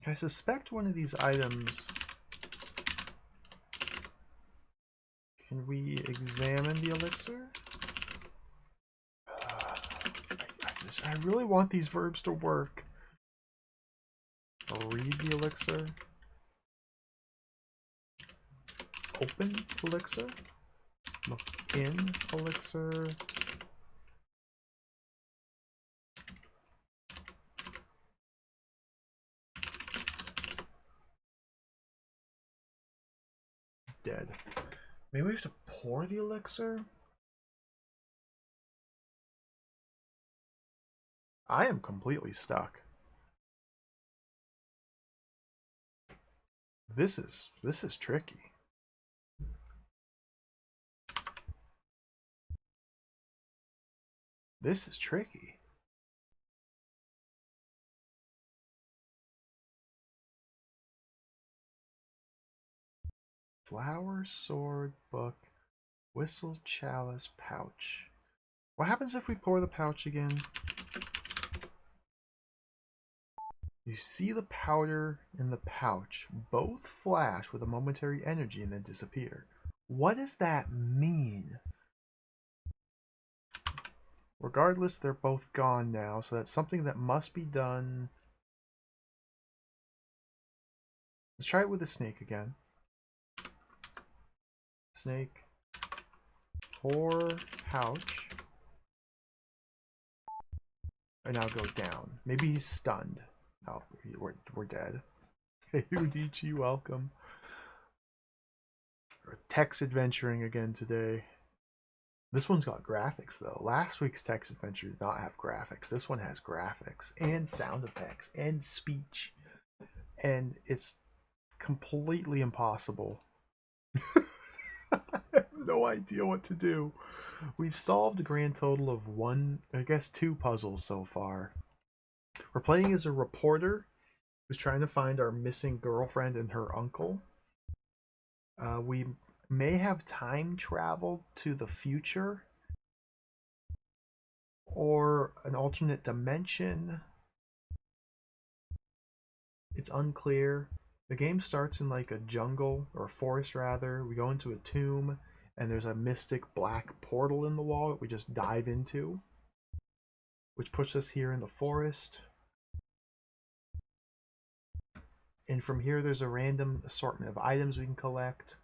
I suspect one of these items. Can we examine the elixir? I really want these verbs to work. Read the elixir. Open elixir. Look in elixir. Dead. Maybe we have to pour the elixir? I am completely stuck. This is tricky. This is tricky. Flower, sword, book, whistle, chalice, pouch. What happens if we pour the pouch again? You see the powder in the pouch. Both flash with a momentary energy and then disappear. What does that mean? Regardless, they're both gone now, so that's something that must be done. Let's try it with the snake again. Snake. Pour pouch. And now go down. Maybe he's stunned. Oh, we're dead. Hey, Udichi, welcome. We're text adventuring again today. This one's got graphics, though. Last week's text adventure did not have graphics. This one has graphics and sound effects and speech. And it's completely impossible. I have no idea what to do. We've solved a grand total of two puzzles so far. We're playing as a reporter who's trying to find our missing girlfriend and her uncle. We may have time traveled to the future, or an alternate dimension. It's unclear. The game starts in like a jungle or a forest rather. We go into a tomb and there's a mystic black portal in the wall that we just dive into, which puts us here in the forest. And from here there's a random assortment of items we can collect.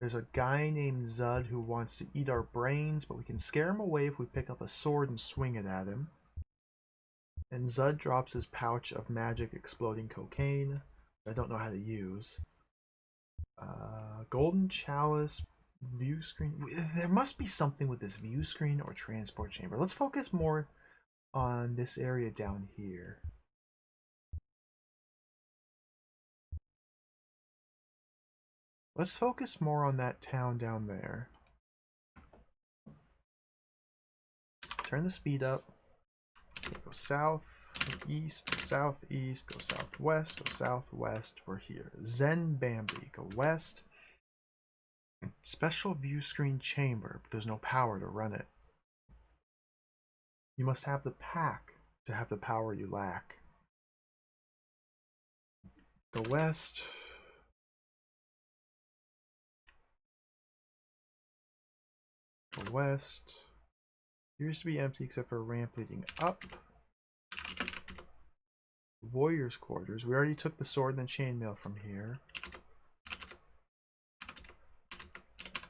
There's a guy named Zud who wants to eat our brains, but we can scare him away if we pick up a sword and swing it at him. And Zud drops his pouch of magic exploding cocaine, I don't know how to use. Golden chalice, view screen. There must be something with this view screen or transport chamber. Let's focus more on this area down here. Let's focus more on that town down there. Turn the speed up. Go south, east, southeast, go southwest, go southwest. We're here. Zen Bambi, go west. Special view screen chamber, but there's no power to run it. You must have the pack to have the power you lack. Go west. Go west. Appears to be empty except for a ramp leading up. Warrior's quarters. We already took the sword and the chainmail from here.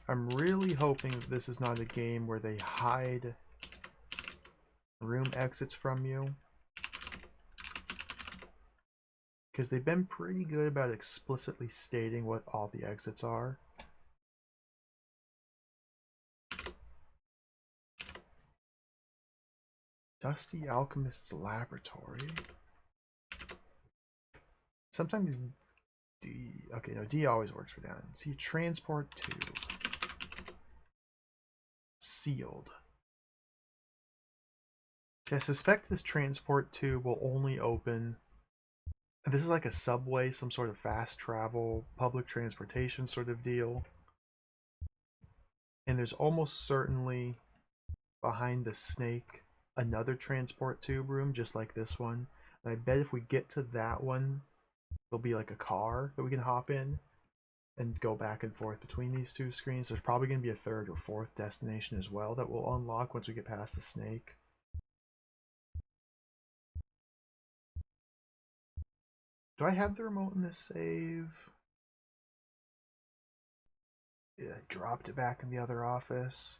I'm really hoping that this is not a game where they hide room exits from you, because they've been pretty good about explicitly stating what all the exits are. Dusty Alchemist's Laboratory. Sometimes D. Okay, no, D always works for that. See, transport tube. Sealed. I suspect this transport tube will only open. This is like a subway, some sort of fast travel, public transportation sort of deal. And there's almost certainly behind the snake another transport tube room just like this one. And I bet if we get to that one, there'll be like a car that we can hop in and go back and forth between these two screens. There's probably going to be a third or fourth destination as well that will unlock once we get past the snake. Do I have the remote in this save? Yeah, I dropped it back in the other office.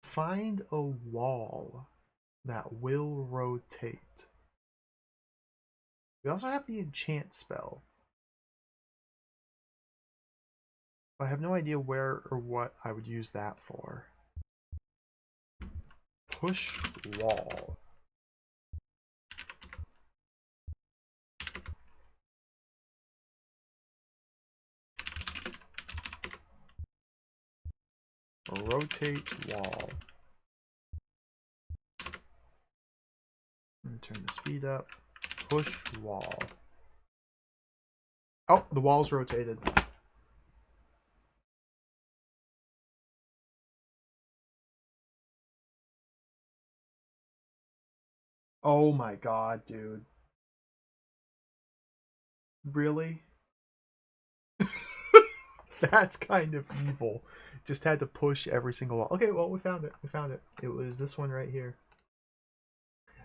Find a wall that will rotate. We also have the enchant spell. I have no idea where or what I would use that for. Push wall. Rotate wall. And turn the speed up. Push wall. Oh, the wall's rotated. Oh my god, dude. Really? That's kind of evil. Just had to push every single wall. Okay, well, we found it. We found it. It was this one right here.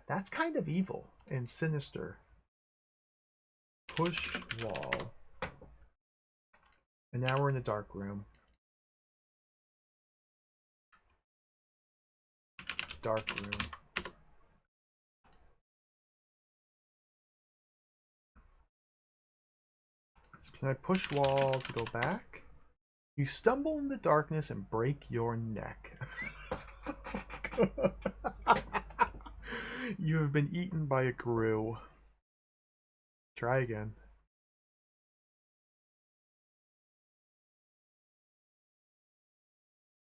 That's kind of evil and sinister. Push wall. And now we're in a dark room. Dark room. Can I push wall to go back? You stumble in the darkness and break your neck. You have been eaten by a grue. Try again.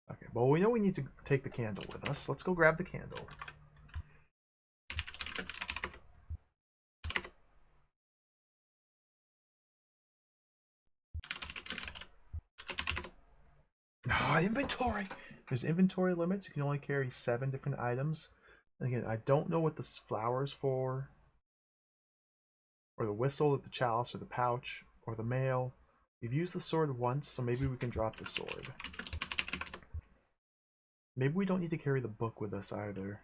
Okay, well, we know we need to take the candle with us. Let's go grab the candle. Ah, inventory! There's inventory limits. You can only carry 7 different items. And again, I don't know what the flower's for, or the whistle, or the chalice, or the pouch, or the mail. We've used the sword once, so maybe we can drop the sword. Maybe we don't need to carry the book with us either.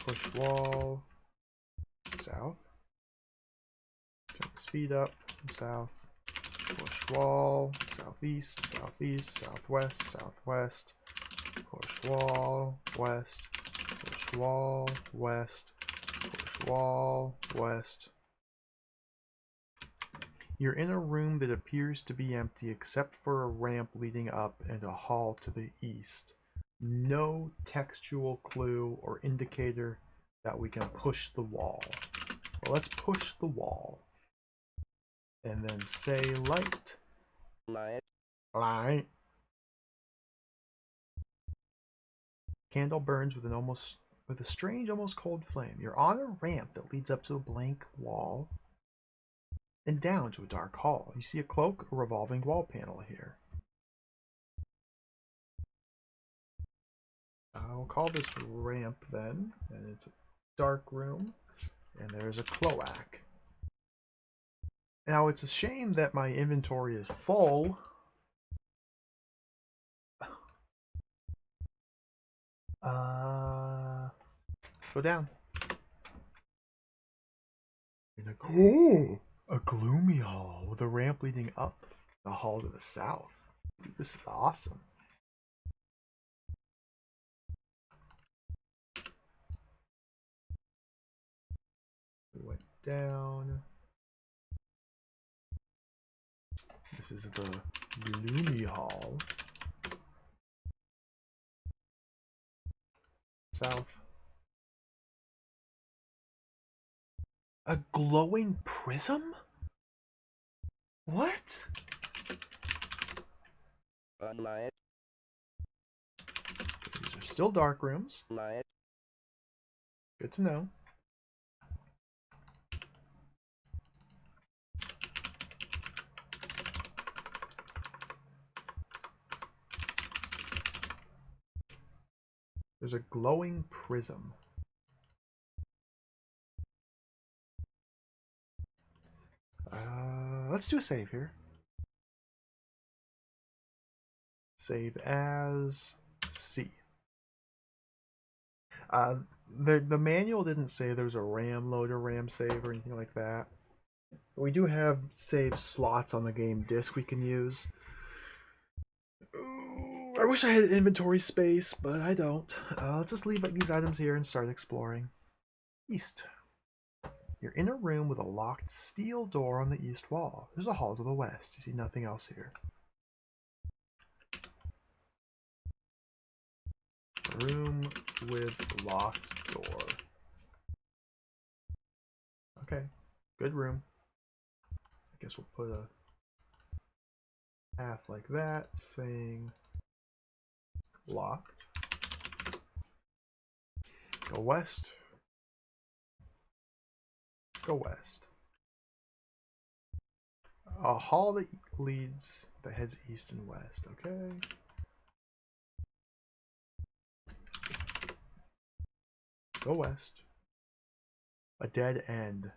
Push wall. South. Turn the speed up. South. Push wall. Southeast. Southeast. Southwest. Southwest. Push wall. West. Push wall. West. Push wall. West. You're in a room that appears to be empty except for a ramp leading up and a hall to the east. No textual clue or indicator that we can push the wall. Well, let's push the wall. And then say light. Light. Light. Candle burns with a strange, almost cold flame. You're on a ramp that leads up to a blank wall and down to a dark hall. You see a cloak, a revolving wall panel here. We'll call this ramp then, and it's a dark room, and there's a cloac. Now, it's a shame that my inventory is full. Go down. You're like, oh, a gloomy hall with a ramp leading up the hall to the south. This is awesome. We went down. This is the gloomy hall. South. A glowing prism? What? Light. These are still dark rooms. Light. Good to know. There's a glowing prism. Let's do a save here. Save as C. The manual didn't say there was a RAM load or RAM save or anything like that. But we do have save slots on the game disk we can use. Ooh, I wish I had inventory space, but I don't. Let's just leave these items here and start exploring. East. You're in a room with a locked steel door on the east wall. There's a hall to the west. You see nothing else here. Room with locked door. Okay, good room. I guess we'll put a path like that saying locked. Go west. Go west. A hall that heads east and west. Okay. Go west. A dead end.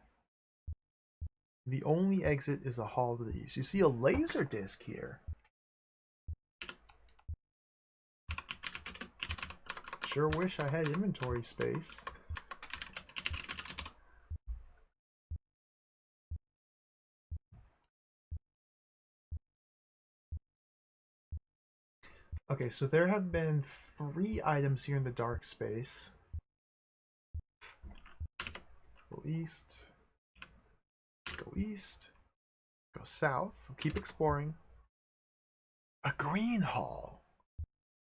The only exit is a hall to the east. You see a laser disc here. Sure wish I had inventory space. Okay, so there have been 3 items here in the dark space. Go east. Go east. Go south. We'll keep exploring. A green hall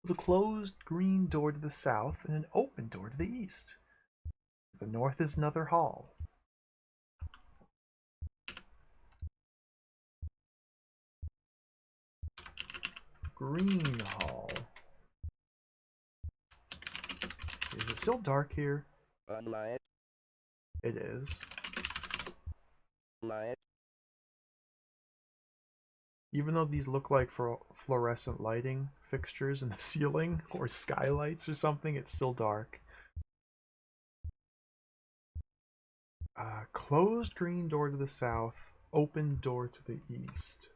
with a closed green door to the south and an open door to the east. To the north is another hall. Green hall. Is it still dark here? Light. It is. Light. Even though these look like fluorescent lighting fixtures in the ceiling or skylights or something, it's still dark. Closed green door to the south, open door to the east.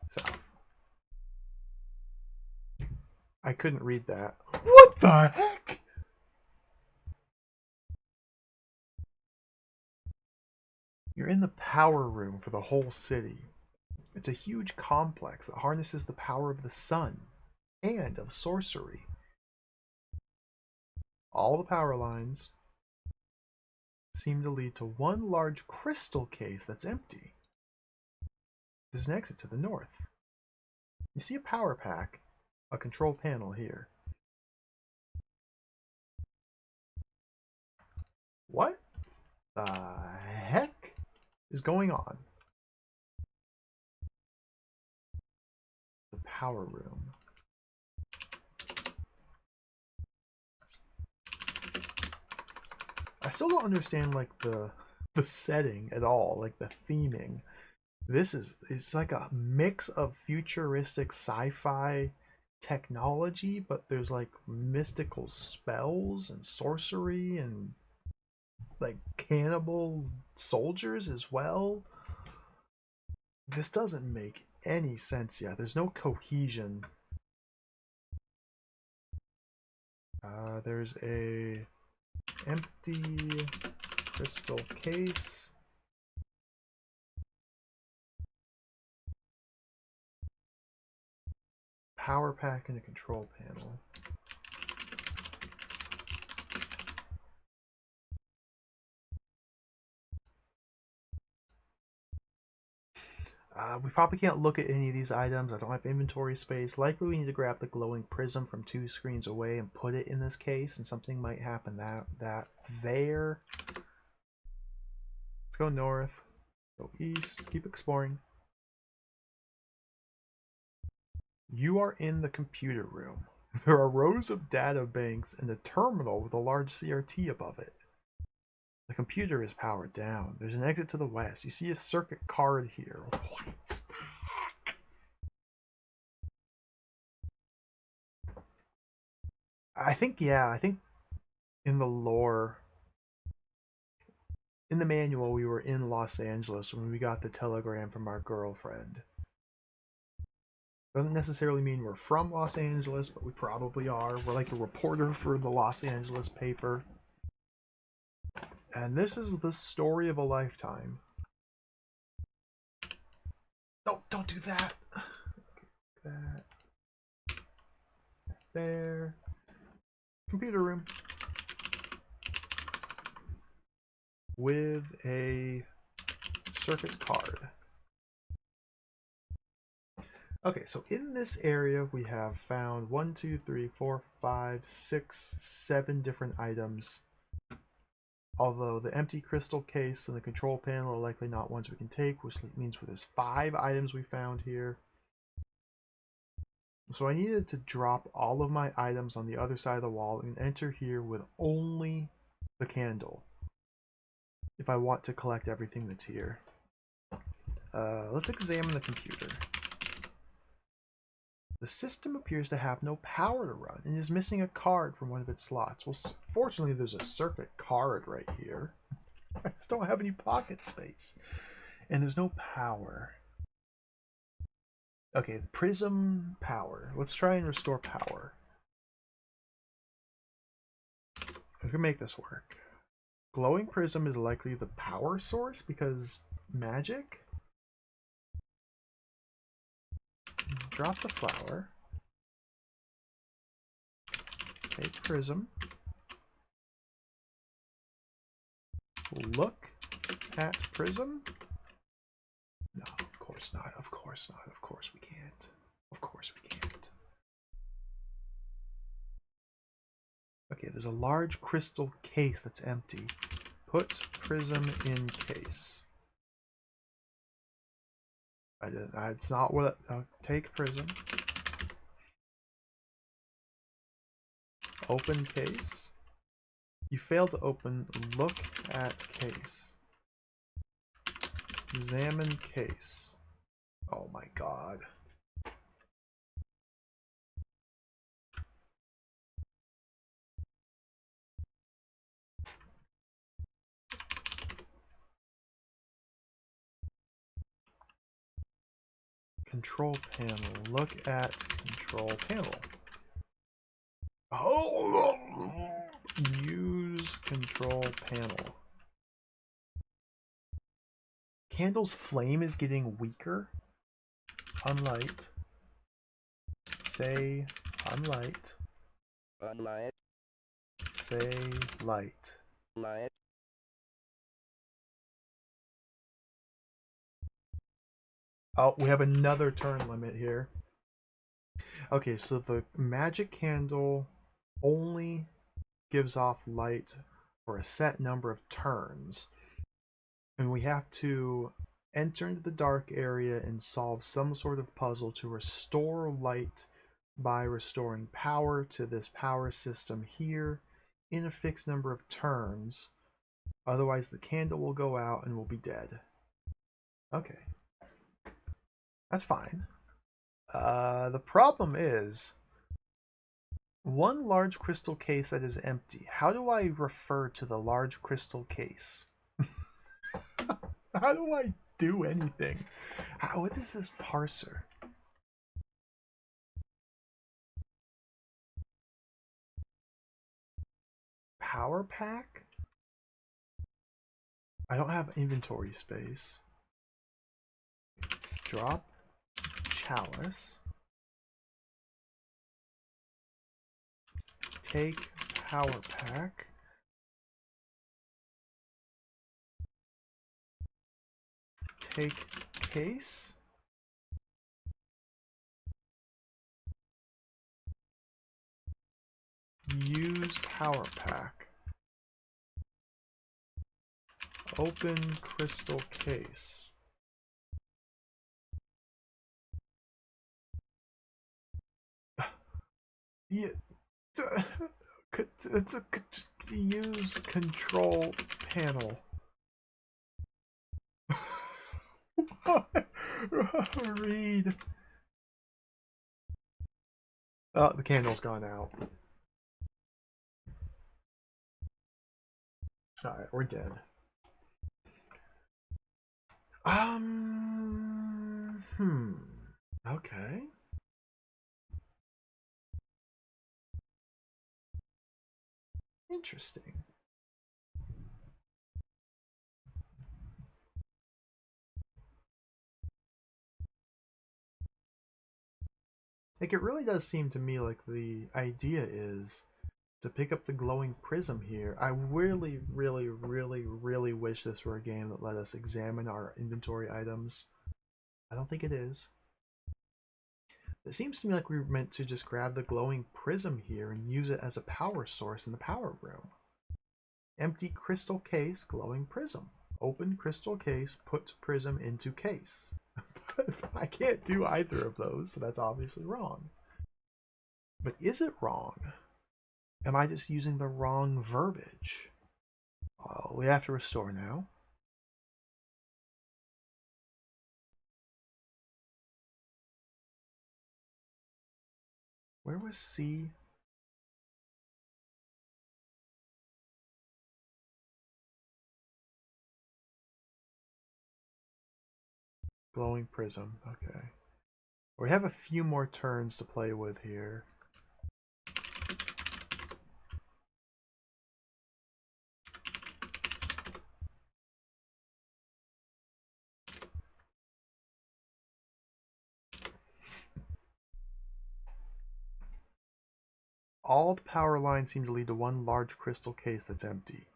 South. I couldn't read that. What the heck? You're in the power room for the whole city. It's a huge complex that harnesses the power of the sun and of sorcery. All the power lines seem to lead to one large crystal case that's empty. There's an exit to the north. You see a power pack, a control panel here. What the heck is going on? The power room. I still don't understand like the setting at all, like the theming. This is it's like a mix of futuristic sci-fi technology, but there's like mystical spells and sorcery and like cannibal soldiers as well. This doesn't make any sense yet. There's no cohesion. There's a empty crystal case. Power pack and a control panel. We probably can't look at any of these items. I don't have inventory space. Likely we need to grab the glowing prism from 2 screens away and put it in this case, and something might happen that there. Let's go north. Go east. Keep exploring. You are in the computer room. There are rows of data banks and a terminal with a large CRT above it. The computer is powered down. There's an exit to the west. You see a circuit card here. What the heck? I think in the lore, in the manual, we were in Los Angeles when we got the telegram from our girlfriend. Doesn't necessarily mean we're from Los Angeles, but we probably are. We're like a reporter for the Los Angeles paper. And this is the story of a lifetime. No, don't do that. That. There. Computer room. With a circuit card. Okay, so in this area we have found 1, 2, 3, 4, 5, 6, 7 different items. Although the empty crystal case and the control panel are likely not ones we can take, which means there's 5 items we found here. So I needed to drop all of my items on the other side of the wall and enter here with only the candle if I want to collect everything that's here. Let's examine the computer. The system appears to have no power to run and is missing a card from one of its slots. Well, fortunately, there's a circuit card right here. I just don't have any pocket space. And there's no power. Okay, the prism power. Let's try and restore power. We can make this work. Glowing prism is likely the power source because magic. Drop the flower. Take prism. Look at prism. No, of course not. Of course not. Of course we can't. Of course we can't. Okay, there's a large crystal case that's empty. Put prism in case. It's not what. Take prism. Open case. You failed to open. Look at case. Examine case. Oh my god. Control panel. Look at control panel. Oh! Use control panel. Candle's flame is getting weaker. Unlight. Say unlight. Unlight. Say light. Light. Oh, we have another turn limit here. Okay, so the magic candle only gives off light for a set number of turns. And we have to enter into the dark area and solve some sort of puzzle to restore light by restoring power to this power system here in a fixed number of turns. Otherwise, the candle will go out and we'll be dead. Okay. That's fine. The problem is one large crystal case that is empty. How do I refer to the large crystal case? How do I do anything? What is this parser? Power pack? I don't have inventory space. Drop chalice. Take power pack. Take case. Use power pack. Open crystal case. Yeah. It's a use control panel. Read. Oh, the candle's gone out. Alright, we're dead. Okay. Interesting. Like, it really does seem to me like the idea is to pick up the glowing prism here. I really, really, really, really wish this were a game that let us examine our inventory items. I don't think it is. It seems to me like we were meant to just grab the glowing prism here and use it as a power source in the power room. Empty crystal case, glowing prism. Open crystal case, put prism into case. I can't do either of those, so that's obviously wrong. But is it wrong? Am I just using the wrong verbiage? Oh, we have to restore now. Where was C? Glowing prism. Okay. We have a few more turns to play with here. All the power lines seem to lead to one large crystal case that's empty.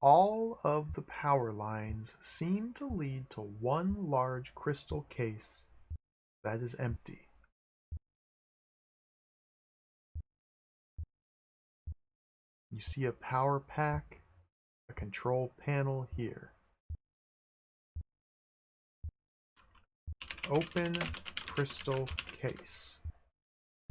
All of the power lines seem to lead to one large crystal case that is empty. You see a power pack, a control panel here. Open crystal case.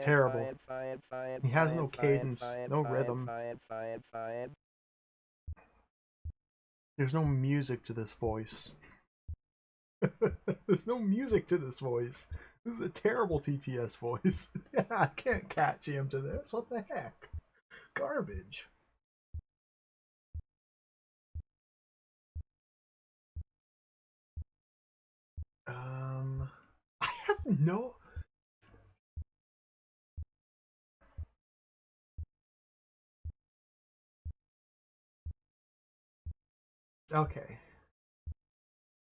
Terrible. He has no cadence, no rhythm. There's no music to this voice. There's no music to this voice. This is a terrible TTS voice. I can't catch him to this. What the heck? Garbage. I have no. Okay.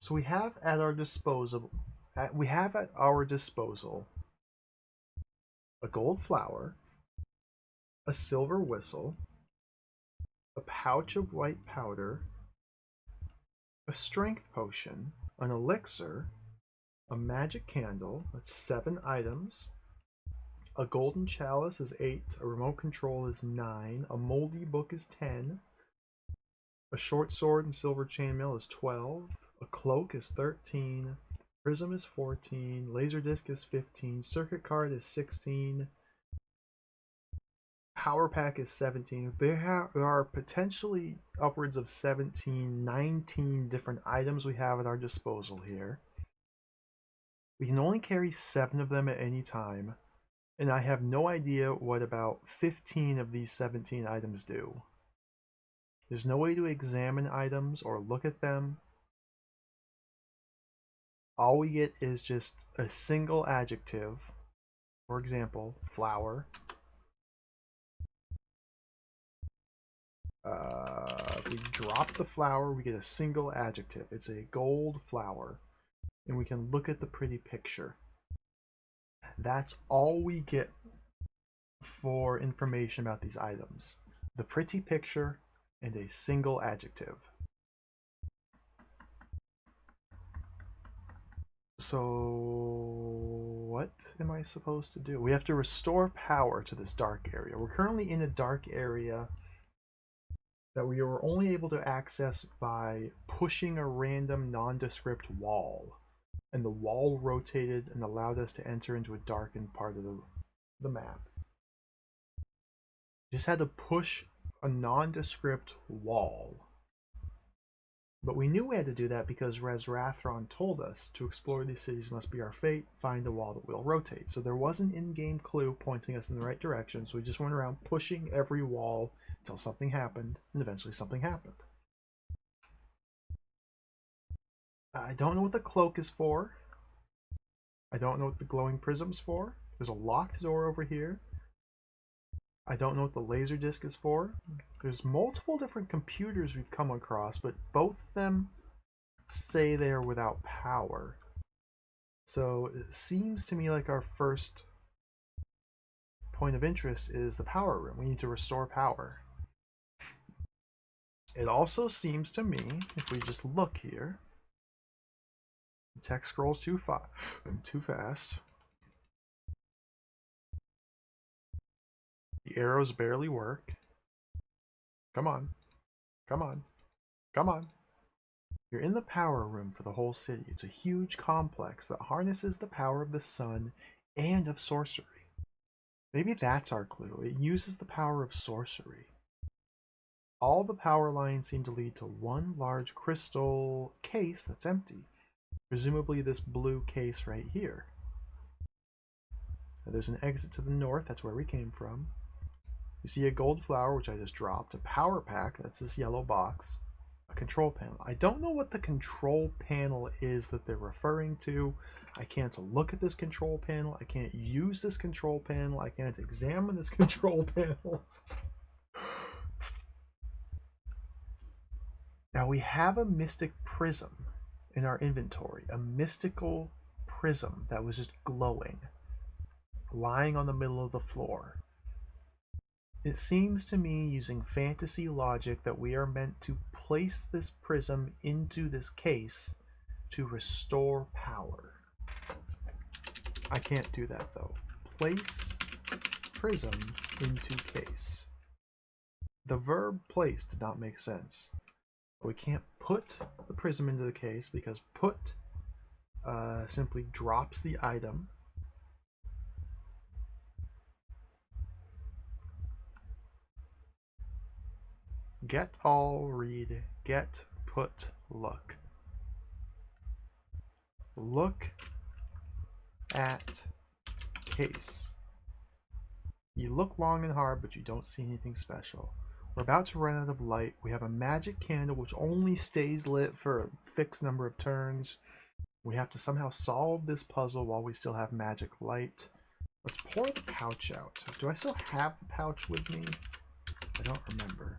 So we have at our disposal. We have at our disposal a gold flower, a silver whistle, a pouch of white powder, a strength potion, an elixir, a magic candle. That's 7 items. A golden chalice is 8. A remote control is 9. A moldy book is 10. A short sword and silver chainmail is 12. A cloak is 13. Prism is 14. Laser disc is 15. Circuit card is 16. Power pack is 17. There are potentially upwards of 17, 19 different items we have at our disposal here. We can only carry 7 of them at any time. And I have no idea what about 15 of these 17 items do. There's no way to examine items or look at them. All we get is just a single adjective. For example, flower. If we drop the flower, we get a single adjective. It's a gold flower. And we can look at the pretty picture. That's all we get for information about these items. The pretty picture and a single adjective. So what am I supposed to do? We have to restore power to this dark area. We're currently in a dark area that we were only able to access by pushing a random nondescript wall. And the wall rotated and allowed us to enter into a darkened part of the map. Just had to push a nondescript wall. But we knew we had to do that because Resrathron told us to explore these cities must be our fate, find a wall that will rotate. So there was an in-game clue pointing us in the right direction, so we just went around pushing every wall until something happened, and eventually something happened. I don't know what the cloak is for. I don't know what the glowing prism's for. There's a locked door over here. I don't know what the laser disc is for. There's multiple different computers we've come across, but both of them say they are without power. So it seems to me like our first point of interest is the power room. We need to restore power. It also seems to me, if we just look here, the text scrolls too fast. The arrows barely work. Come on. Come on. Come on. You're in the power room for the whole city. It's a huge complex that harnesses the power of the sun and of sorcery. Maybe that's our clue. It uses the power of sorcery. All the power lines seem to lead to one large crystal case that's empty. Presumably this blue case right here. Now there's an exit to the north. That's where we came from. You see a gold flower, which I just dropped. A power pack. That's this yellow box. A control panel. I don't know what the control panel is that they're referring to. I can't look at this control panel. I can't use this control panel. I can't examine this control panel. Now we have a mystic prism in our inventory. A mystical prism that was just glowing, lying on the middle of the floor. It seems to me, using fantasy logic, that we are meant to place this prism into this case to restore power. I can't do that though. Place prism into case. The verb place did not make sense. We can't put the prism into the case because put simply drops the item. Get all, read, get, put, look. Look at case. You look long and hard, but you don't see anything special. We're about to run out of light. We have a magic candle which only stays lit for a fixed number of turns. We have to somehow solve this puzzle while we still have magic light. Let's pour the pouch out. Do I still have the pouch with me? I don't remember.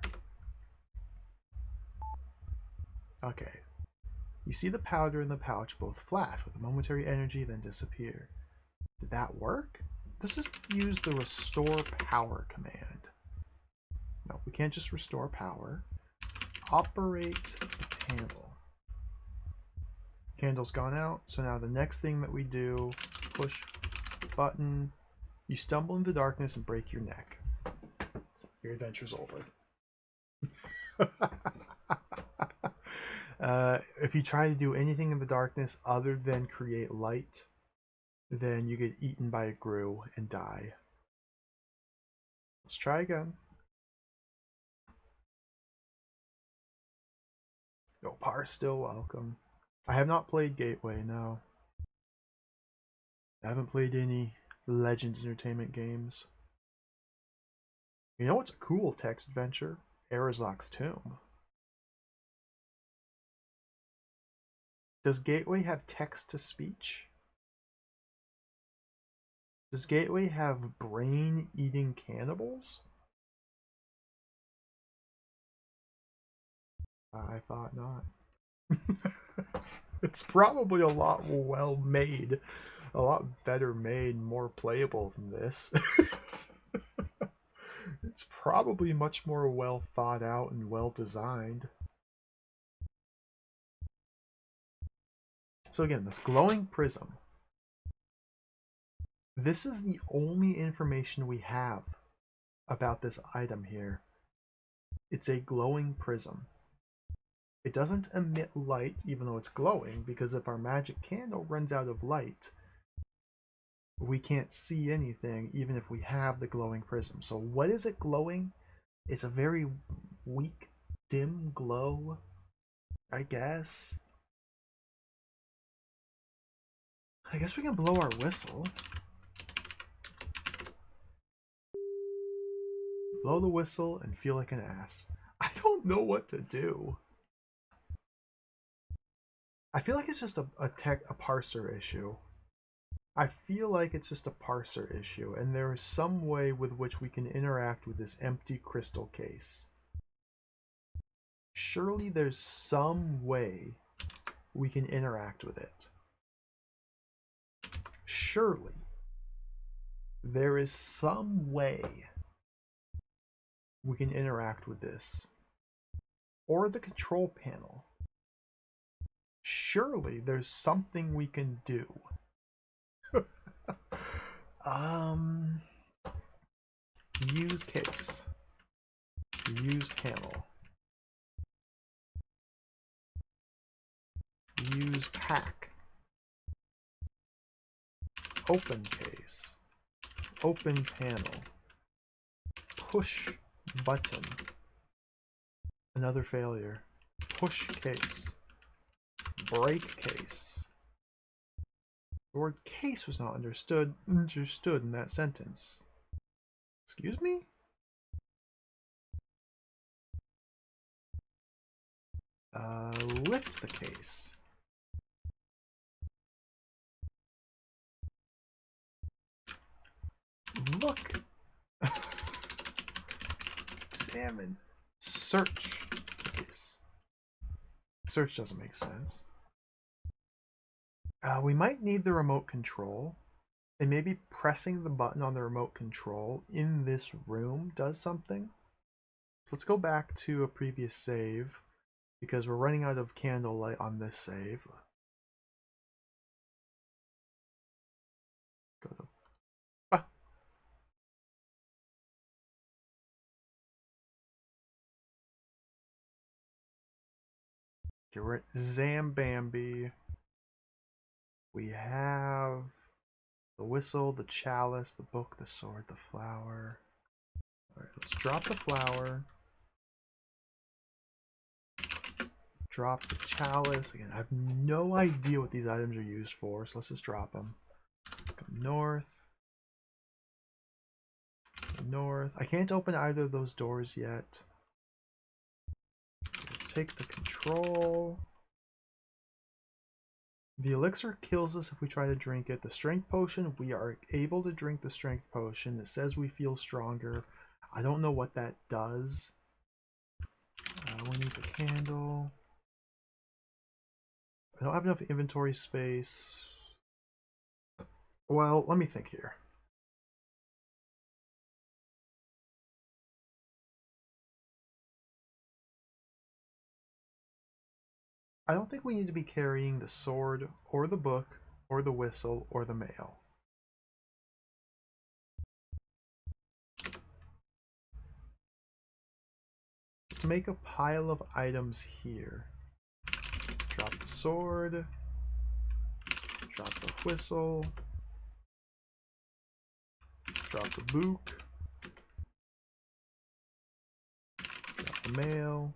Okay. You see the powder in the pouch both flash with a momentary energy, then disappear. Did that work? Let's just use the restore power command. No, we can't just restore power. Operate the candle. Candle's gone out, so now the next thing that we do, push button. You stumble in the darkness and break your neck. Your adventure's over. If you try to do anything in the darkness other than create light, then you get eaten by a grue and die. Let's try again. Yo, Par's still welcome. I have not played Gateway, no. I haven't played any Legends Entertainment games. You know what's a cool text adventure? Arazok's Tomb. Does Gateway have text to speech? Does Gateway have brain eating cannibals? I thought not. It's probably a lot well made, a lot better made, more playable than this. It's probably much more well thought out and well designed. So again, this glowing prism. This is the only information we have about this item here. It's a glowing prism. It doesn't emit light even though it's glowing, because if our magic candle runs out of light, we can't see anything even if we have the glowing prism. So what is it glowing? It's a very weak, dim glow, I guess. I guess we can blow our whistle. Blow the whistle and feel like an ass. I don't know what to do. I feel like it's just a parser issue. I feel like it's just a parser issue, and there is some way with which we can interact with this empty crystal case. Surely there's some way we can interact with it. Surely there is some way we can interact with this. Or the control panel. Surely there's something we can do. Use case. Use panel. Use pack. Open case. Open panel. Push button. Another failure. Push case. Break case. The word case was not understood in that sentence. Excuse me? Lift the case. Look. Examine. Search case. Search doesn't make sense. We might need the remote control, and maybe pressing the button on the remote control in this room does something. So let's go back to a previous save, because we're running out of candlelight on this save. Go to We're at Zambambi. We have the whistle, the chalice, the book, the sword, the flower. Alright, let's drop the flower. Drop the chalice. Again, I have no idea what these items are used for, so let's just drop them. Go north. Go north. I can't open either of those doors yet. Let's take the control. The elixir kills us if we try to drink it. The strength potion, we are able to drink the strength potion. It says we feel stronger. I don't know what that does. We need the candle. I don't have enough inventory space. Well, let me think here. I don't think we need to be carrying the sword or the book or the whistle or the mail. Let's make a pile of items here. Drop the sword. Drop the whistle. Drop the book. Drop the mail.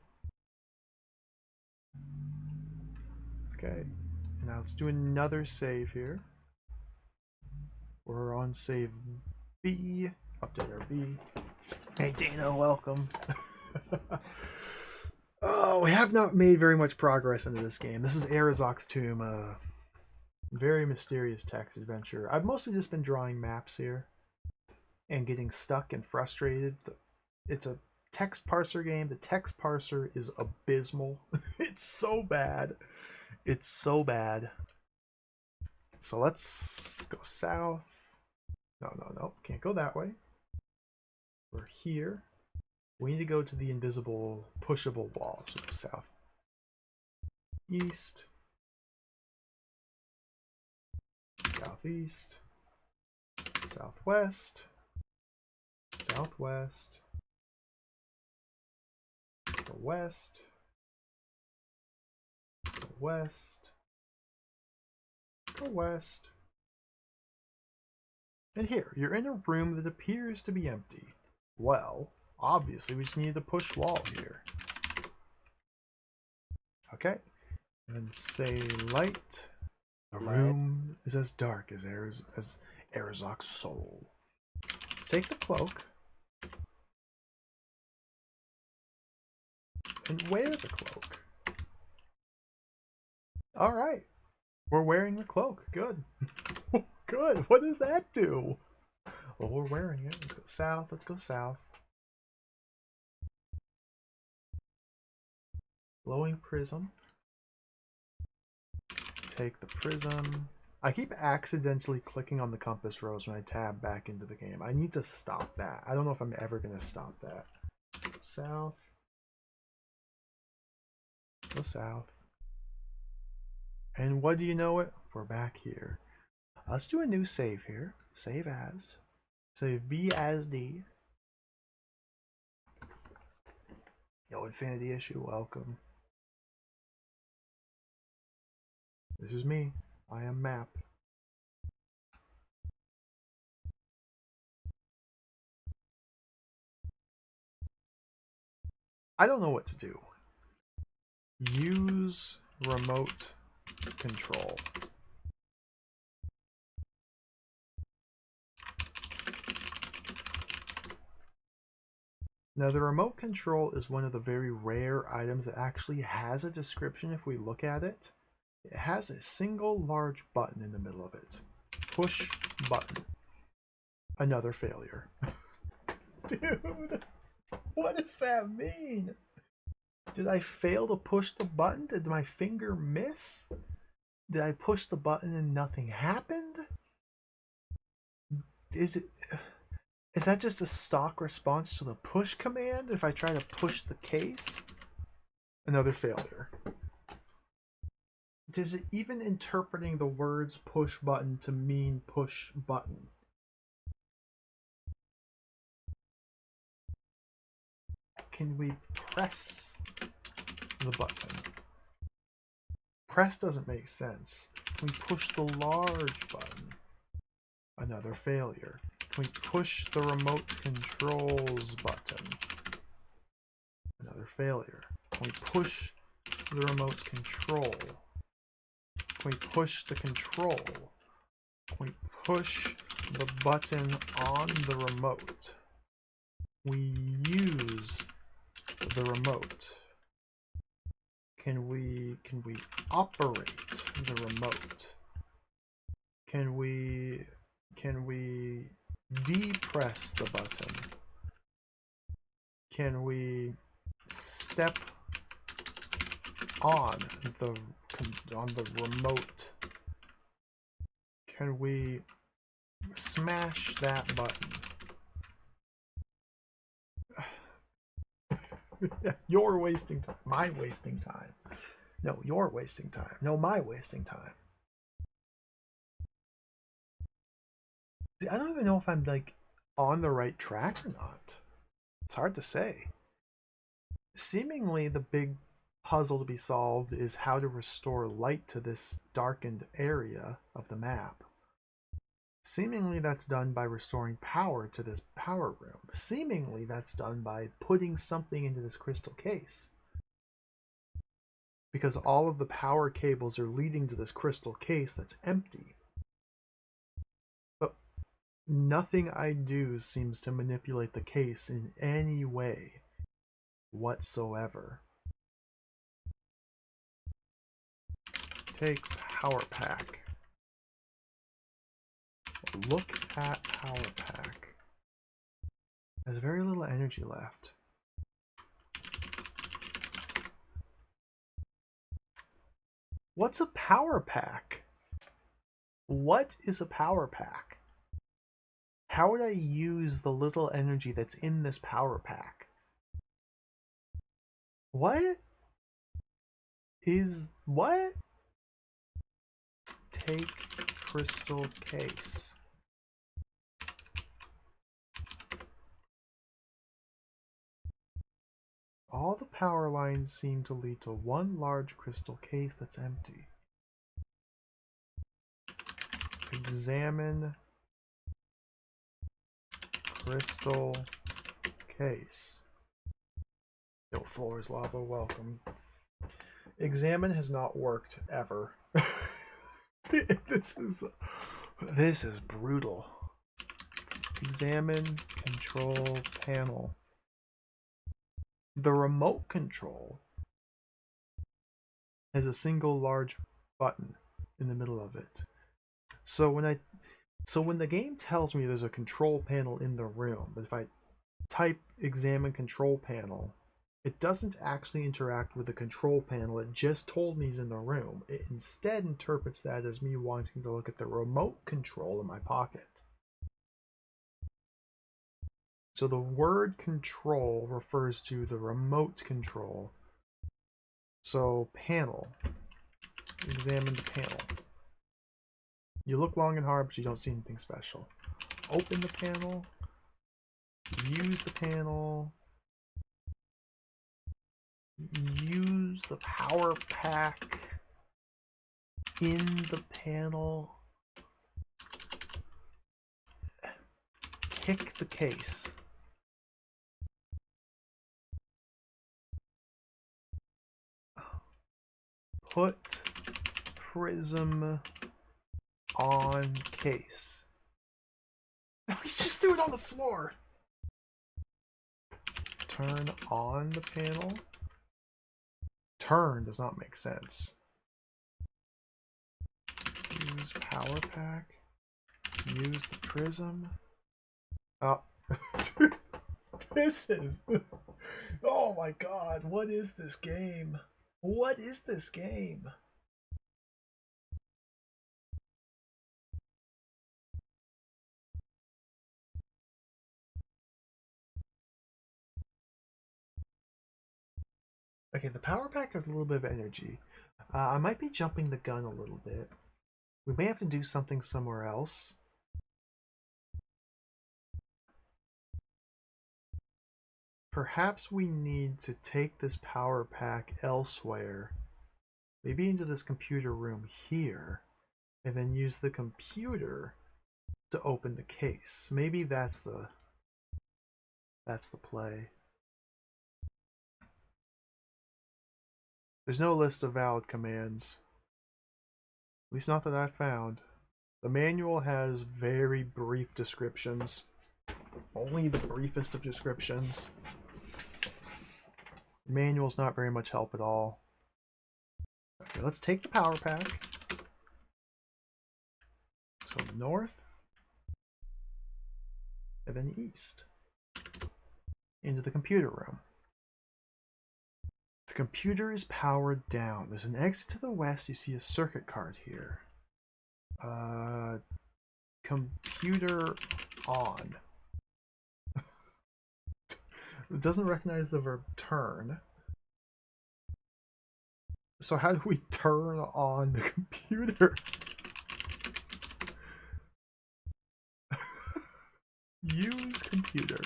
Okay. Now let's do another save here. We're on save B. Update our B. Hey Dana, welcome. Oh, we have not made very much progress into this game. This is Arazok's Tomb, a very mysterious text adventure. I've mostly just been drawing maps here and getting stuck and frustrated. It's a text parser game. The text parser is abysmal. It's so bad. It's so bad. So let's go south. No. Can't go that way. We're here. We need to go to the invisible, pushable wall. So go south. East. Southeast. Southwest. Southwest. Go west. Go west. Go west. And here, you're in a room that appears to be empty. Well, obviously we just need to push wall here. Okay. And say light. The room is as dark as Arazok's soul. Let's take the cloak. And wear the cloak. Alright. We're wearing the cloak. Good. Good. What does that do? Well, we're wearing it. Let's go south. Let's go south. Glowing prism. Take the prism. I keep accidentally clicking on the compass rose when I tab back into the game. I need to stop that. I don't know if I'm ever going to stop that. Go south. Go south. And what do you know it? We're back here. Let's do a new save here. Save as. Save B as D. Yo, Infinity Issue, welcome. This is me. I am Map. I don't know what to do. Use remote control. Now the remote control is one of the very rare items that actually has a description if we look at it. It has a single large button in the middle of it. Push button. Another failure. Dude, what does that mean? Did I fail to push the button? Did my finger miss? Did I push the button and nothing happened? Is that just a stock response to the push command if I try to push the case? Another failure. Is it even interpreting the words push button to mean push button? Can we press the button? Press doesn't make sense. Can we push the large button? Another failure. Can we push the remote controls button? Another failure. Can we push the remote control? Can we push the control? Can we push the button on the remote? We use the remote. Can we operate the remote? Can we depress the button? Can we step on the remote? Can we smash that button? You're wasting time. My wasting time. No, you're wasting time. No, my wasting time. I don't even know if I'm like on the right track or not. It's hard to say. Seemingly the big puzzle to be solved is how to restore light to this darkened area of the map. Seemingly that's done by restoring power to this power room. Seemingly that's done by putting something into this crystal case. Because all of the power cables are leading to this crystal case that's empty. But Nothing I do seems to manipulate the case in any way whatsoever. Take power pack. Look at power pack. There's very little energy left. What's a power pack? What is a power pack? How would I use the little energy that's in this power pack? What? What? Take crystal case. All the power lines seem to lead to one large crystal case that's empty. Examine crystal case. No floors, lava, welcome. Examine has not worked ever. This is brutal. Examine control panel. The remote control has a single large button in the middle of it. So when the game tells me there's a control panel in the room, but if I type examine control panel, it doesn't actually interact with the control panel. It just told me he's in the room. It instead interprets that as me wanting to look at the remote control in my pocket. So the word control refers to the remote control. So panel. Examine the panel. You look long and hard, but you don't see anything special. Open the panel. Use the panel. Use the power pack in the panel. Kick the case. Put prism on case. No, he just threw it on the floor. Turn on the panel. Turn does not make sense. Use power pack. Use the prism. Oh. This is... Oh my god, what is this game? What is this game? Okay, the power pack has a little bit of energy. I might be jumping the gun a little bit. We may have to do something somewhere else. Perhaps we need to take this power pack elsewhere. Maybe into this computer room here. And then use the computer to open the case. Maybe that's the play. There's no list of valid commands. At least not that I found. The manual has very brief descriptions. Only the briefest of descriptions. The manual's not very much help at all. Okay, let's take the power pack. Let's go north. And then east. Into the computer room. The computer is powered down. There's an exit to the west. You see a circuit card here. Computer on. It doesn't recognize the verb turn. So how do we turn on the computer? Use computer.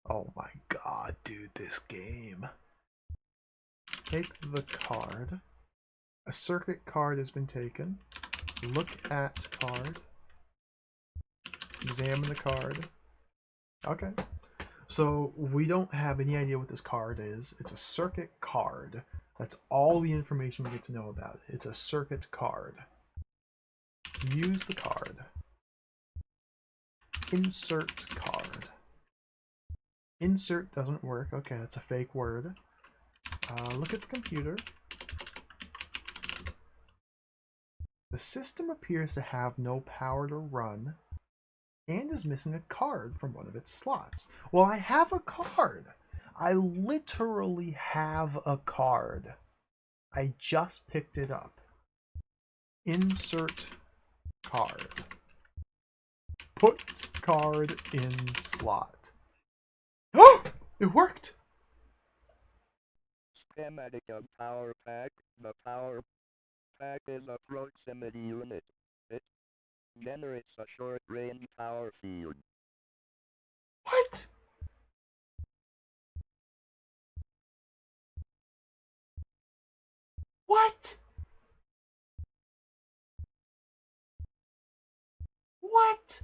Oh my god, dude, this game. Take the card. A circuit card has been taken. Look at card. Examine the card. Okay. So we don't have any idea what this card is. It's a circuit card. That's all the information we get to know about it. It's a circuit card. Use the card. Insert card. Insert doesn't work. Okay, that's a fake word. Look at the computer. The system appears to have no power to run and is missing a card from one of its slots. Well, I have a card. I literally have a card. I just picked it up. Insert card. Put card in slot. Oh! It worked! Schematic of power pack. The power pack is a proximity unit. It generates a short-range power field. What? What? What?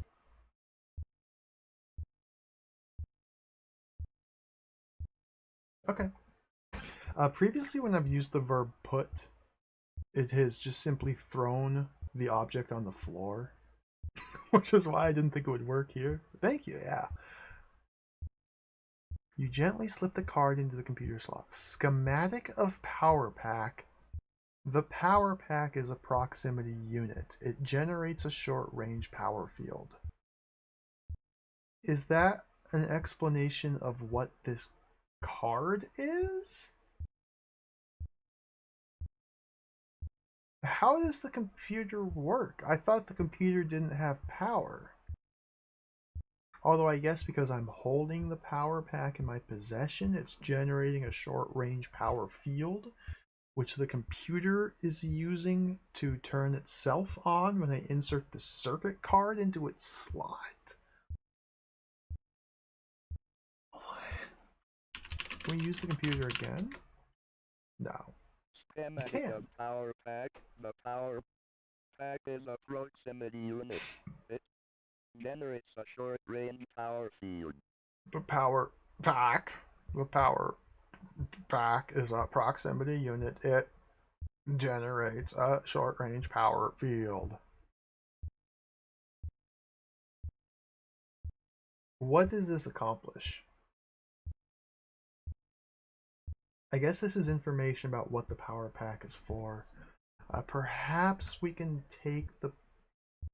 Okay. Previously, when I've used the verb put, it has just simply thrown the object on the floor, which is why I didn't think it would work here. Thank you, yeah. You gently slip the card into the computer slot. Schematic of power pack. The power pack is a proximity unit. It generates a short-range power field. Is that an explanation of what this card is? How does the computer work? I thought the computer didn't have power. Although I guess because I'm holding the power pack in my possession, it's generating a short-range power field, which the computer is using to turn itself on when I insert the circuit card into its slot. What? Can we use the computer again? No. Schematic of power pack. The power pack is a proximity unit. It generates a short-range power field. The power pack. The power pack is a proximity unit. It generates a short-range power field. What does this accomplish? I guess this is information about what the power pack is for. Perhaps we can take the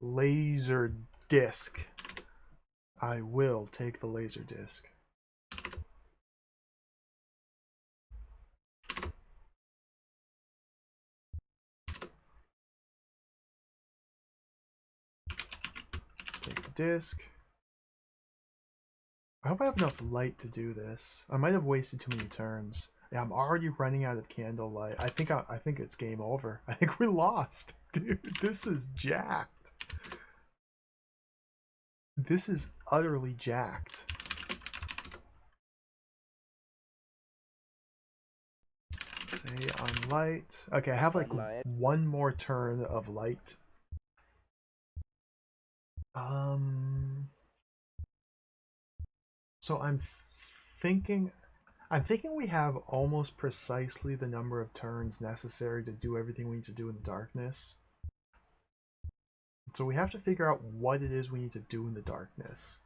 laser disc. I will take the laser disc. Take the disc. I hope I have enough light to do this. I might have wasted too many turns. Yeah, I'm already running out of candlelight. I think it's game over. I think we lost. Dude, this is jacked. This is utterly jacked. Say on light. Okay, I have like one more turn of light. So thinking I'm thinking we have almost precisely the number of turns necessary to do everything we need to do in the darkness. So we have to figure out what it is we need to do in the darkness.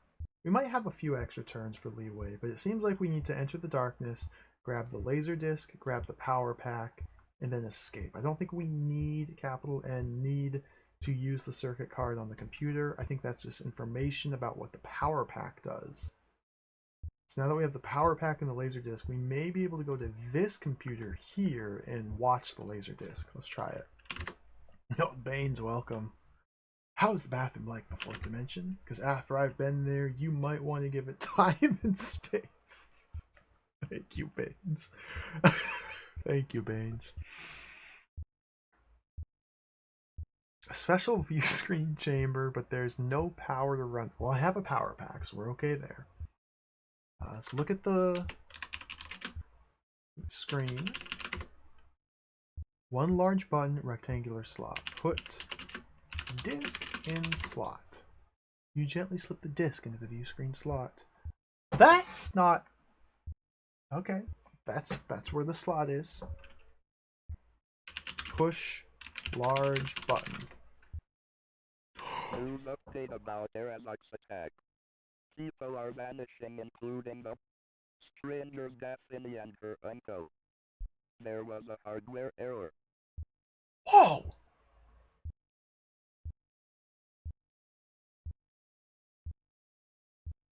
We might have a few extra turns for leeway, but it seems like we need to enter the darkness, grab the laser disc, grab the power pack, and then escape. I don't think we need, capital N, need to use the circuit card on the computer. I think that's just information about what the power pack does. So now that we have the power pack and the laser disc, we may be able to go to this computer here and watch the laser disc. Let's try it. No, Bane's welcome. How's the bathroom like the fourth dimension? Because after I've been there, you might want to give it time and space. Thank you, Baines. Thank you, Baines. A special view screen chamber, but there's no power to run. Well, I have a power pack, so we're okay there. So look at the screen. One large button, rectangular slot. Put disc in slot. You gently slip the disc into the view screen slot. That's not... Okay, that's where the slot is. Push large button. News update about Arazok's attack. People are vanishing, including the stranger Daphne and her uncle. There was a hardware error. Whoa!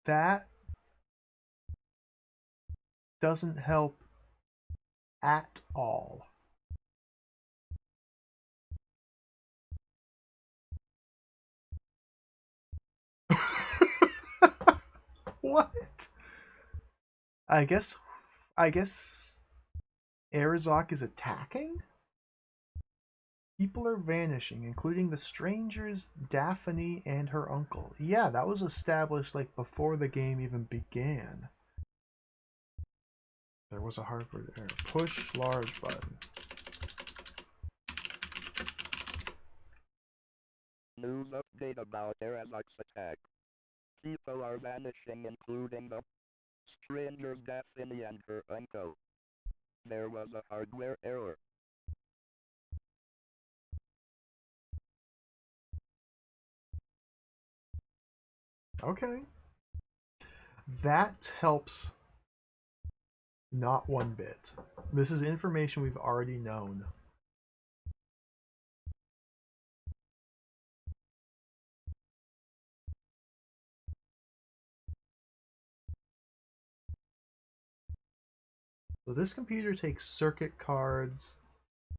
That doesn't help at all. What? I guess I guess Arazok is attacking? People are vanishing, including the strangers, Daphne, and her uncle. Yeah, that was established like before the game even began. There was a hardware error. Push large button. News update about Arazok's attack. People are vanishing, including the stranger Daphne and her uncle. There was a hardware error. Okay. That helps not one bit. This is information we've already known. So this computer takes circuit cards.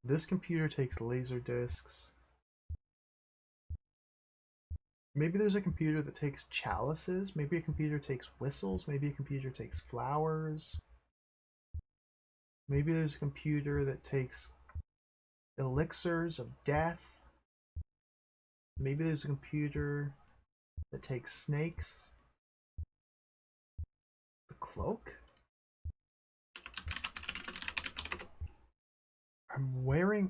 This computer takes laser discs. Maybe there's a computer that takes chalices. Maybe a computer takes whistles. Maybe a computer takes flowers. Maybe there's a computer that takes elixirs of death. Maybe there's a computer that takes snakes. The cloak? I'm wearing...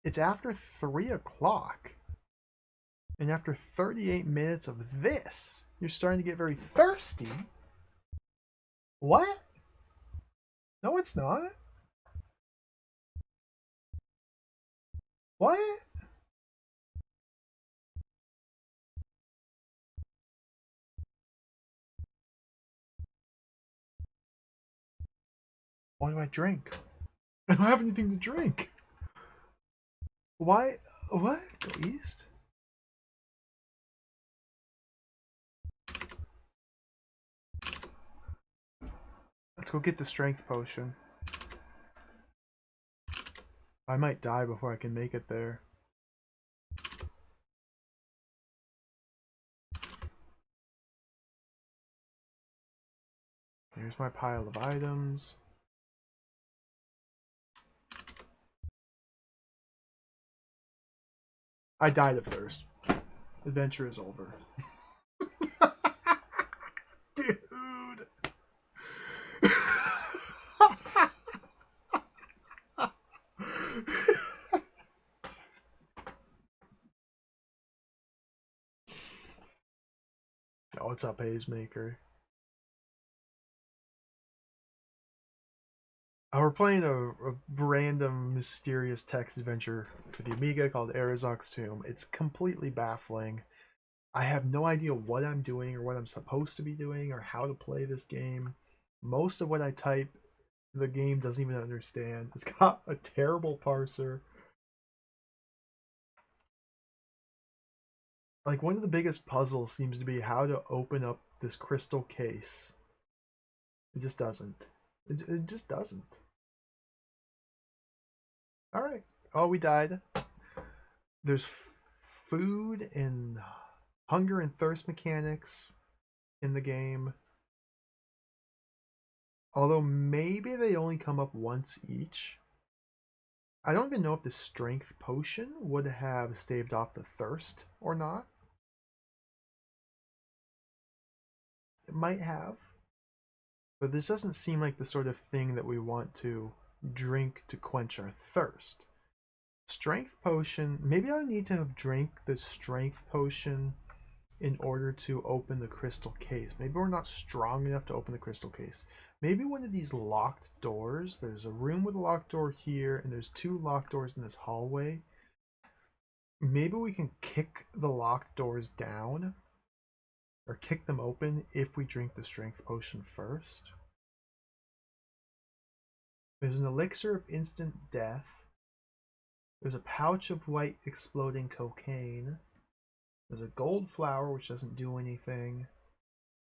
It's after 3 o'clock. And after 38 minutes of this, you're starting to get very thirsty. What? No, it's not. What? What do I drink? I don't have anything to drink. Why? What? Go east? Let's go get the strength potion. I might die before I can make it there. Here's my pile of items. I died of thirst. Adventure is over. Dude. Oh, what's up, Haze Maker? We're playing a random, mysterious text adventure for the Amiga called Arazok's Tomb. It's completely baffling. I have no idea what I'm doing or what I'm supposed to be doing or how to play this game. Most of what I type, the game doesn't even understand. It's got a terrible parser. Like, one of the biggest puzzles seems to be how to open up this crystal case. It just doesn't. It just doesn't. Alright. Oh, we died. There's food and hunger and thirst mechanics in the game. Although maybe they only come up once each. I don't even know if the strength potion would have staved off the thirst or not. It might have. But this doesn't seem like the sort of thing that we want to drink to quench our thirst. Strength potion, maybe I need to have drank the strength potion in order to open the crystal case. Maybe we're not strong enough to open the crystal case. Maybe one of these locked doors, there's a room with a locked door here, and there's 2 locked doors in this hallway. Maybe we can kick the locked doors down or kick them open if we drink the strength potion first. There's an elixir of instant death. There's a pouch of white exploding cocaine. There's a gold flower, which doesn't do anything.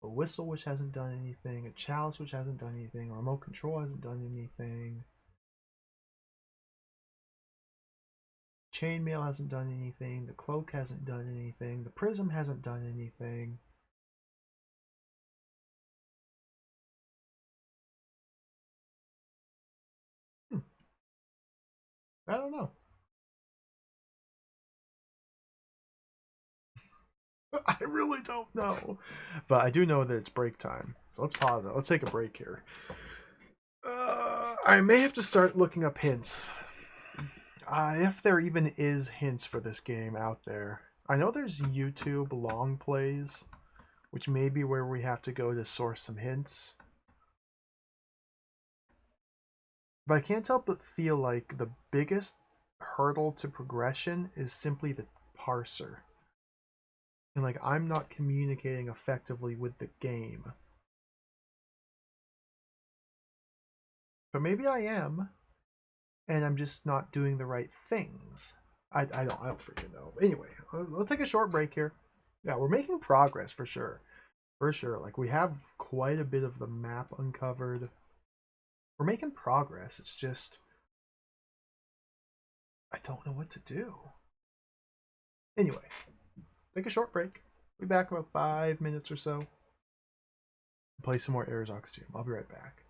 A whistle, which hasn't done anything. A chalice, which hasn't done anything. A remote control hasn't done anything. Chainmail hasn't done anything. The cloak hasn't done anything. The prism hasn't done anything. I don't know. I really don't know. But I do know that it's break time. So let's pause it. Let's take a break here. I may have to start looking up hints. If there even is hints for this game out there. I know there's YouTube long plays, which may be where we have to go to source some hints. But I can't help but feel like the biggest hurdle to progression is simply the parser. And like, I'm not communicating effectively with the game. But maybe I am, and I'm just not doing the right things. I don't freaking know. Anyway, let's take a short break here. Yeah, we're making progress for sure. For sure. Like, we have quite a bit of the map uncovered. We're making progress. It's just, I don't know what to do. Anyway, take a short break. We'll be back in about 5 minutes or so. Play some more Arazok's Tomb. I'll be right back.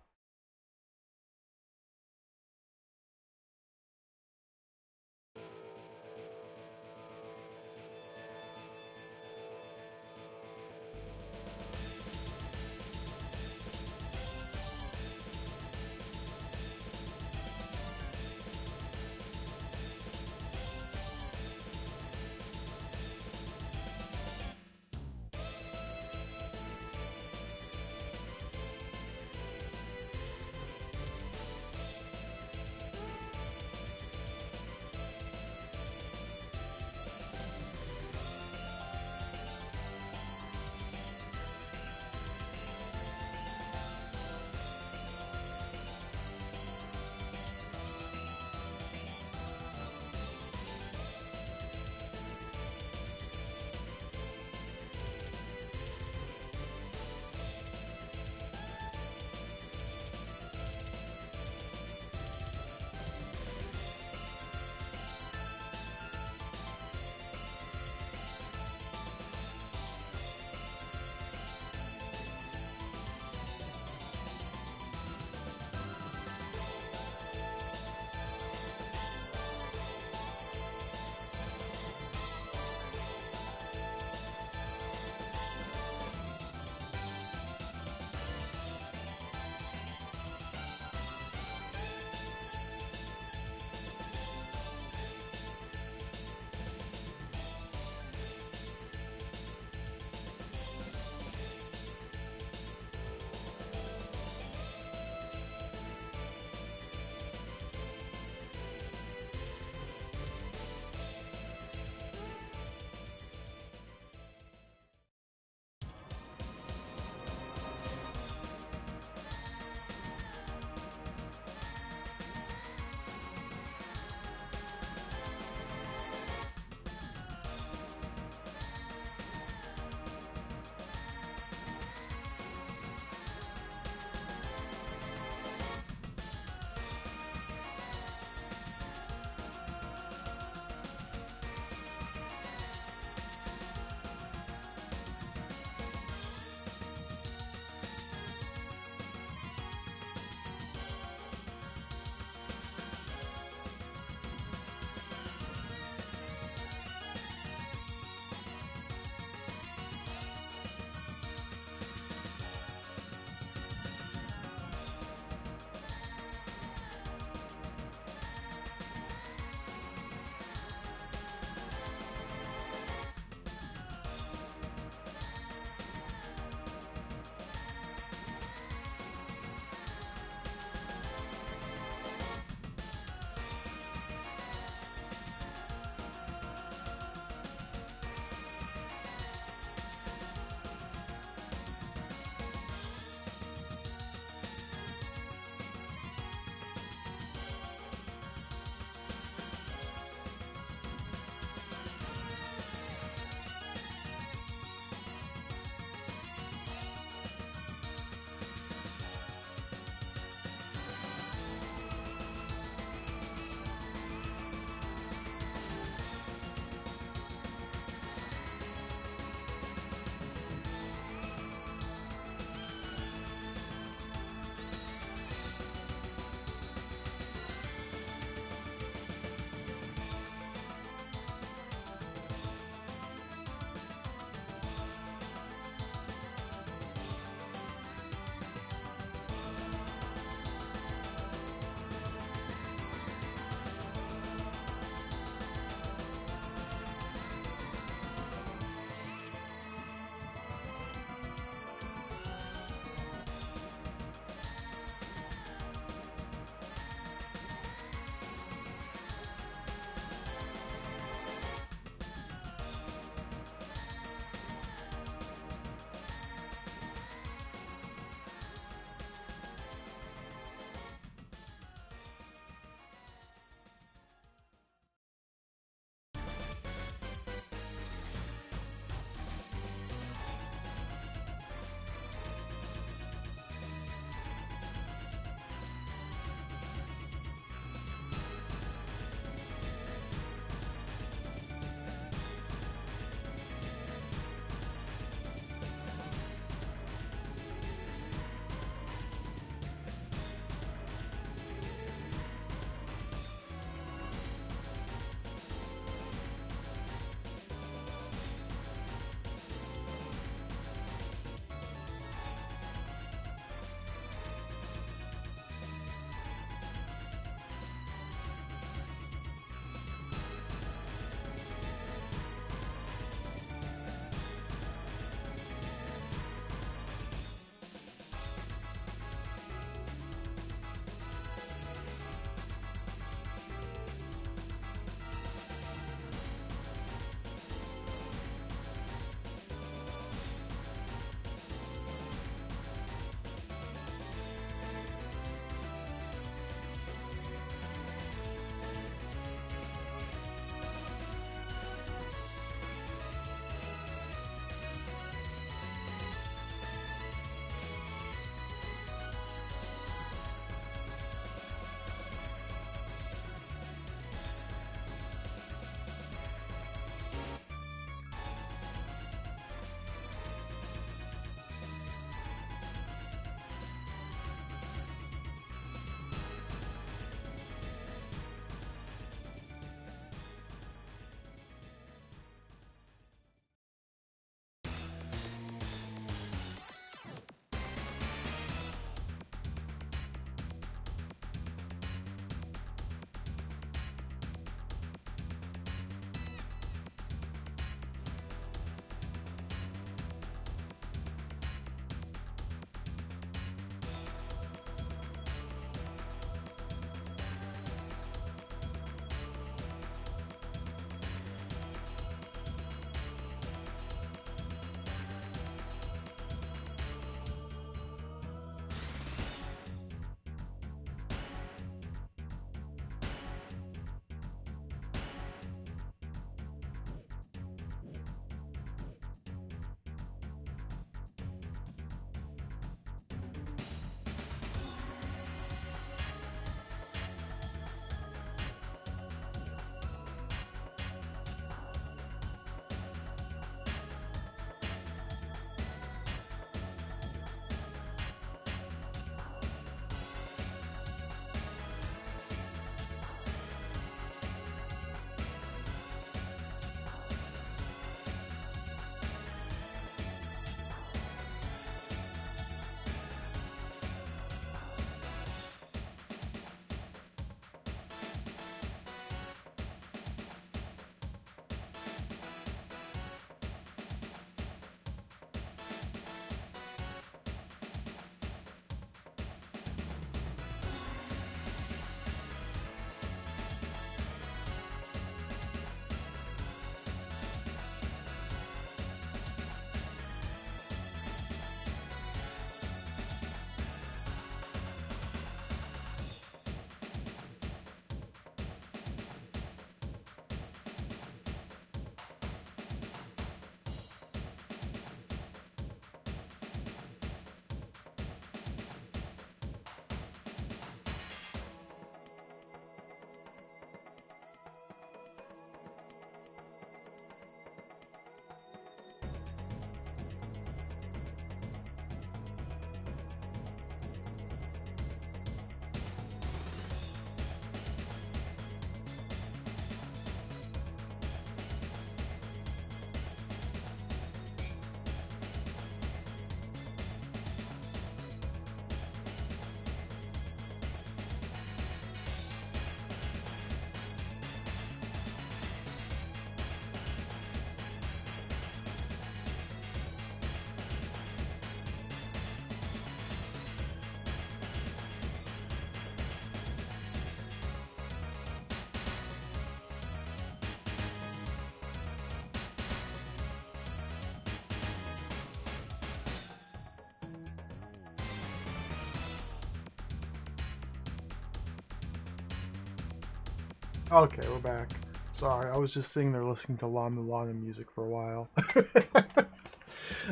Okay, we're back. Sorry, I was just sitting there listening to Lana Lana music for a while.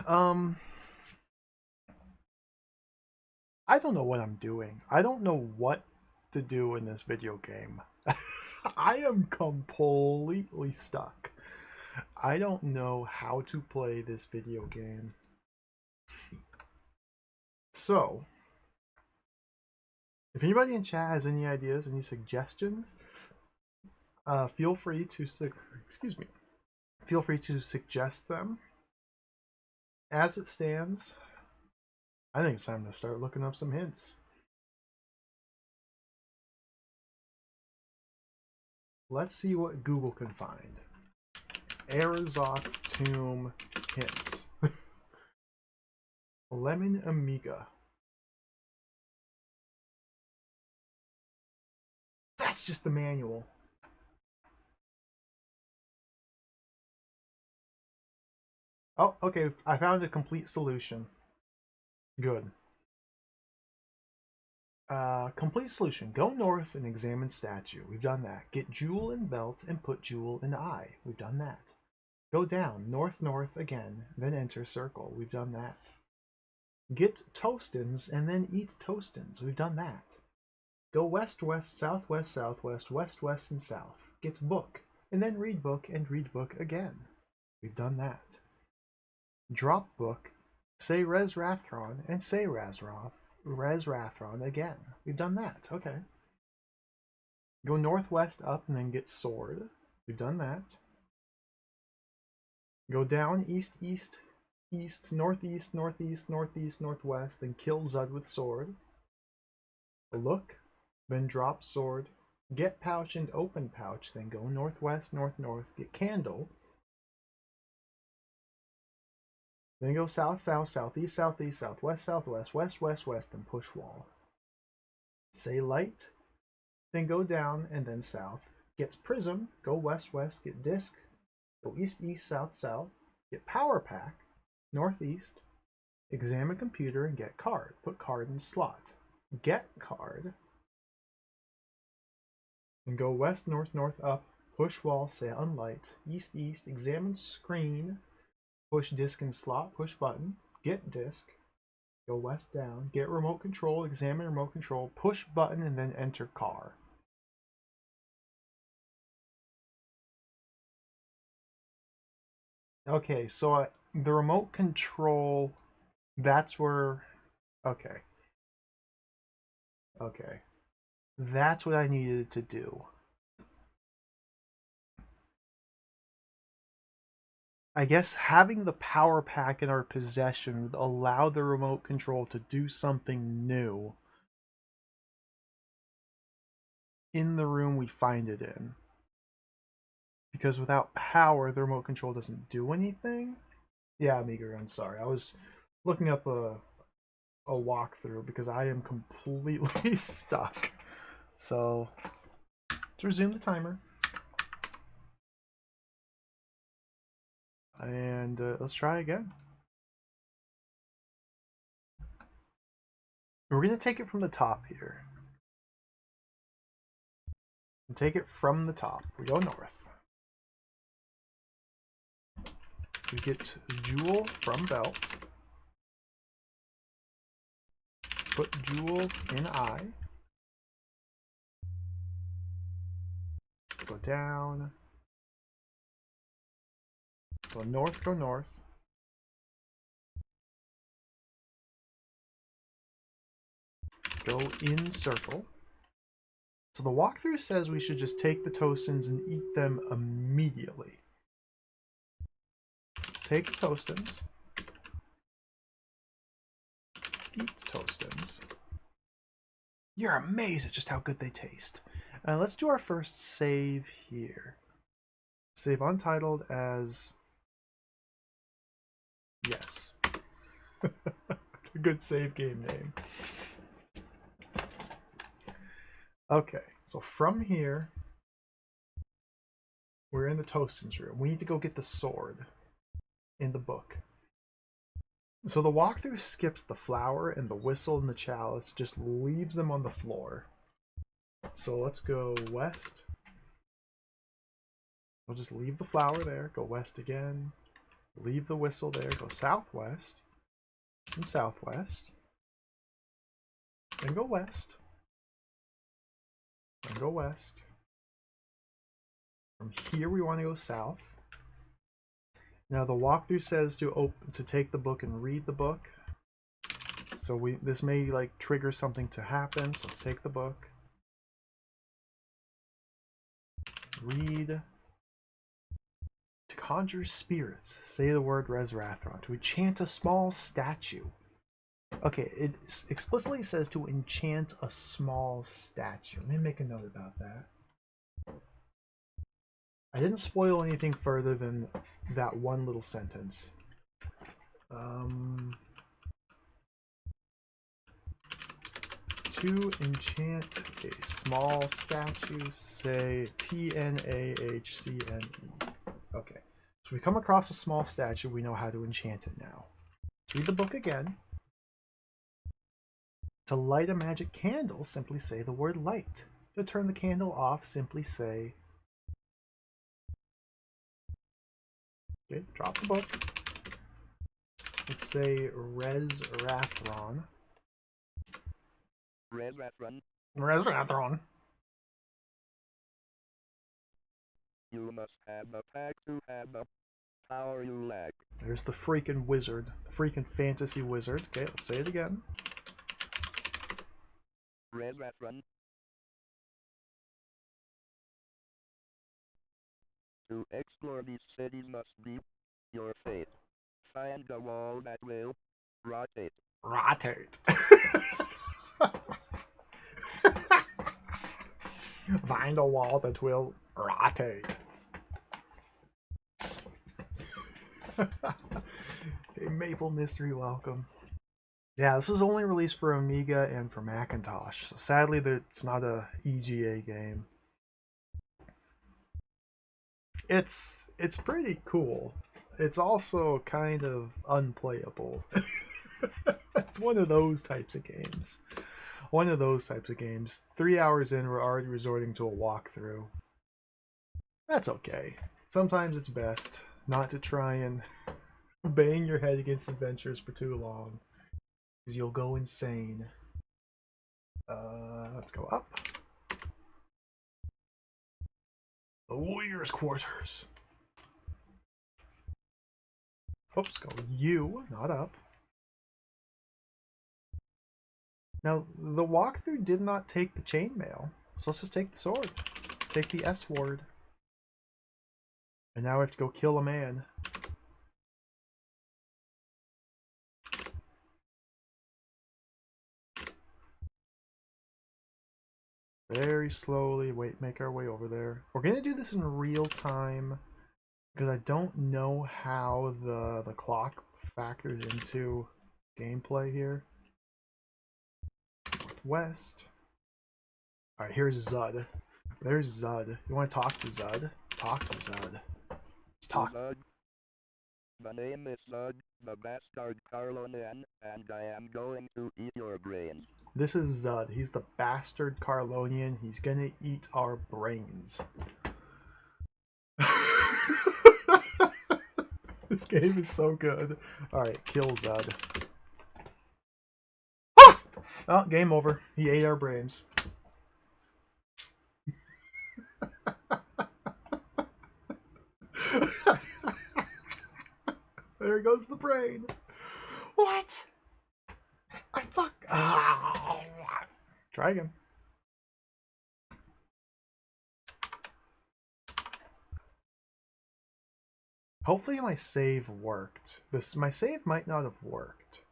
um, I don't know what I'm doing. I don't know what to do in this video game. I am completely stuck. I don't know how to play this video game. So, if anybody in chat has any ideas, any suggestions, feel free to excuse me. Feel free to suggest them. As it stands, I think it's time to start looking up some hints. Let's see what Google can find. Arazok tomb hints. Lemon Amiga. That's just the manual. Oh, okay. I found a complete solution. Good. Complete solution. Go north and examine statue. We've done that. Get jewel in belt and put jewel in eye. We've done that. Go down, north, north again, then enter circle. We've done that. Get toastins and then eat toastins. We've done that. Go west, west, southwest, southwest, west, west, and south. Get book, and then read book and read book again. We've done that. Drop book, say Res Rathron, and say Res Rathron again. We've done that. Okay. Go northwest up and then get sword. We've done that. Go down east, east, east, northeast, northeast, northeast, northwest, then kill Zud with sword. Look, then drop sword. Get pouch and open pouch, then go northwest, north, north, get candle. Then go south, south, southeast, southeast, southwest, southwest, west, west, west, then push wall. Say light, then go down and then south. Get prism, go west, west, get disc, go east, east, south, south, get power pack, northeast, examine computer and get card. Put card in slot. Get card, and go west, north, north, up, push wall, say unlight, east, east, examine screen, push disc in slot, push button, get disc, go west down, get remote control, examine remote control, push button, and then enter car. Okay, so the remote control, that's where, okay. Okay. That's what I needed to do. I guess having the power pack in our possession would allow the remote control to do something new in the room we find it in. Because without power, the remote control doesn't do anything. Yeah, Amiga, I'm sorry. I was looking up a walkthrough because I am completely stuck. So, let's resume the timer. And let's try again. We're going to take it from the top here. And take it from the top. We go north. We get jewel from belt. Put jewel in eye. Go down. Go north, go north. Go in circle. So the walkthrough says we should just take the toastins and eat them immediately. Let's take the toastins. Eat toastins. You're amazed at just how good they taste. Let's do our first save here. Save untitled as yes. It's a good save game name. Okay, so from here, we're in the toastins room. We need to go get the sword in the book. So the walkthrough skips the flower and the whistle and the chalice, just leaves them on the floor. So let's go west, We'll just leave the flower there, go west again. Leave the whistle there, go southwest. And southwest. Then go west. Then go west. From here we want to go south. Now the walkthrough says to take the book and read the book. So this may like trigger something to happen. So let's take the book. Read. To conjure spirits, say the word Resrathron. To enchant a small statue. Okay, it explicitly says to enchant a small statue. Let me make a note about that. I didn't spoil anything further than that one little sentence. To enchant a small statue, say T-N-A-H-C-N-E. Okay, so we come across a small statue, we know how to enchant it now. Read the book again. To light a magic candle, simply say the word light. To turn the candle off, simply say... Okay, drop the book. Let's say Resrathron. Resrathron. Resrathron. You must have a pack to have the power you lack. There's the freaking wizard. The freaking fantasy wizard. Okay, let's say it again. Resrathron. To explore these cities must be your fate. Find a wall that will rotate. Rotate. Find a wall that will rotate. Hey, Maple Mystery, welcome. Yeah, this was only released for Amiga and for Macintosh, so sadly it's not a EGA game. It's pretty cool. It's also kind of unplayable. It's one of those types of games. 3 hours in, we're already resorting to a walkthrough. That's okay. Sometimes it's best not to try and bang your head against adventures for too long, because you'll go insane. Let's go up. The warrior's quarters. Oops, go U, not up. Now, the walkthrough did not take the chainmail, so let's just take the sword. Take the S word. And now we have to go kill a man. Very slowly, make our way over there. We're gonna do this in real time because I don't know how the clock factors into gameplay here. Northwest. Alright, here's Zud. There's Zud. You want to talk to Zud? Talk to Zud. Let's talk. Zud. My name is Zud, the bastard Carlonian, and I am going to eat your brains. This is Zud. He's the bastard Carlonian. He's gonna eat our brains. This game is so good. Alright, kill Zud. Ah! Oh, game over. He ate our brains. There goes the brain. What? I thought... Oh. Try again. Hopefully my save worked. My save might not have worked.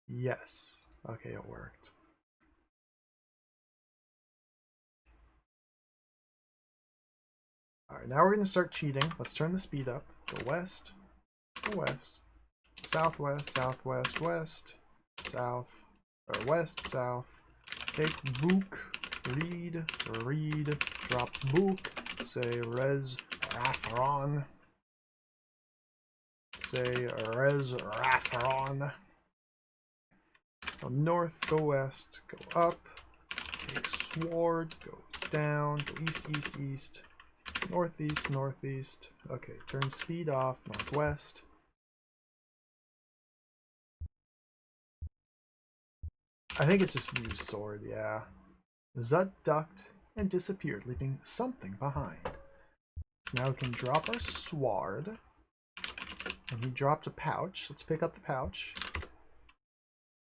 Yes. Okay, it worked. Alright, now we're going to start cheating. Let's turn the speed up. Go west. Go west. Southwest, southwest, west. South. Or west, south. Take book. Read. Read. Drop book. Say Resrathron. Say Resrathron. Go north, go west, go up. Take sword, go down, go east, east, east, northeast, northeast. Okay, turn speed off, northwest. I think it's just used sword, yeah. Zut ducked and disappeared, leaving something behind. So now we can drop our sword. And he dropped a pouch. Let's pick up the pouch.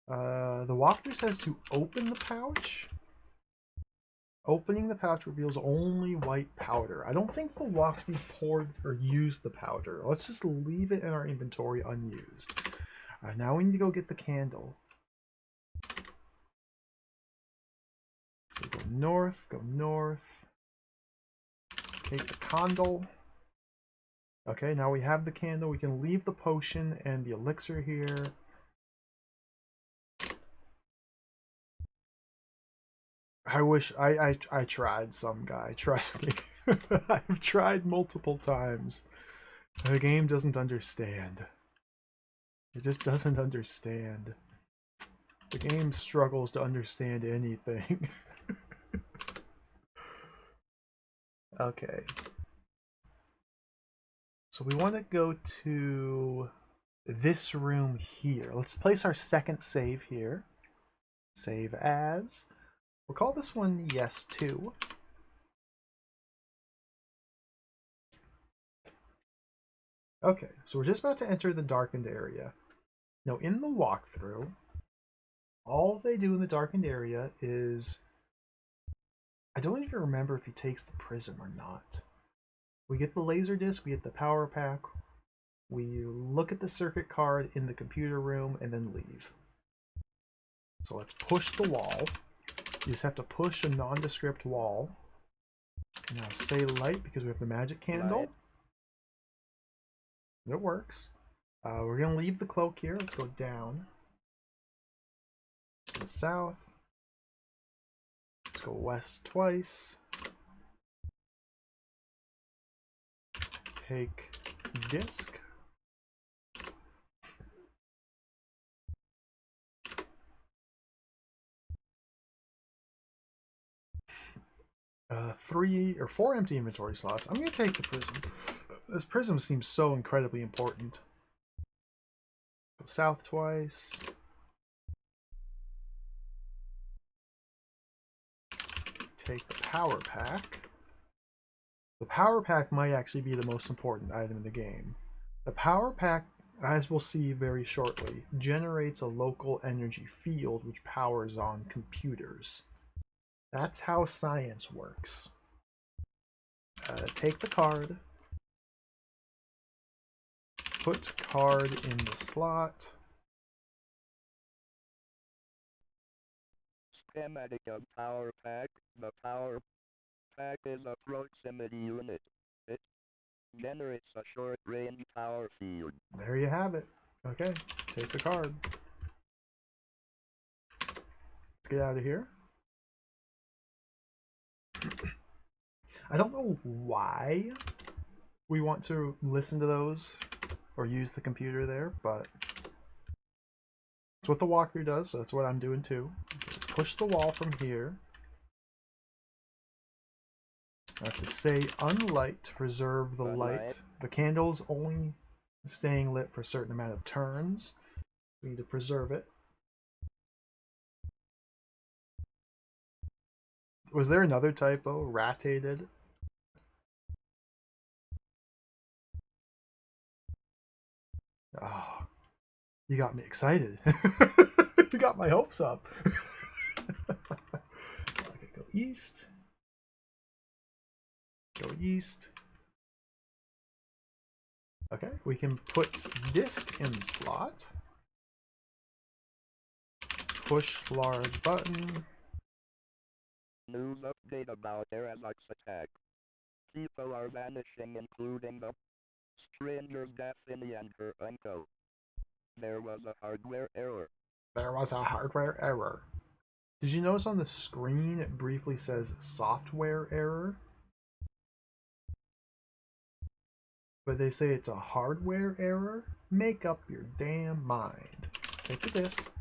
The walkthrough says to open the pouch. Opening the pouch reveals only white powder. I don't think the walkthrough poured or used the powder. Let's just leave it in our inventory unused. Now we need to go get the candle. So go north, go north. Take the candle. Okay, now we have the candle. We can leave the potion and the elixir here. I wish I tried some guy, trust me. I've tried multiple times. The game doesn't understand. It just doesn't understand. The game struggles to understand anything. Okay. So we want to go to this room here. Let's place our second save here. Save as. We'll call this one Yes 2. Okay, so we're just about to enter the darkened area. Now in the walkthrough, all they do in the darkened area is... I don't even remember if he takes the prism or not. We get the laser disc, we get the power pack, we look at the circuit card in the computer room, and then leave. So let's push the wall. You just have to push a nondescript wall. Now say light because we have the magic candle. It works. We're going to leave the cloak here. Let's go down. And south. Let's go west twice. Take disc. Four empty inventory slots. I'm going to take the prism. This prism seems so incredibly important. Go south twice. Take the power pack. The power pack might actually be the most important item in the game. The power pack, as we'll see very shortly, generates a local energy field which powers on computers. That's how science works. Take the card. Put card in the slot. Schematic of power pack. The power pack is a proximity unit. It generates a short-range power field. There you have it. Okay, take the card. Let's get out of here. I don't know why we want to listen to those or use the computer there, but it's what the walkthrough does, so that's what I'm doing too. Push the wall from here. I have to say unlight to preserve the light. The candle's only staying lit for a certain amount of turns. We need to preserve it. Was there another typo? Ratated? Oh, you got me excited. You got my hopes up. Okay, go east. Go east. Okay, we can put disc in the slot. Push large button. News update about Arazok's attack. People are vanishing, including the stranger's Daphne and her uncle. There was a hardware error. There was a hardware error. Did you notice on the screen it briefly says software error? But they say it's a hardware error? Make up your damn mind. Take the disc.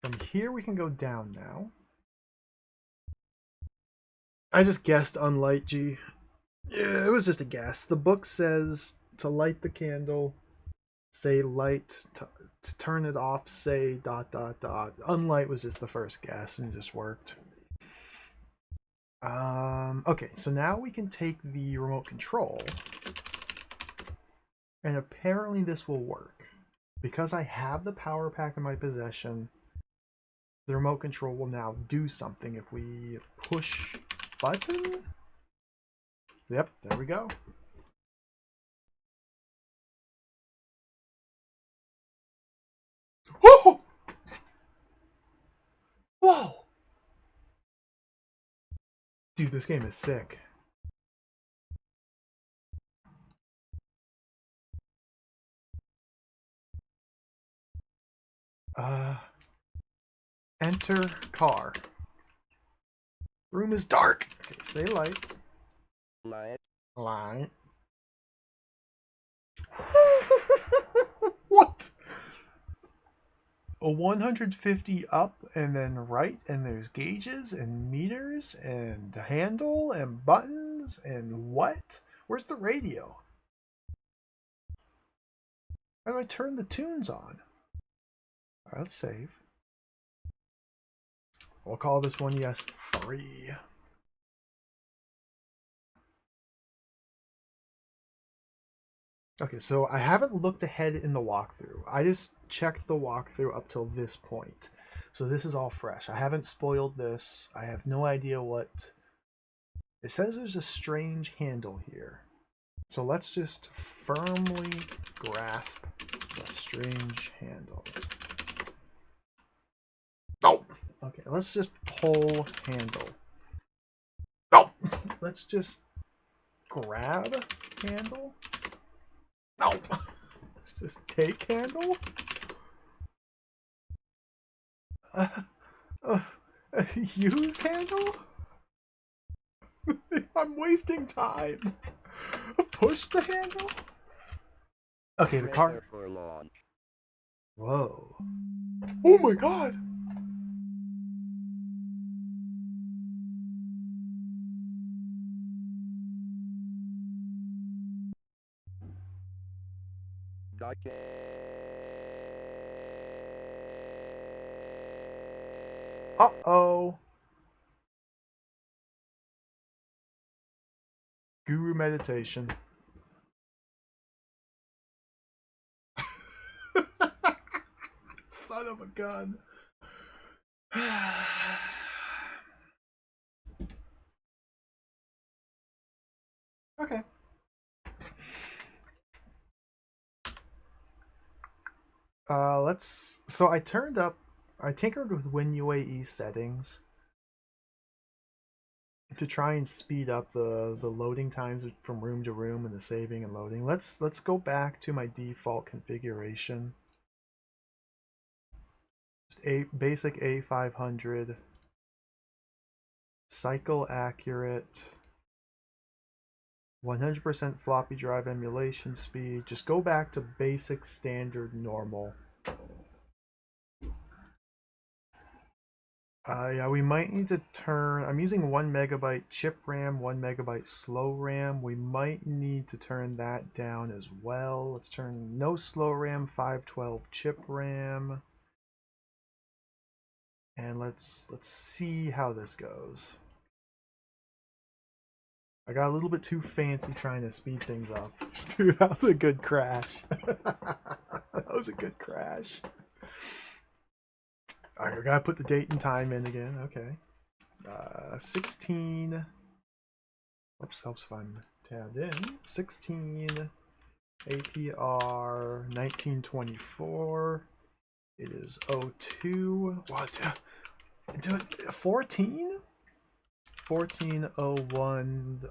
From here we can go down now. I just guessed unlight G. Yeah, it was just a guess. The book says to light the candle, say light, to turn it off, say dot dot dot. Unlight was just the first guess and it just worked. Okay, so now we can take the remote control, and apparently this will work. Because I have the power pack in my possession, the remote control will now do something if we push button. Yep, there we go. Whoa! Whoa! Dude, this game is sick. Enter car. Room is dark. Okay, say light. Light. Light. What? A 150 up and then right, and there's gauges and meters and handle and buttons and what? Where's the radio? How do I turn the tunes on? All right, let's save. We'll call this one yes 3. Okay, so I haven't looked ahead in the walkthrough. I just checked the walkthrough up till this point. So this is all fresh. I haven't spoiled this. I have no idea what... It says there's a strange handle here. So let's just firmly grasp the strange handle. Oh! Okay, let's just pull handle. Oh! Let's just grab handle. No! Let's just take handle. Use handle? I'm wasting time. Push the handle? Okay, the car... For launch. Whoa. Oh my god! Uh-oh. Guru meditation. Son of a gun. Okay. Let's... So I tinkered with WinUAE settings to try and speed up the loading times from room to room and the saving and loading. Let's go back to my default configuration. Just a basic A500, cycle accurate, 100% floppy drive emulation speed. Just go back to basic, standard, normal. Yeah, we might need to turn... I'm using 1 megabyte chip RAM, 1 megabyte slow RAM. We might need to turn that down as well. Let's turn no slow RAM, 512 chip RAM. And let's see how this goes. I got a little bit too fancy trying to speed things up. Dude, that was a good crash. That was a good crash. Alright, we gotta put the date and time in again. Okay. 16. Oops, helps if I'm tabbed in. 16 APR 1924. It is 02. What? 14? 1401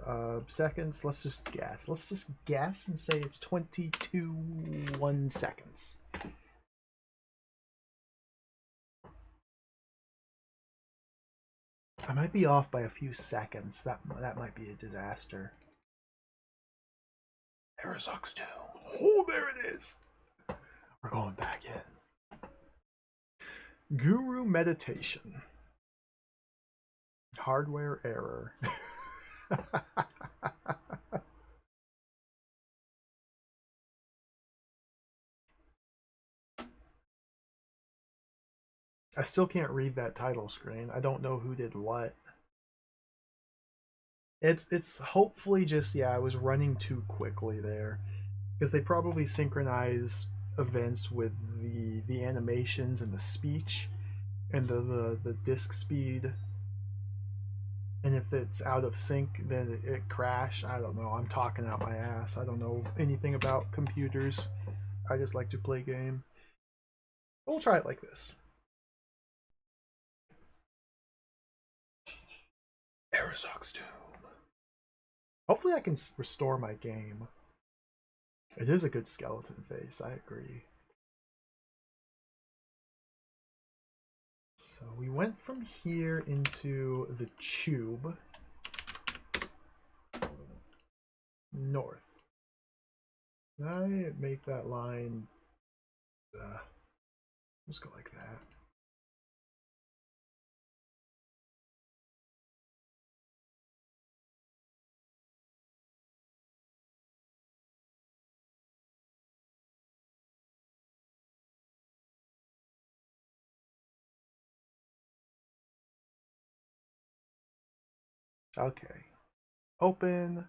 seconds. Let's just guess. Let's just guess and say it's 22 seconds. I might be off by a few seconds. That might be a disaster. Arazok's 2. Oh, there it is. We're going back in. Guru meditation. Hardware error. I still can't read that title screen. I don't know who did what. It's hopefully just, yeah, I was running too quickly there. Because they probably synchronize events with the animations and the speech and the disk speed. And if it's out of sync, then it crash. I don't know. I'm talking out my ass. I don't know anything about computers. I just like to play game. But we'll try it like this. Arazok's Tomb. Hopefully I can restore my game. It is a good skeleton face, I agree. So we went from here into the tube. North. Can I make that line? Let's go like that. Okay. Open.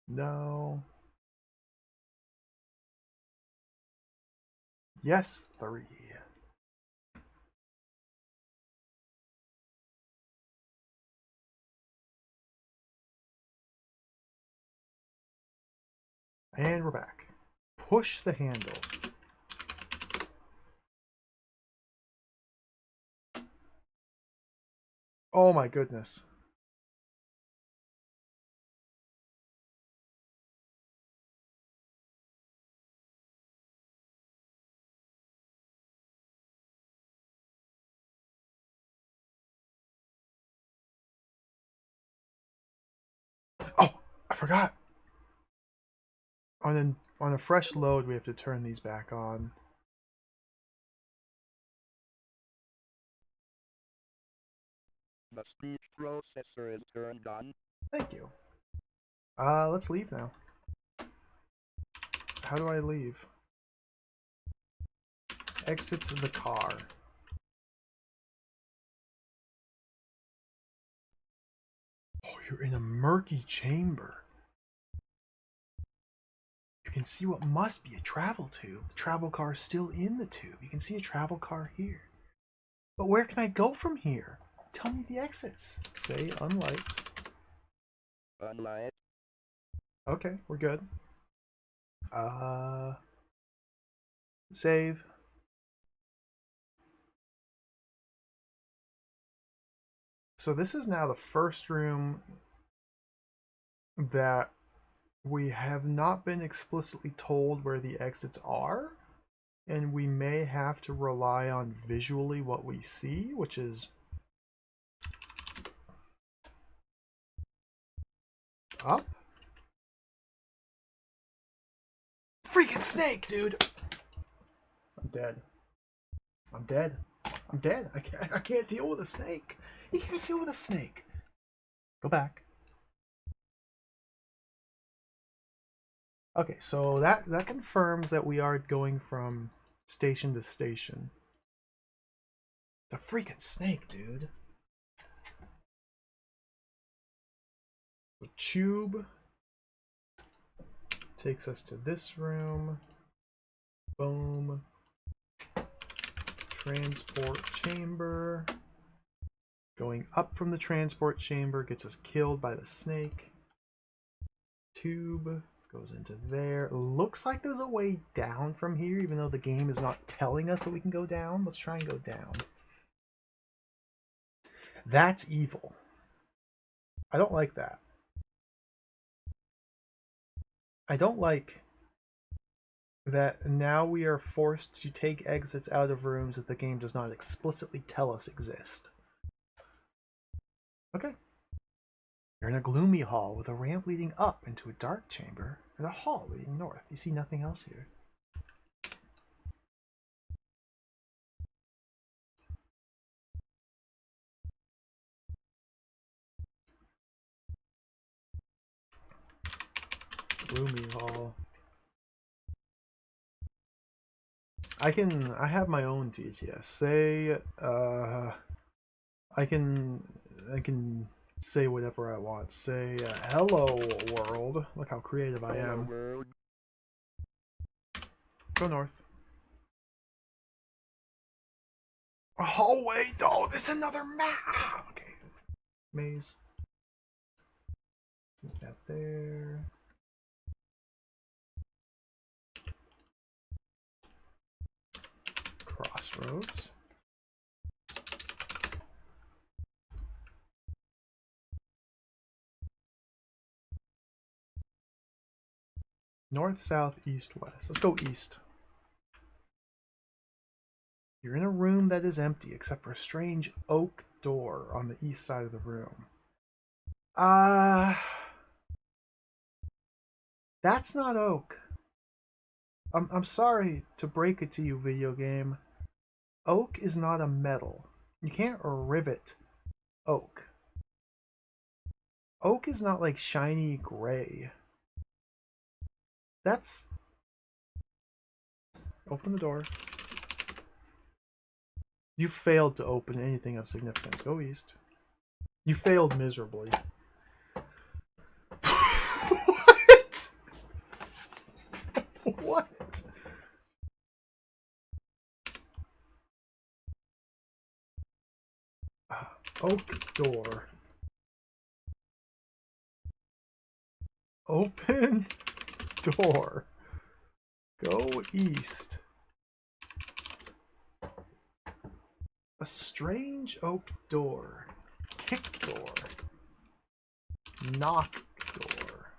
No. Yes, 3. And we're back. Push the handle. Oh my goodness. Oh, I forgot. On a fresh load, we have to turn these back on. The speech processor is turned on. Thank you. Let's leave now. How do I leave? Exit the car. Oh, you're in a murky chamber. You can see what must be a travel tube. The travel car is still in the tube. You can see a travel car here. But where can I go from here? Tell me the exits. Say unlight. Unlight. Okay, we're good. Save. So this is now the first room that we have not been explicitly told where the exits are, and we may have to rely on visually what we see, which is up. Freaking snake, dude! I'm dead. I'm dead. I'm dead. I can't deal with a snake. You can't deal with a snake. Go back. Okay, so that confirms that we are going from station to station. It's a freaking snake, dude. The tube takes us to this room. Boom. Transport chamber. Going up from the transport chamber gets us killed by the snake. Tube goes into there. Looks like there's a way down from here, even though the game is not telling us that we can go down. Let's try and go down. That's evil. I don't like that. I don't like that now we are forced to take exits out of rooms that the game does not explicitly tell us exist. Okay. You're in a gloomy hall with a ramp leading up into a dark chamber and a hall leading north. You see nothing else here. Roomy hall. I have my own TTS. Say, I can say whatever I want. Say, hello world. Look how creative I am. World. Go north. A hallway? Oh, this is another map. Okay. Maze. Put that there. Crossroads. North, south, east, west. Let's go east. You're in a room that is empty except for a strange oak door on the east side of the room. That's not oak. I'm sorry to break it to you, video game. Oak is not a metal. You can't rivet oak. Oak is not like shiny gray. That's... Open the door. You failed to open anything of significance. Go east. You failed miserably. What? What? Oak door. Open door. Go east. A strange oak door. Kick door. Knock door.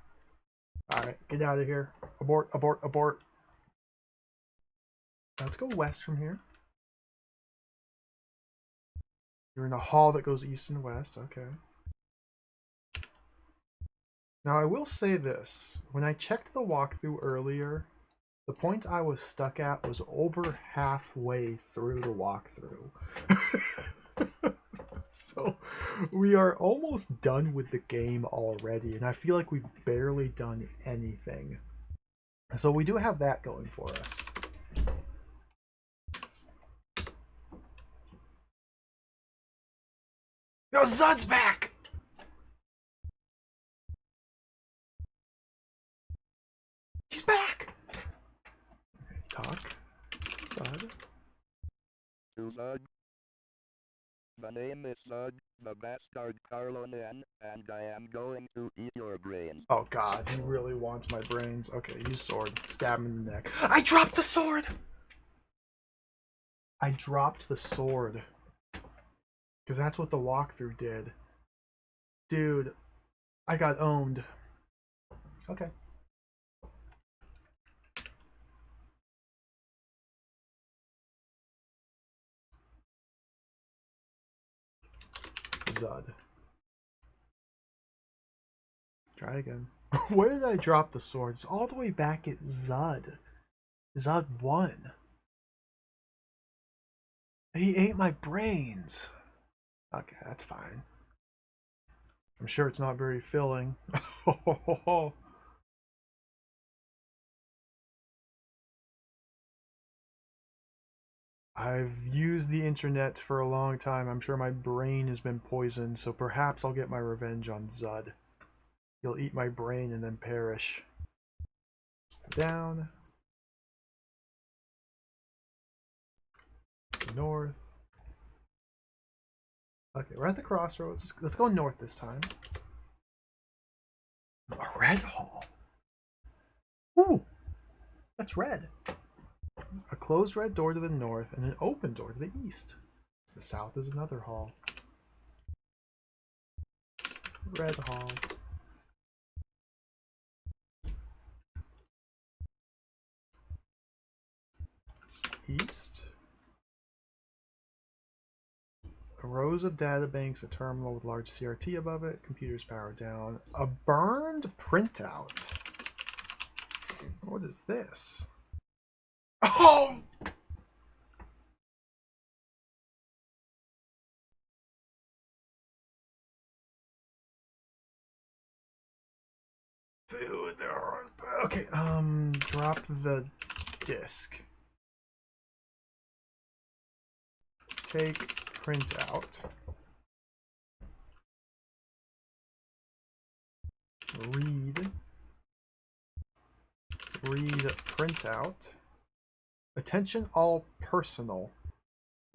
Alright, get out of here. Abort, abort, abort. Let's go west from here. You're in a hall that goes east and west. Okay. Now, I will say this. When I checked the walkthrough earlier, the point I was stuck at was over halfway through the walkthrough. So, we are almost done with the game already, and I feel like we've barely done anything. So we do have that going for us. No, Zud's back! He's back! Okay, talk. Zud. To Zud. The name is Zud, the bastard Carlonan, and I am going to eat your brains. Oh god, he really wants my brains. Okay, use sword. Stab him in the neck. I dropped the sword! I dropped the sword. Because that's what the walkthrough did. Dude, I got owned. Okay. Zud. Try again. Where did I drop the sword? It's all the way back at Zud. Zud 1. He ate my brains. Okay, that's fine. I'm sure it's not very filling. I've used the internet for a long time. I'm sure my brain has been poisoned, so perhaps I'll get my revenge on Zud. He'll eat my brain and then perish. Down. North. Okay, we're at the crossroads. Let's go north this time. A red hall. Ooh, that's red. A closed red door to the north and an open door to the east. The south is another hall. Red hall. East. A rows of databanks, a terminal with large CRT above it, computers powered down. A burned printout. What is this? Oh! Okay, drop the disc. Take printout. Read printout. Attention all personal.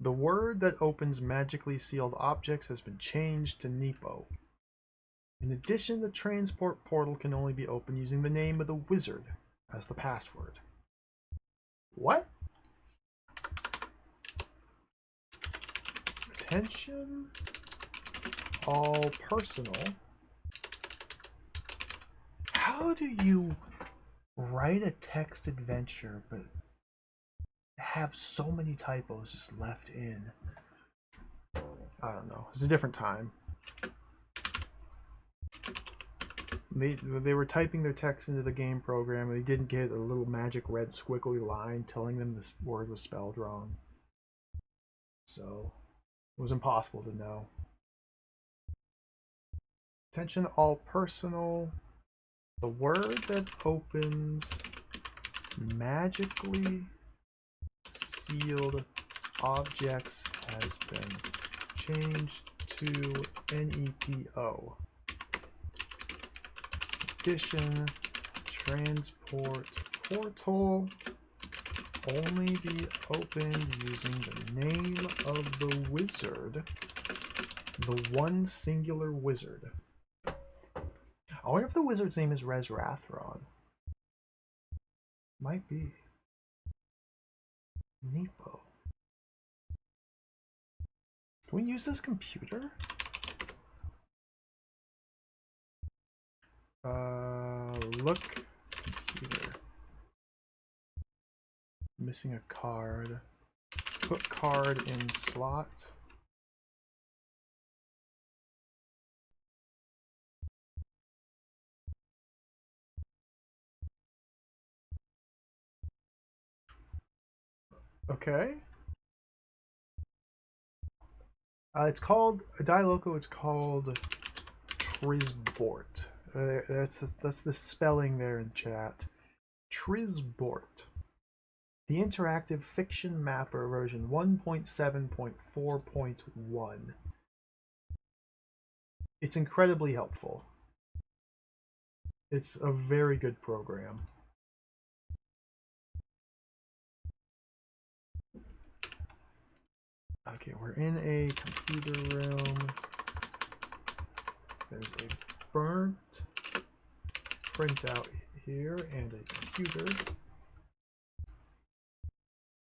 The word that opens magically sealed objects has been changed to Nepo. In addition, the transport portal can only be opened using the name of the wizard as the password. What? Attention all personal. How do you write a text adventure but have so many typos just left in? I don't know. It's a different time. They were typing their text into the game program and they didn't get a little magic red squiggly line telling them this word was spelled wrong. So it was impossible to know. Attention all personal. The word that opens magically sealed objects has been changed to NEPO. Addition, transport portal only be opened using the name of the wizard, the one singular wizard. I wonder if the wizard's name is Resrathron. Might be. Nepo. Can we use this computer? Look computer. Missing a card. Put card in slot. Okay. It's called Dialoco. It's called Trisbort. That's the spelling there in chat. Trisbort. The interactive fiction mapper version 1.7.4.1. It's incredibly helpful. It's a very good program. Okay, we're in a computer room. There's a burnt printout here and a computer.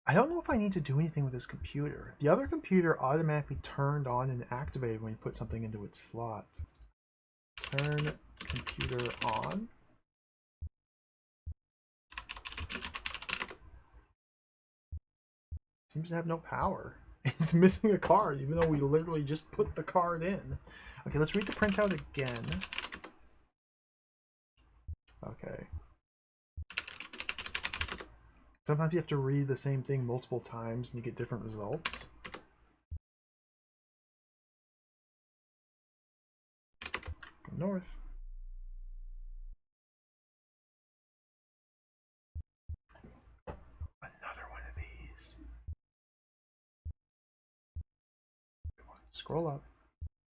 I don't know if I need to do anything with this computer. The other computer automatically turned on and activated when you put something into its slot. Turn computer on. Seems to have no power. It's missing a card, even though we literally just put the card in. Okay, let's read the printout again. Okay. Sometimes you have to read the same thing multiple times and you get different results. Go north. Another one of these. Come on, scroll up.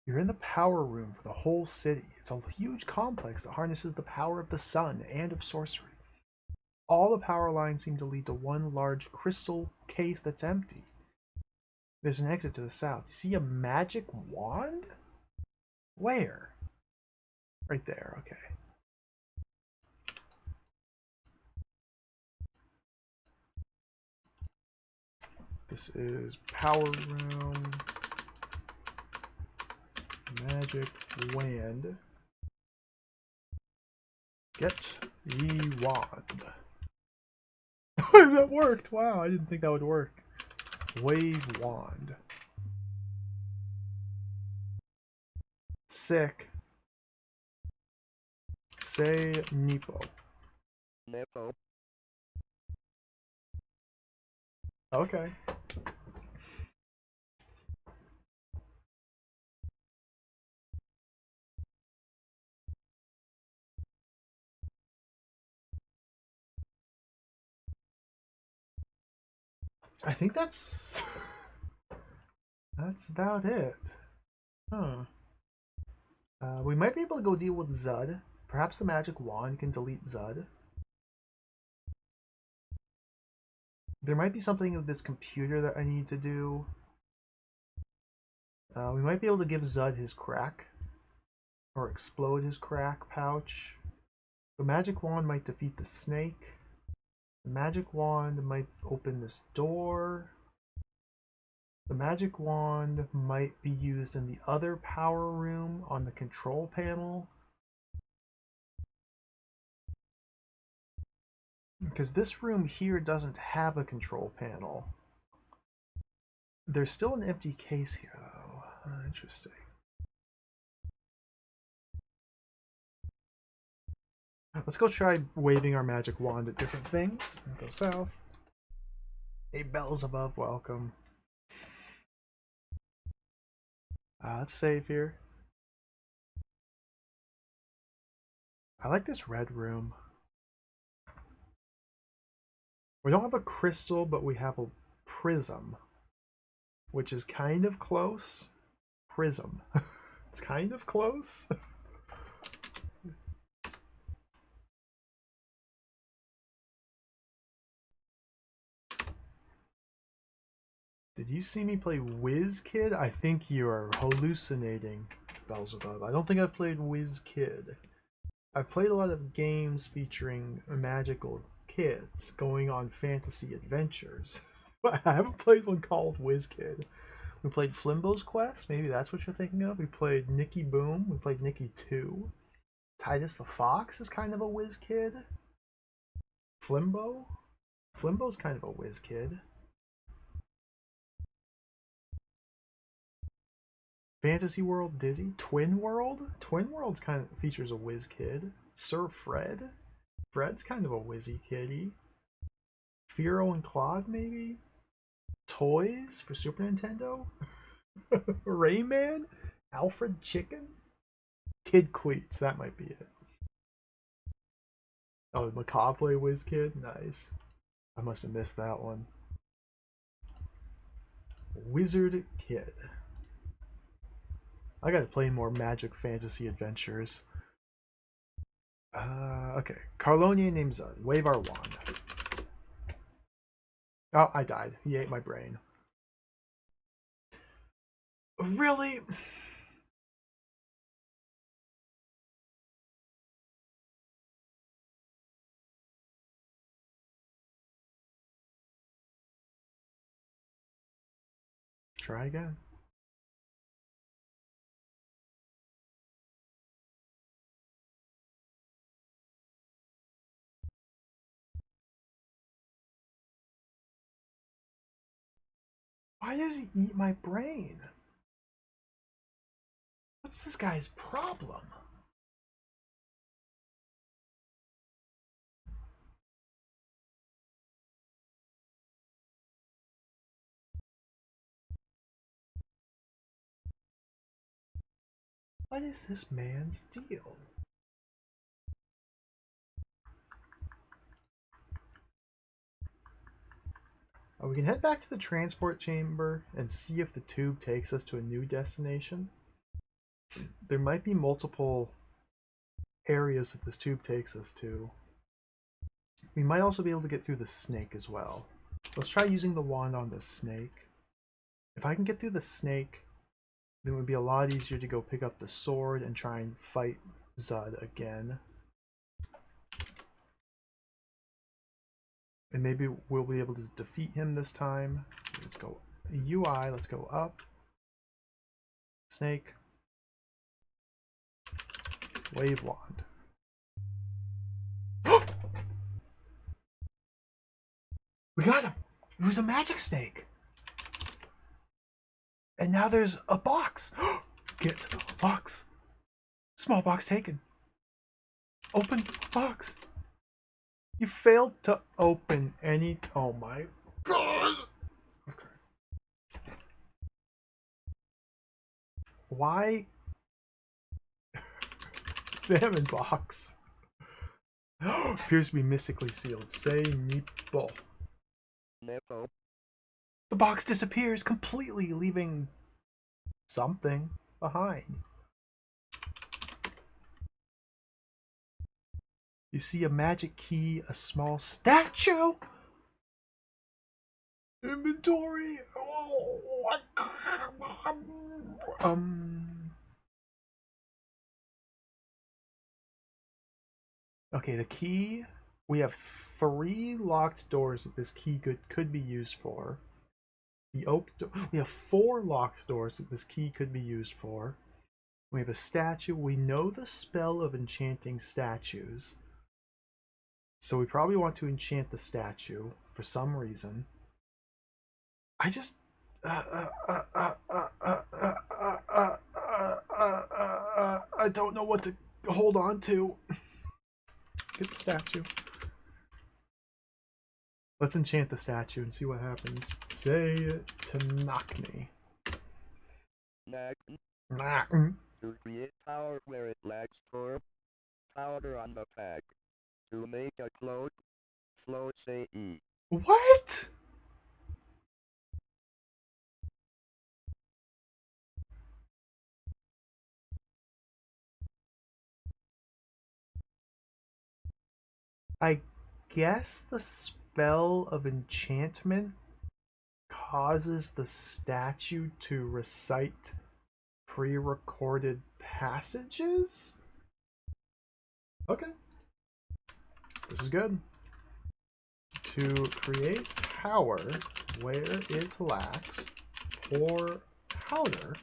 You're in the power room for the whole city. It's a huge complex that harnesses the power of the sun and of sorcery. All the power lines seem to lead to one large crystal case that's empty. There's an exit to the south. You see a magic wand? Where? Right there, okay. This is power room. Magic wand. Get ye wand. That worked! Wow, I didn't think that would work. Wave wand. Sick. Say Nepo. Nepo. Okay. I think that's that's about it. Huh. We might be able to go deal with Zud. Perhaps the magic wand can delete Zud. There might be something with this computer that I need to do. We might be able to give Zud his crack. Or explode his crack pouch. The magic wand might defeat the snake. The magic wand might open this door. The magic wand might be used in the other power room on the control panel. Because this room here doesn't have a control panel. There's still an empty case here, though. Interesting. Let's go try waving our magic wand at different things. Go south. Hey, bells above, welcome. Let's save here. I like this red room. We don't have a crystal, but we have a prism, which is kind of close. Prism. It's kind of close. Did you see me play WizKid? I think you are hallucinating, Beelzebub. I don't think I've played WizKid. I've played a lot of games featuring magical kids going on fantasy adventures, but I haven't played one called WizKid. We played Flimbo's Quest, maybe that's what you're thinking of. We played Nicky Boom, we played Nicky 2. Titus the Fox is kind of a WizKid. Flimbo? Flimbo's kind of a WizKid. Fantasy World Dizzy? Twin World? Twin World's kind of features a WizKid. Sir Fred? Fred's kind of a Wizzy Kitty. Firo and Claude, maybe? Toys for Super Nintendo? Rayman? Alfred Chicken? Kid Cleats, that might be it. Oh, Macabre play WizKid? Nice. I must have missed that one. Wizard Kid. I gotta play more Magic Fantasy Adventures. Okay. Carlonia named Zud. Wave our wand. Oh, I died. He ate my brain. Really? Try again. Why does he eat my brain? What's this guy's problem? What is this man's deal? We can head back to the transport chamber and see if the tube takes us to a new destination. There might be multiple areas that this tube takes us to. We might also be able to get through the snake as well. Let's try using the wand on the snake. If I can get through the snake, then it would be a lot easier to go pick up the sword and try and fight Zud again. And maybe we'll be able to defeat him this time. Let's go UI, let's go up. Snake. Wave wand. We got him! It was a magic snake! And now there's a box! Get a box! Small box taken. Open box! You failed to open any... Oh my god! Okay. Why? Salmon box. Appears to be mystically sealed. Say nipple. Nipple. The box disappears completely, leaving something behind. You see a magic key, a small statue. Inventory. Okay, the key. We have 3 locked doors that this key could be used for. The oak door. We have 4 locked doors that this key could be used for. We have a statue. We know the spell of enchanting statues. So we probably want to enchant the statue for some reason. I just I don't know what to hold on to. Get the statue. Let's enchant the statue and see what happens. Say to knock me. To create power where it lacks torp, powder on the pack. To make a cloak, float say E. What? I guess the spell of enchantment causes the statue to recite pre-recorded passages? Okay. This is good. To create power where it lacks, pour powder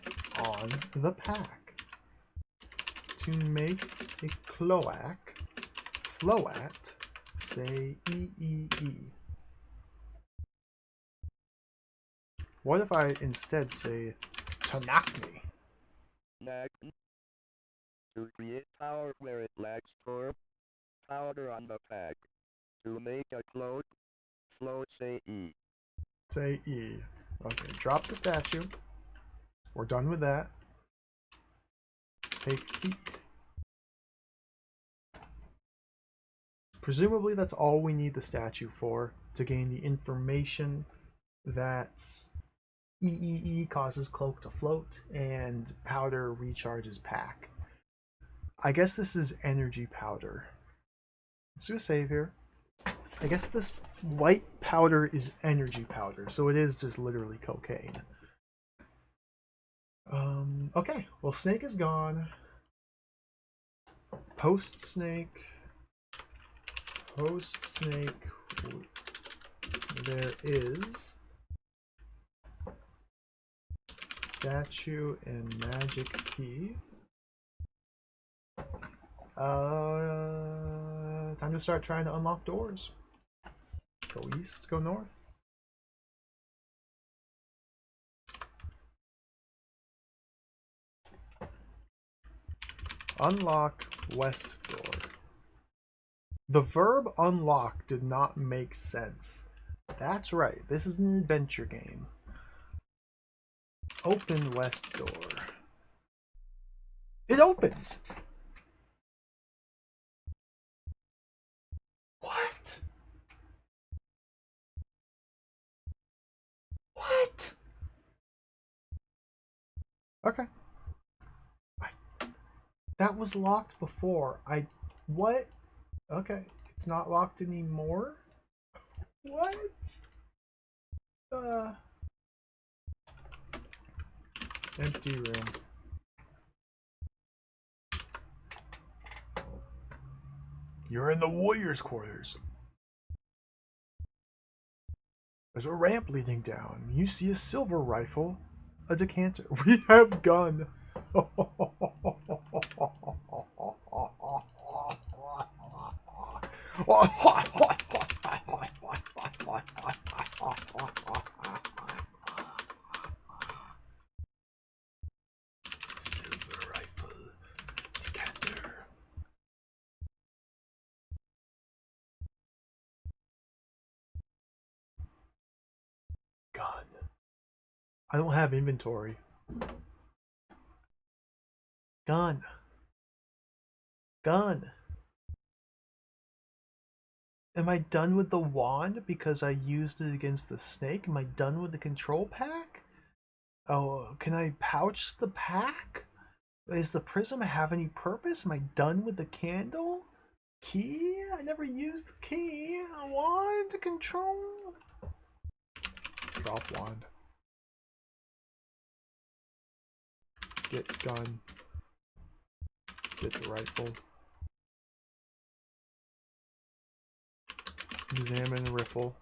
on the pack. To make a cloak, float, say E. What if I instead say to knock me? To create power where it lacks torp, powder on the pack. To make a cloak, float say E. Say E. Okay, drop the statue. We're done with that. Take key. Presumably that's all we need the statue for, to gain the information that EEE causes cloak to float and powder recharges pack. I guess this is energy powder. Let's do a save here. I guess this white powder is energy powder, so it is just literally cocaine. Okay, well, Snake is gone. Post Snake, there is statue and magic key. Time to start trying to unlock doors. Go east, go north. Unlock west door. The verb unlock did not make sense. That's right, this is an adventure game. Open west door. It opens! What? What? Okay. That was locked before. What? Okay. It's not locked anymore? What? Empty room. You're in the warrior's quarters. There's a ramp leading down. You see a silver rifle, a decanter. We have gun. Silver rifle, decanter. Gun. I don't have inventory. Gun. Gun. Am I done with the wand because I used it against the snake? Am I done with the control pack? Oh, can I pouch the pack? Does the prism have any purpose? Am I done with the candle? Key? I never used the key. Wand to control. Drop wand. Get gun. Get the rifle. Examine rifle.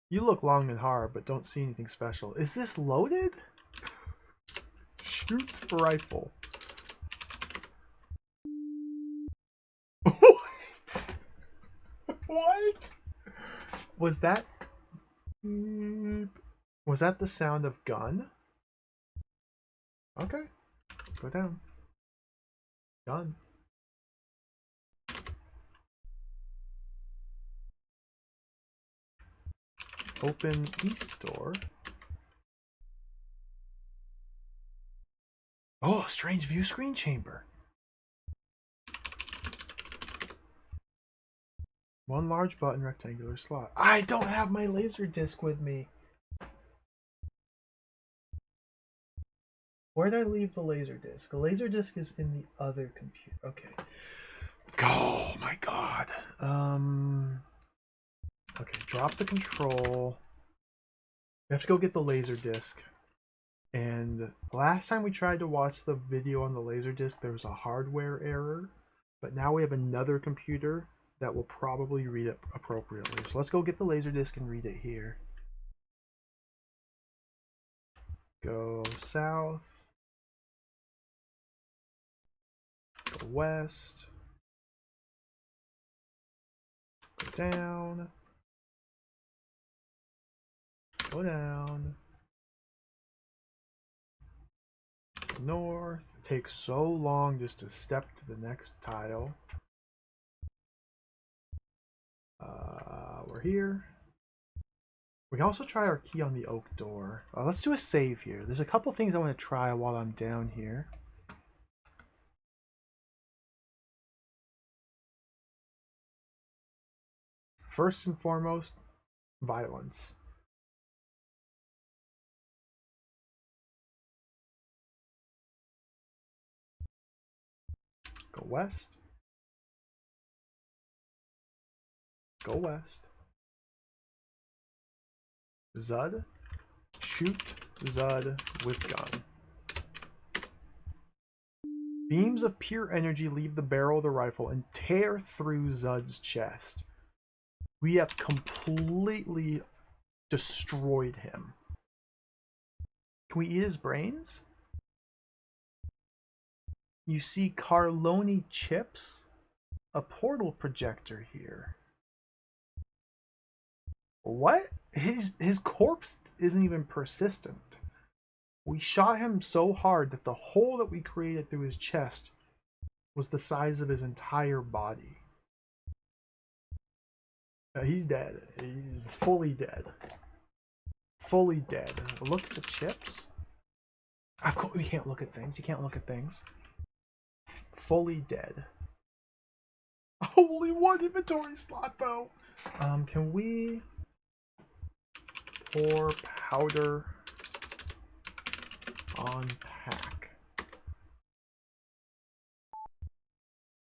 You look long and hard, but don't see anything special. Is this loaded? Shoot rifle. What? What? Was that... Was that the sound of gun? Okay. Go down. Gun. Open east door. Oh, strange view screen chamber. One large button, rectangular slot. I don't have my laser disc with me. Where did I leave the laser disc? The laser disc is in the other computer. Okay. Oh my god. Okay, drop the control. We have to go get the laser disc. And last time we tried to watch the video on the laser disc, there was a hardware error. But now we have another computer that will probably read it appropriately. So let's go get the laser disc and read it here. Go south. Go west. Go down. Go down. North. It takes so long just to step to the next tile. We're here. We can also try our key on the oak door. Let's do a save here. There's a couple things I want to try while I'm down here. First and foremost, violence. Go west. Go west. Zud. Shoot Zud with gun. Beams of pure energy leave the barrel of the rifle and tear through Zud's chest. We have completely destroyed him. Can we eat his brains? You see Carloni chips? A portal projector here. What? His corpse isn't even persistent. We shot him so hard that the hole that we created through his chest was the size of his entire body. He's dead. He's fully dead. Fully dead. Look at the chips. Of course, you can't look at things. You can't look at things. Fully dead. Only one inventory slot though. Can we pour powder on pack?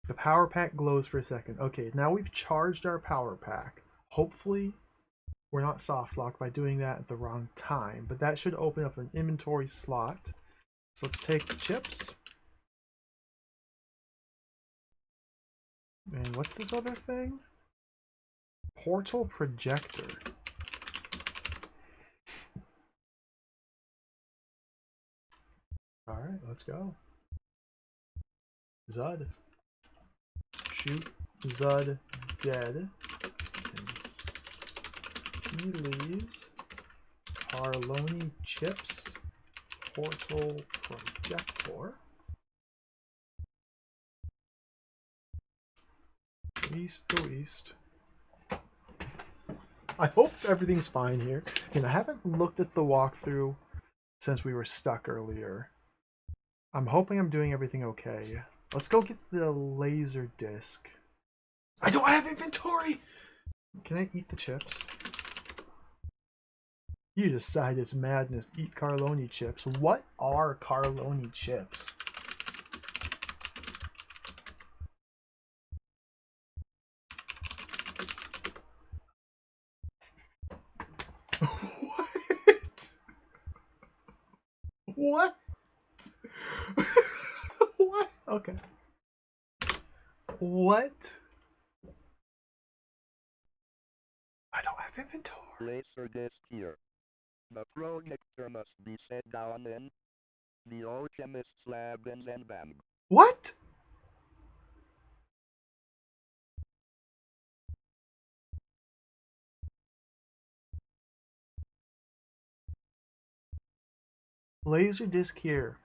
The power pack glows for a second. Okay, now we've charged our power pack. Hopefully we're not soft locked by doing that at the wrong time, but that should open up an inventory slot. So let's take the chips. And what's this other thing? Portal projector. Alright, let's go. Zud. Shoot Zud dead. And he leaves Carloni chips. Portal projector. East to east. I hope everything's fine here. And I haven't looked at the walkthrough since we were stuck earlier. I'm hoping I'm doing everything okay. Let's go get the laser disc. I don't have inventory! Can I eat the chips? You decide it's madness. Eat Carloni chips. What are Carloni chips? What? What? What? Okay. What? I don't have inventory. Laser disc here. The projector must be set down in the alchemist's lab in Zenbam. What? Laser disc here.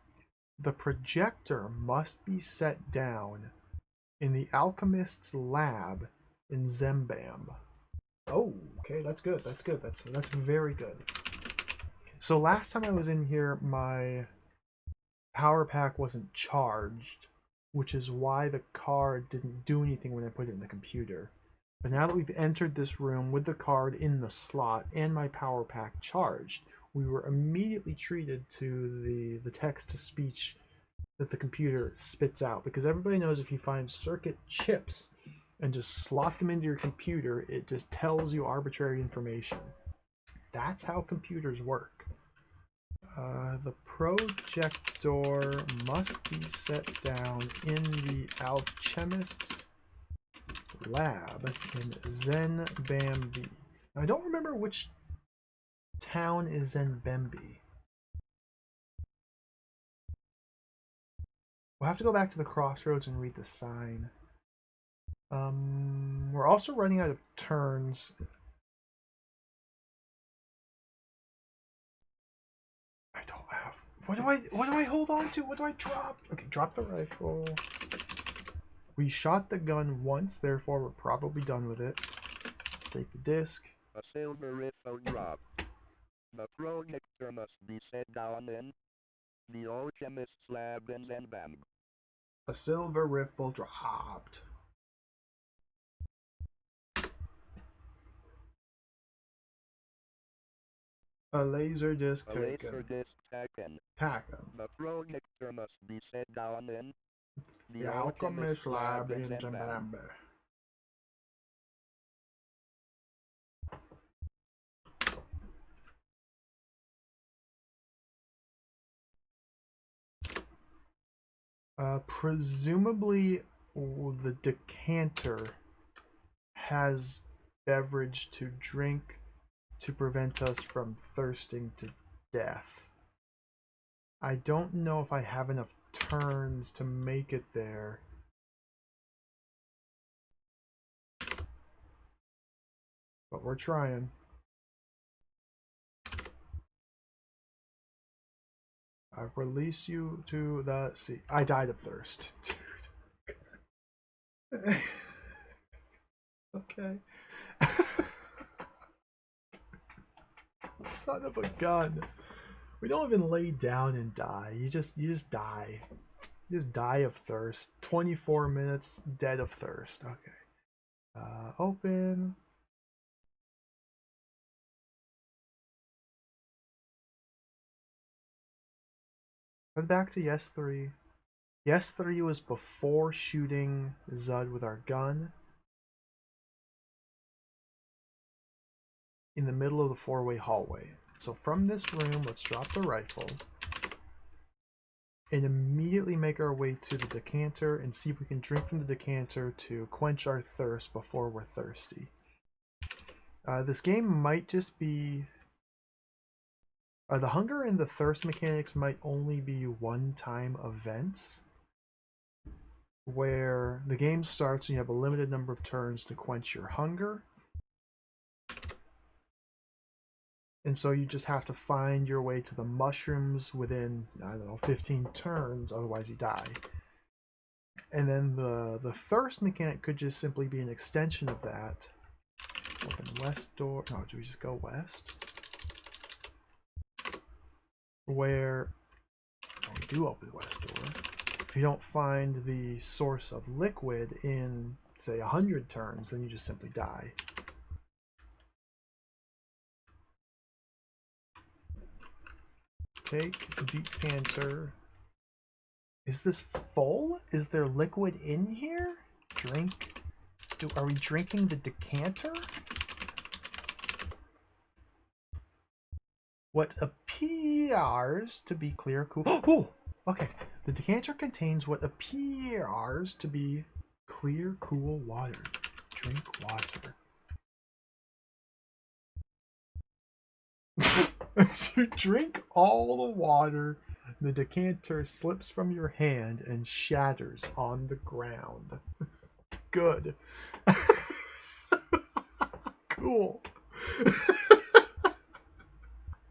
The projector must be set down in the alchemist's lab in Zembam. Oh, okay, that's good. That's good. That's very good. So last time I was in here, my power pack wasn't charged, which is why the card didn't do anything when I put it in the computer. But now that we've entered this room with the card in the slot and my power pack charged, we were immediately treated to the text-to-speech that the computer spits out. Because everybody knows if you find circuit chips and just slot them into your computer, it just tells you arbitrary information. That's how computers work. The projector must be set down in the alchemist's lab in Zenbambi. I don't remember which town is Zenbambi. We'll have to go back to the crossroads and read the sign. We're also running out of turns. I don't have. What do I hold on to? What do I drop? Okay, drop the rifle. We shot the gun once, therefore we're probably done with it. Take the disc. A silver rifle drop. The projector must be set down in the alchemist's lab in Zenbam. A silver rifle dropped. A laser disc A taken. laser disc taken. Taken. The projector must be set down in The alchemist lab in Zimbabwe. Presumably the decanter has beverage to drink to prevent us from thirsting to death. I don't know if I have enough turns to make it there. But we're trying. I release you to the sea. I died of thirst. Dude. Okay. Son of a gun. We don't even lay down and die. You just die. You just die of thirst. 24 minutes dead of thirst. Okay. Open. Head back to Yes 3. Yes 3 was before shooting Zud with our gun. In the middle of the four-way hallway. So from this room, let's drop the rifle. And immediately make our way to the decanter and see if we can drink from the decanter to quench our thirst before we're thirsty. This game might just be... the hunger and the thirst mechanics might only be one-time events, where the game starts and you have a limited number of turns to quench your hunger. And so you just have to find your way to the mushrooms within, I don't know, 15 turns, otherwise you die. And then the thirst mechanic could just simply be an extension of that. Open west door. No, do we just go west? Where, oh, we do open the west door. If you don't find the source of liquid in say 100 turns, then you just simply die. Take decanter. Is this full? Is there liquid in here? Drink. Are we drinking the decanter? What appears to be clear, cool. Oh, okay. The decanter contains what appears to be clear, cool water. Drink water. As you drink all the water, the decanter slips from your hand and shatters on the ground. Good. Cool.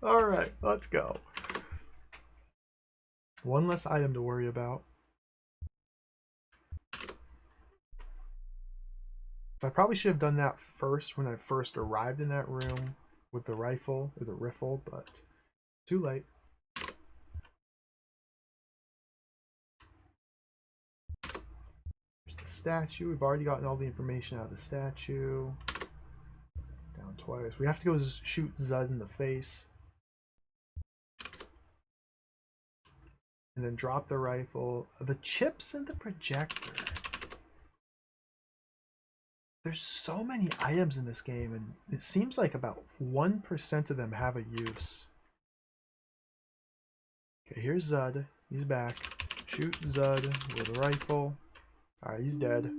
Alright, let's go. One less item to worry about. So I probably should have done that first when I first arrived in that room with the rifle, or the riffle, but too late. There's the statue. We've already gotten all the information out of the statue. Down twice. We have to go shoot Zud in the face. And then drop the rifle. The chips and the projector. There's so many items in this game, and it seems like about 1% of them have a use. Okay, here's Zud. He's back. Shoot Zud with a rifle. Alright, he's dead.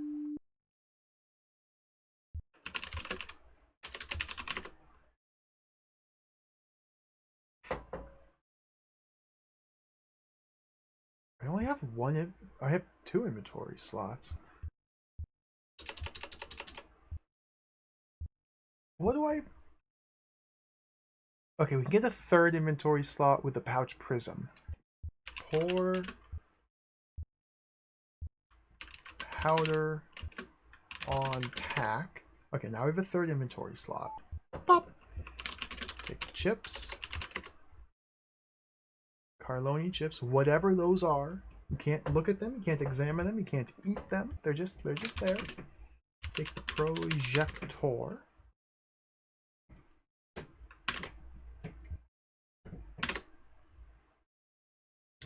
I only have one. I have 2 inventory slots. What do I... Okay, we can get a 3rd inventory slot with the pouch prism. Pour powder on pack. Okay, now we have a 3rd inventory slot. Pop. Take the chips. Carloni chips, whatever those are. You can't look at them, you can't examine them, you can't eat them. They're just there. Take the projector.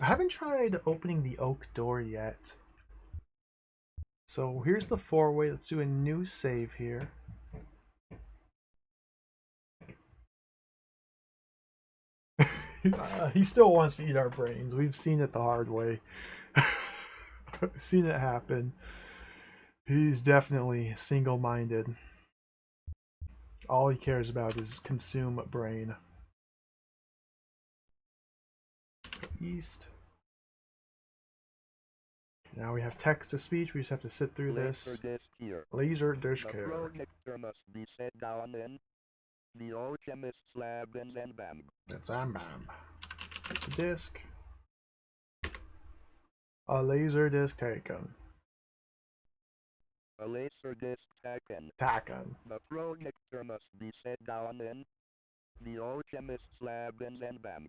I haven't tried opening the oak door yet. So here's the 4-way. Let's do a new save here. He still wants to eat our brains. We've seen it the hard way. Seen it happen. He's definitely single-minded. All he cares about is consume brain. East. Now we have text to speech. We just have to sit through this. Laser disc here. The projector must be set down in the alchemist's lab in Zenbam. That's Zambam. The disc. A laser disc taken. A laser disc taken. Taken. The projector must be set down in the alchemist's lab in Zenbam.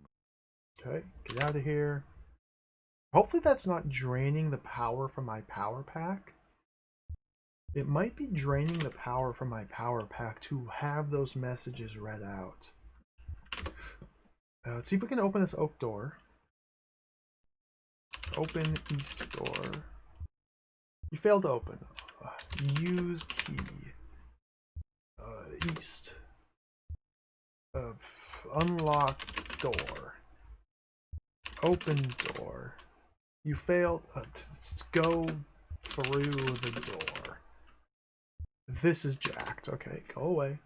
Okay, get out of here. Hopefully that's not draining the power from my power pack. It might be draining the power from my power pack to have those messages read out. Let's see if we can open this oak door. Open east door. You failed to open. Use key. East. Unlock door. Open door. You failed. Go through the door. This is jacked. Okay, go away.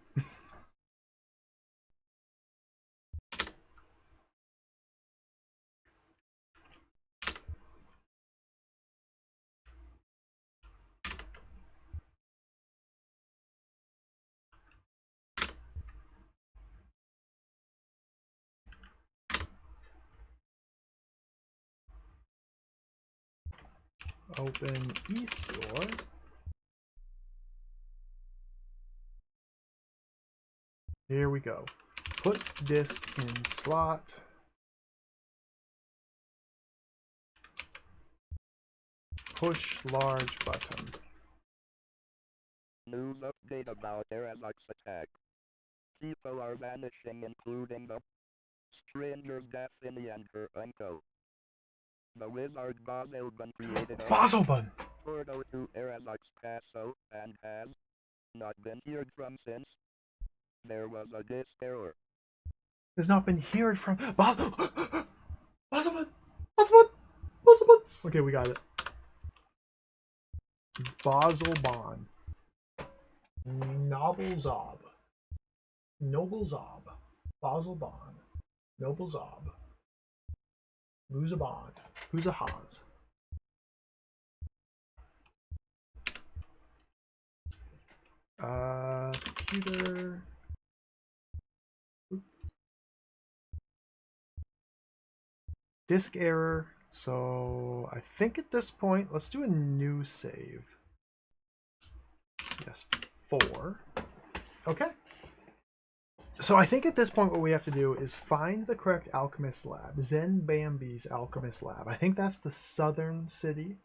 Open east door. Here we go. Put disc in slot. Push large button. News update about Arazok's attack. People are vanishing, including the stranger's Daphne and her uncle. The wizard Bazelbun created a Fossilbun! portal to Arazok's castle and has not been heard from since. There was a disk error. Has not been heard from Fossilbun! Fossilbun! Fossilbun! Okay, we got it. Bazelbon. Noble Zob. Noble Zob. Bazelbon. Noble Zob. Muzabon. Who's a Haas? Computer. Disk error. So I think at this point, let's do a new save. Yes, 4. Okay. So I think at this point what we have to do is find the correct alchemist lab. Zen Bambi's alchemist lab. I think that's the southern city.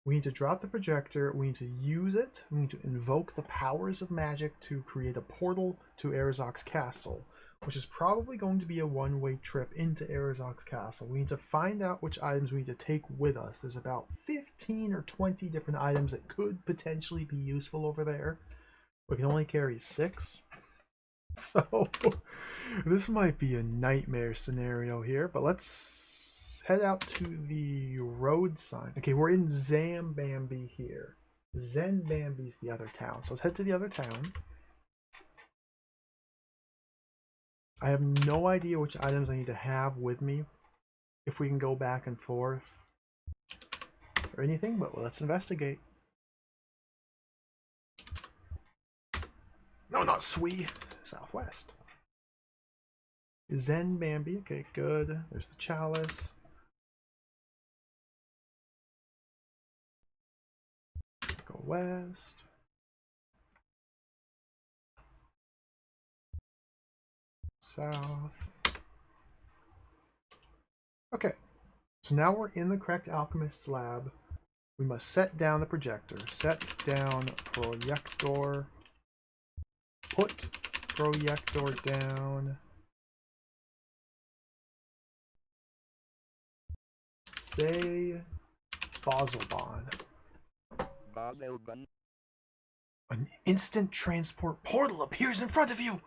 We need to drop the projector. We need to use it. We need to invoke the powers of magic to create a portal to Arazok's castle, which is probably going to be a one-way trip into Arazok's castle. We need to find out which items we need to take with us. There's about 15 or 20 different items that could potentially be useful over there. We can only carry 6. So this might be a nightmare scenario here, but let's head out to the road sign. Okay, we're in Zambambi here. Zen Bambi's the other town. So let's head to the other town. I have no idea which items I need to have with me if we can go back and forth or anything, but let's investigate. No, not Swee. Southwest. Zen Bambi. Okay, good. There's the chalice. Go west. South. Okay. So now we're in the correct alchemist's lab. We must set down the projector. Set down projector. Put projector down. Say Bazelbon. Bazelbun. An instant transport portal appears in front of you.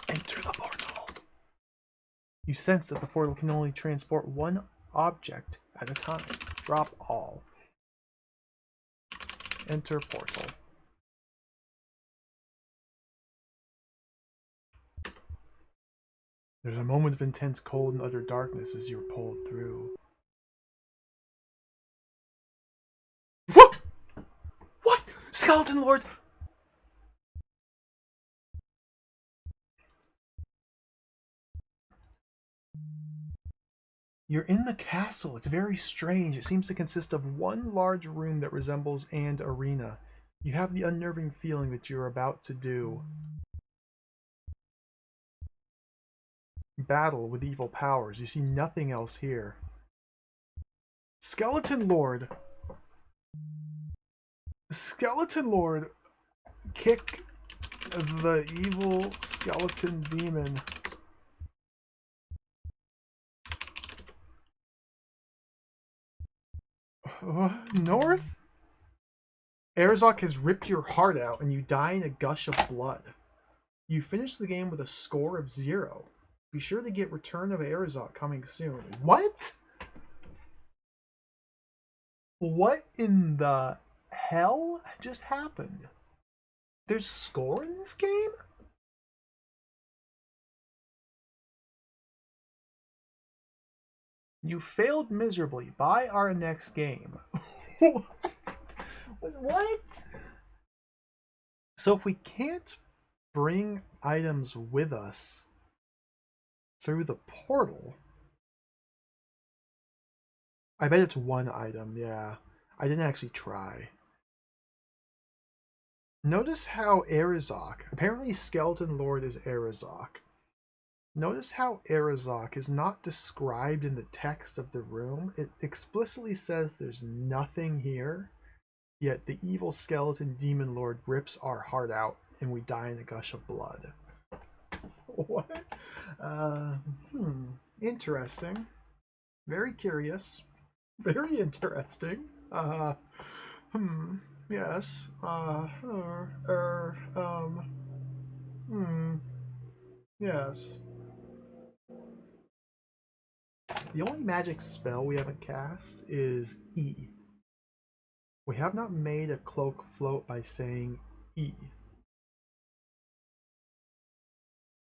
Enter the portal. You sense that the portal can only transport one object at a time. Drop all. Enter portal. There's a moment of intense cold and utter darkness as you're pulled through. What? What? Skeleton Lord! You're in the castle. It's very strange. It seems to consist of one large room that resembles an arena. You have the unnerving feeling that you're about to do battle with evil powers. You see nothing else here. Skeleton Lord! Skeleton Lord! Kick the evil skeleton demon. North? Arazok has ripped your heart out and you die in a gush of blood. You finish the game with a score of 0. Be sure to get Return of Arazok coming soon. What? What in the hell just happened? There's score in this game? You failed miserably. Buy our next game. What? What? So if we can't bring items with us through the portal, I bet it's one item, yeah. I didn't actually try. Notice how Arazok, apparently Skeleton Lord is Arazok. Notice how Arazok is not described in the text of the room. It explicitly says there's nothing here. Yet the evil skeleton demon lord rips our heart out, and we die in a gush of blood. What? Uh, hmm. Interesting. Very curious. Very interesting. Hmm. Yes. Hmm. Yes. The only magic spell we haven't cast is E. We have not made a cloak float by saying E.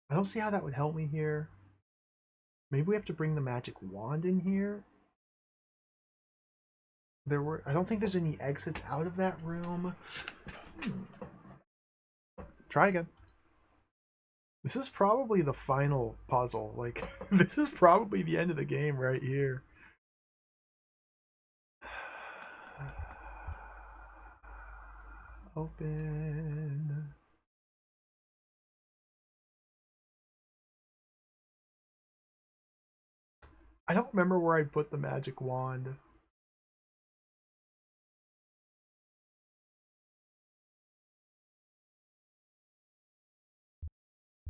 I don't see how that would help me here. Maybe we have to bring the magic wand in here. I don't think there's any exits out of that room. Hmm. Try again. This is probably the final puzzle. Like, this is probably the end of the game right here. Open. I don't remember where I put the magic wand.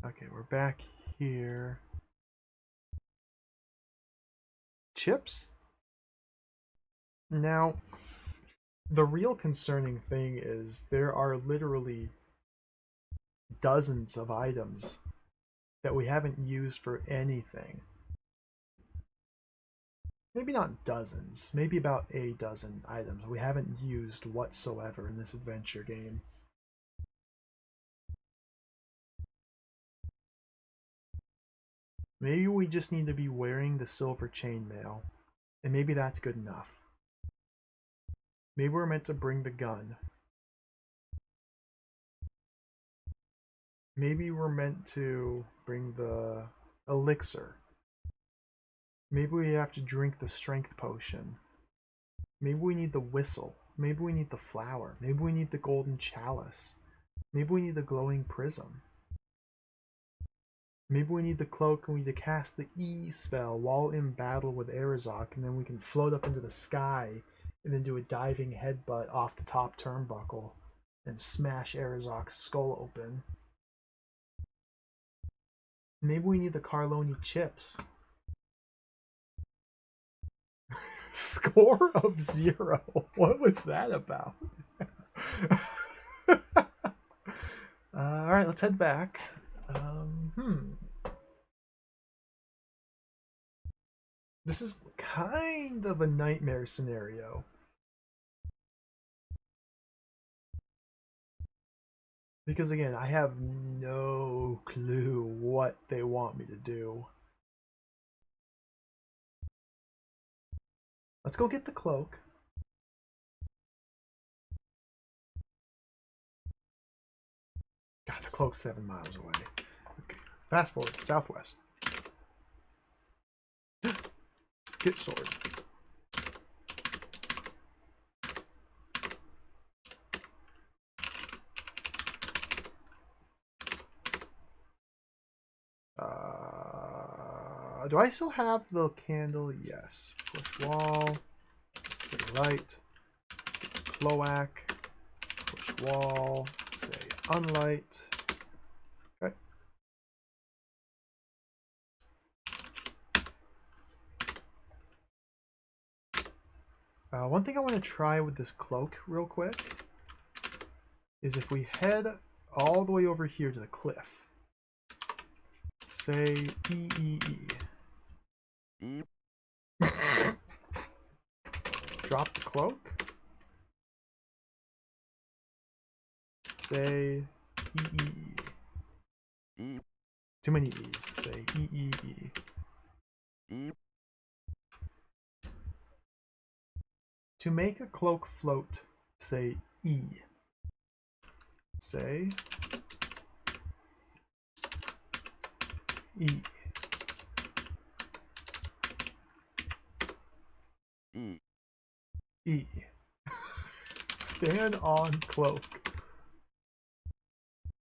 Okay, we're back here. Chips? Now, the real concerning thing is there are literally dozens of items that we haven't used for anything. Maybe not dozens, maybe about a dozen items we haven't used whatsoever in this adventure game. Maybe we just need to be wearing the silver chainmail, and maybe that's good enough. Maybe we're meant to bring the gun. Maybe we're meant to bring the elixir. Maybe we have to drink the strength potion. Maybe we need the whistle. Maybe we need the flower. Maybe we need the golden chalice. Maybe we need the glowing prism. Maybe we need the cloak and we need to cast the E spell while in battle with Arazok, and then we can float up into the sky and then do a diving headbutt off the top turnbuckle and smash Arazok's skull open. Maybe we need the Carloni chips. Score of 0. What was that about? Alright, let's head back. This is kind of a nightmare scenario. Because again, I have no clue what they want me to do. Let's go get the cloak. God, the cloak's 7 miles away. Okay. Fast forward, southwest. Get sword. Do I still have the candle? Yes. Push wall. Say light. Cloac. Push wall. Say unlight. Okay. One thing I want to try with this cloak real quick is if we head all the way over here to the cliff. Say E. Drop the cloak. Say E. Too many E's. Say E. To make a cloak float, say E. Say E. E. Stand on cloak.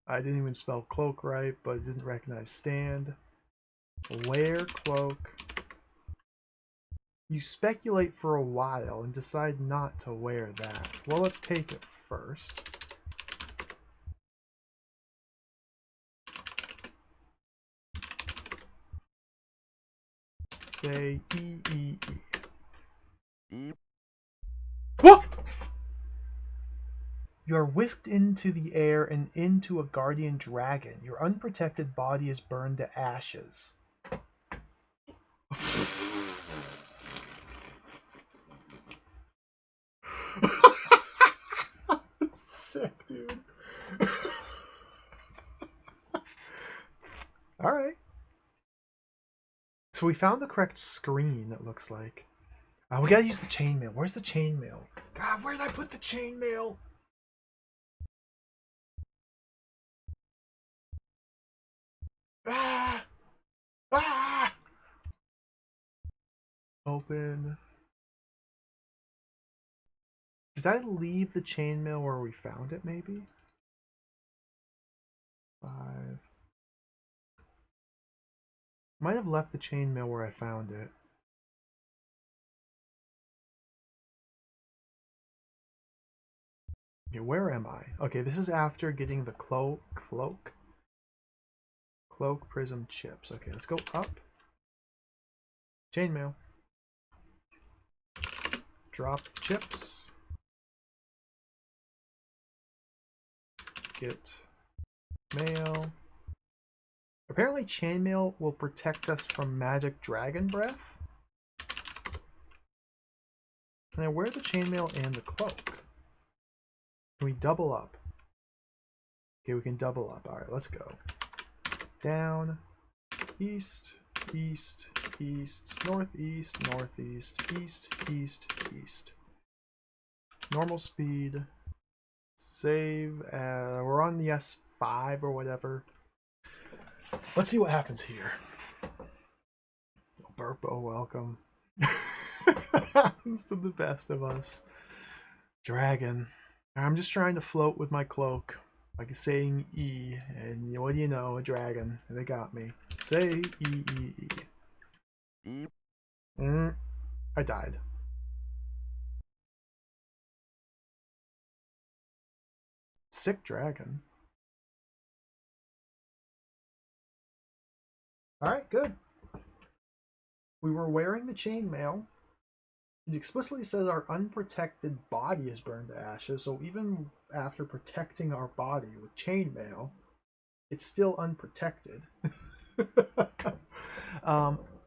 I didn't even spell cloak right, but it didn't recognize stand. Wear cloak. You speculate for a while and decide not to wear that. Well, let's take it first. Say E, E, E. E. Whoa! You are whisked into the air and into a guardian dragon. Your unprotected body is burned to ashes. Sick, dude. Alright. So we found the correct screen, it looks like. We gotta use the chainmail. Where's the chainmail? God, where did I put the chainmail? Ah! Ah! Open. Did I leave the chainmail where we found it, maybe? 5. Might have left the chainmail where I found it. Okay, where am I? Okay, this is after getting the cloak prism chips. Okay, let's go up. Chainmail. Drop chips. Get mail. Apparently chainmail will protect us from magic dragon breath. Can I wear the chainmail and the cloak? Can we double up? Okay, we can double up. Alright, let's go. Down, east, east, east, northeast, northeast, east, east, east. Normal speed. Save. We're on the S5 or whatever. Let's see what happens here. Burpo, welcome. Happens to the best of us. Dragon. I'm just trying to float with my cloak. Like saying E, and what do you know? A dragon. They got me. Say E, E, E. I died. Sick dragon. Alright, good. We were wearing the chainmail. It explicitly says our unprotected body is burned to ashes, so even after protecting our body with chainmail, it's still unprotected.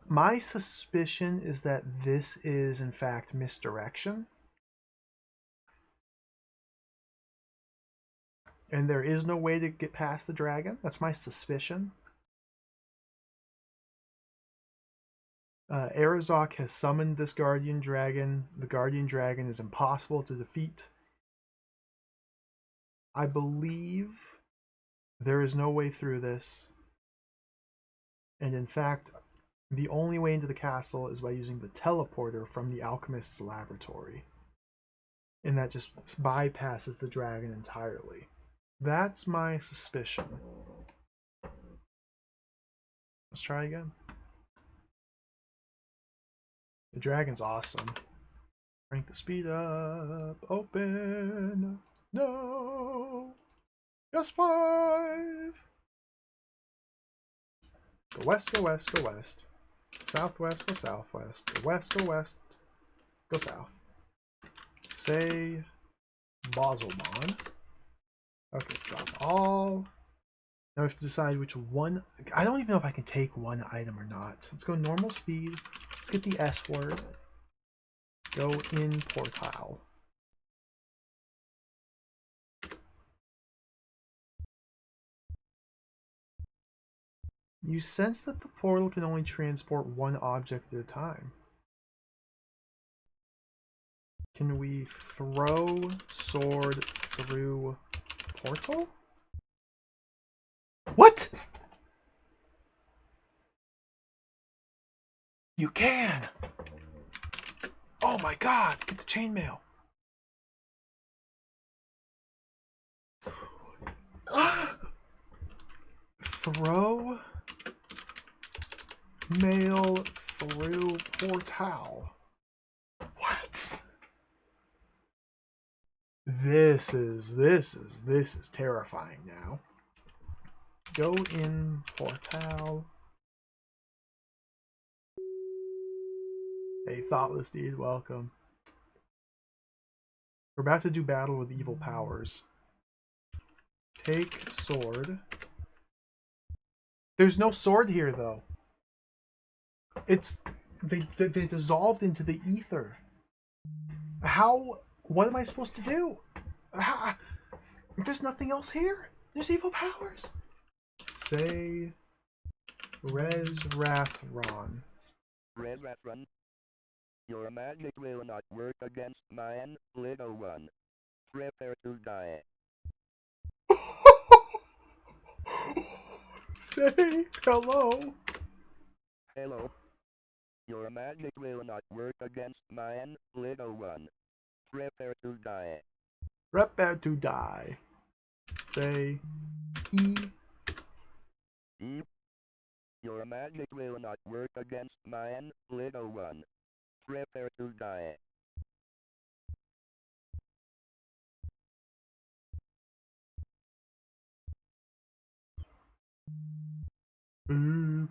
My suspicion is that this is, in fact, misdirection. And there is no way to get past the dragon. That's my suspicion. Arazok has summoned this guardian dragon. The guardian dragon is impossible to defeat. I believe there is no way through this. And in fact, the only way into the castle is by using the teleporter from the alchemist's laboratory. And that just bypasses the dragon entirely. That's my suspicion. Let's try again. The dragon's awesome. Crank the speed up. Open. No. Just 5. Go west, go west, go west. Southwest, go southwest. Go west, go west. Go south. Say Bazelmon. Okay, drop all. Now we have to decide which one. I don't even know if I can take one item or not. Let's go normal speed. Let's get the S word. Go in portile. You sense that the portal can only transport one object at a time. Can we throw sword through portal? What? You can! Oh my god, get the chainmail. Throw mail through portal. What? This is terrifying now. Go in portal. Hey, thoughtless deed, welcome. We're about to do battle with evil powers. Take sword. There's no sword here, though. It's they dissolved into the ether. How? What am I supposed to do? How, there's nothing else here. There's evil powers. Say, Resrathron. Resrathron, your magic will not work against mine, little one. Prepare to die. Say hello. Hello. Your magic will not work against mine, little one. Prepare to die. Prepare to die. Say E. E. Your magic will not work against mine, little one. Prepare to die. Boop.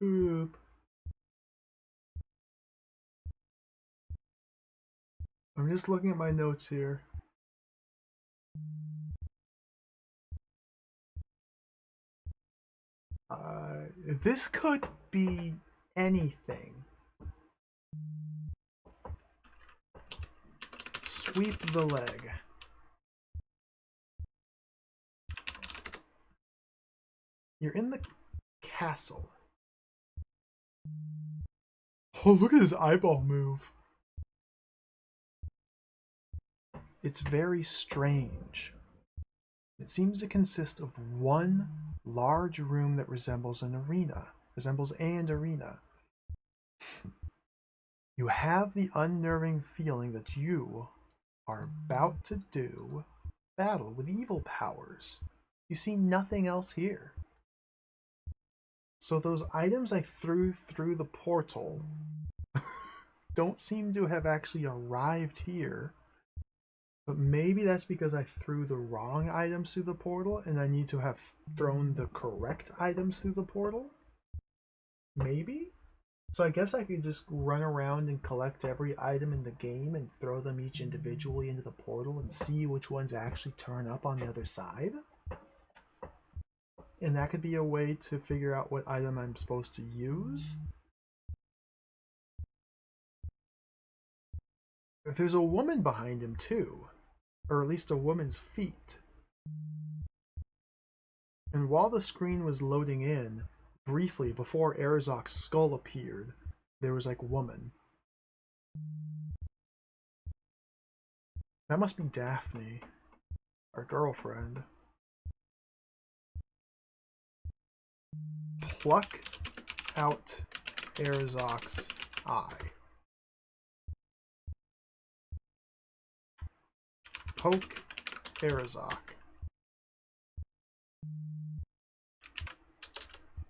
Boop. I'm just looking at my notes here. This could be anything. Sweep the leg. You're in the castle. Oh, look at his eyeball move. It's very strange. It seems to consist of one large room that resembles an arena. You have the unnerving feeling that you are about to do battle with evil powers. You see nothing else here. So those items I threw through the portal don't seem to have actually arrived here. But maybe that's because I threw the wrong items through the portal and I need to have thrown the correct items through the portal? Maybe? So I guess I could just run around and collect every item in the game and throw them each individually into the portal and see which ones actually turn up on the other side? And that could be a way to figure out what item I'm supposed to use? There's a woman behind him too. Or at least a woman's feet. And while the screen was loading in, briefly before Arazok's skull appeared, there was like woman. That must be Daphne, our girlfriend. Pluck out Arazok's eye. Poke Arazok.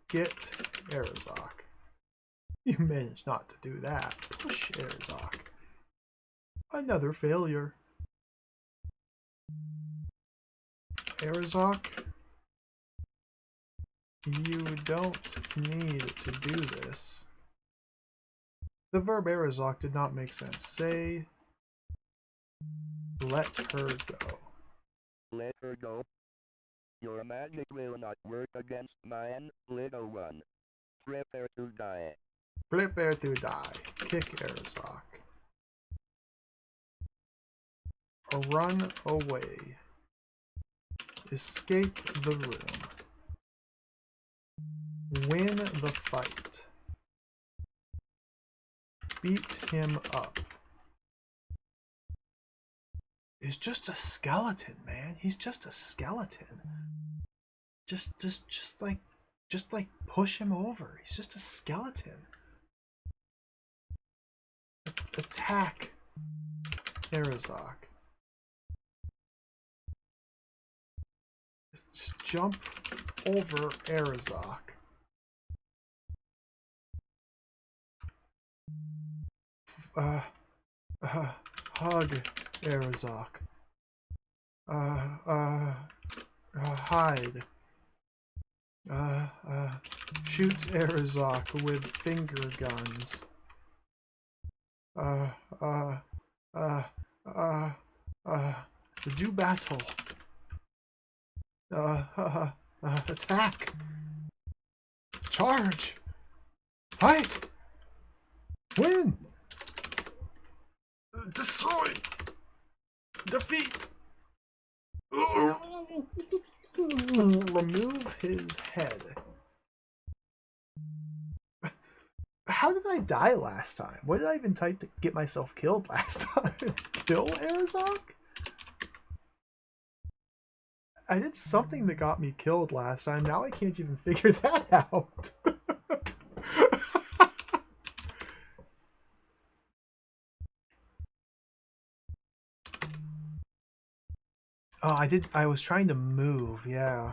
Get Arazok. You managed not to do that. Push Arazok. Another failure. Arazok, you don't need to do this. The verb Arazok did not make sense. Say, let her go. Let her go. Your magic will not work against mine, little one. Prepare to die. Prepare to die. Kick Arazok. Run away. Escape the room. Win the fight. Beat him up. He's just a skeleton, man. He's just a skeleton. Just like push him over. He's just a skeleton. Attack Arazok. Just jump over Arazok. Uh, hug Arazok. Hide. Shoot Arazok with finger guns. Uh, uh, uh, uh, uh, do battle. Attack. Charge. Fight. Win. Destroy. Defeat. Remove his head. How did I die last time? What did I even type to get myself killed last time? Kill Arazok? I did something that got me killed last time. Now I can't even figure that out. Oh, I was trying to move, yeah.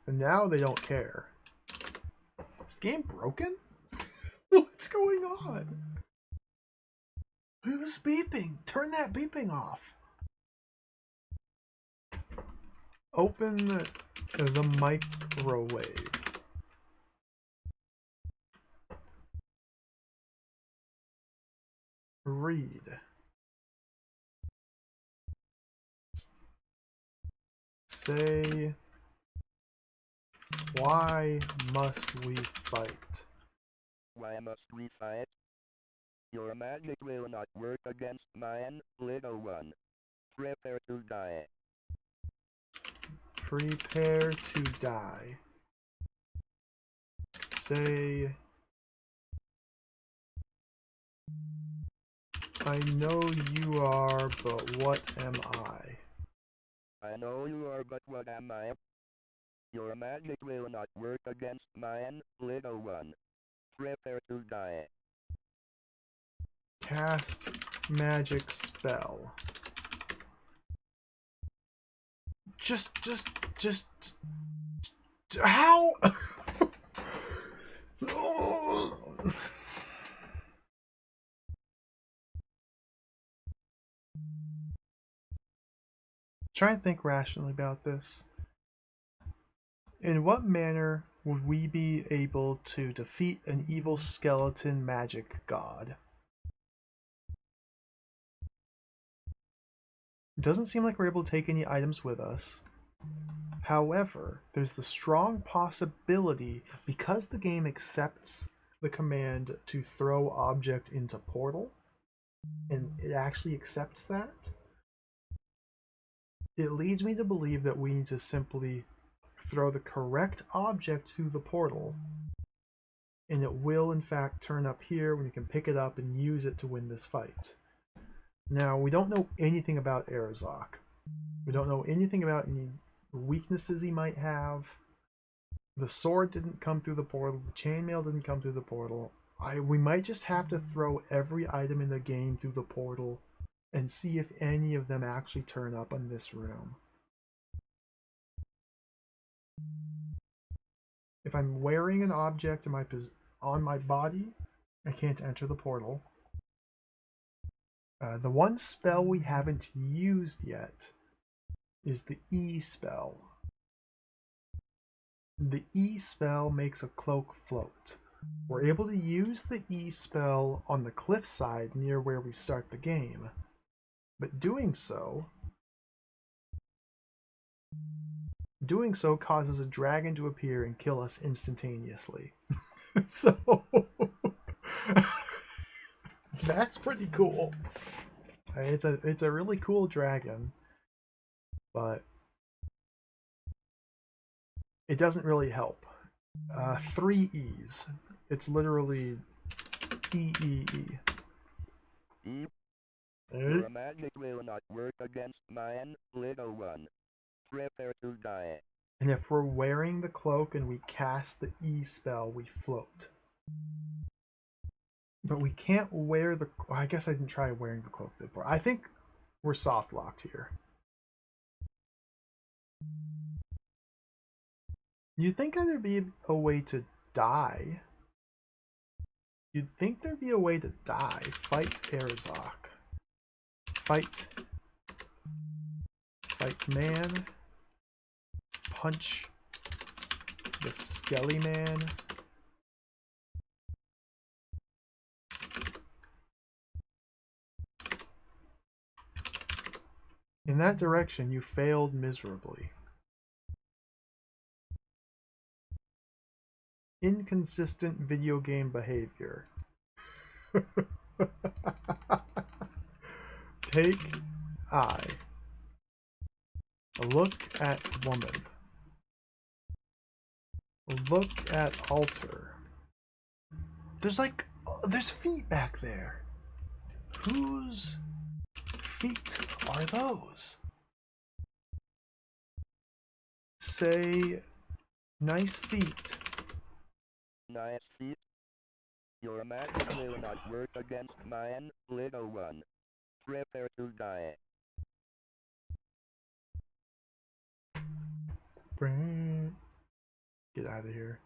And now they don't care. Is the game broken? What's going on? Who's beeping? Turn that beeping off. Open the microwave. Read. Say, why must we fight? Why must we fight? Your magic will not work against mine, little one. Prepare to die. Prepare to die. Say, I know you are, but what am I? I know you are, but what am I? Your magic will not work against mine, little one. Prepare to die. Cast magic spell. Just, how? Try and think rationally about this. In what manner would we be able to defeat an evil skeleton magic god? It doesn't seem like we're able to take any items with us. However, there's the strong possibility, because the game accepts the command to throw object into portal, and it actually accepts that, it leads me to believe that we need to simply throw the correct object to the portal, and it will in fact turn up here when you can pick it up and use it to win this fight. Now, we don't know anything about Arazok. We don't know anything about any weaknesses he might have. The sword didn't come through the portal. The chainmail didn't come through the portal. We might just have to throw every item in the game through the portal and see if any of them actually turn up in this room. If I'm wearing an object in on my body, I can't enter the portal. The one spell we haven't used yet is the E spell. The E spell makes a cloak float. We're able to use the E spell on the cliffside near where we start the game, but doing so causes a dragon to appear and kill us instantaneously. So that's pretty cool. It's a really cool dragon, but it doesn't really help. 3 E's. It's literally E. Your magic will not work against mine, little one. Prepare to die. And if we're wearing the cloak and we cast the E spell, we float. But we can't wear the... I guess I didn't try wearing the cloak. I think We're soft locked here. You'd think there'd be a way to die. You'd think there'd be a way to die. Fight Arazok. Fight. Fight man. Punch the Skelly man. In that direction, you failed miserably. Inconsistent video game behavior. Take eye. Look at woman. Look at altar. There's feet back there. Whose feet are those? Say, nice feet. Nice feet. Your magic will not work against mine, little one. Prepare to die. Get out of here.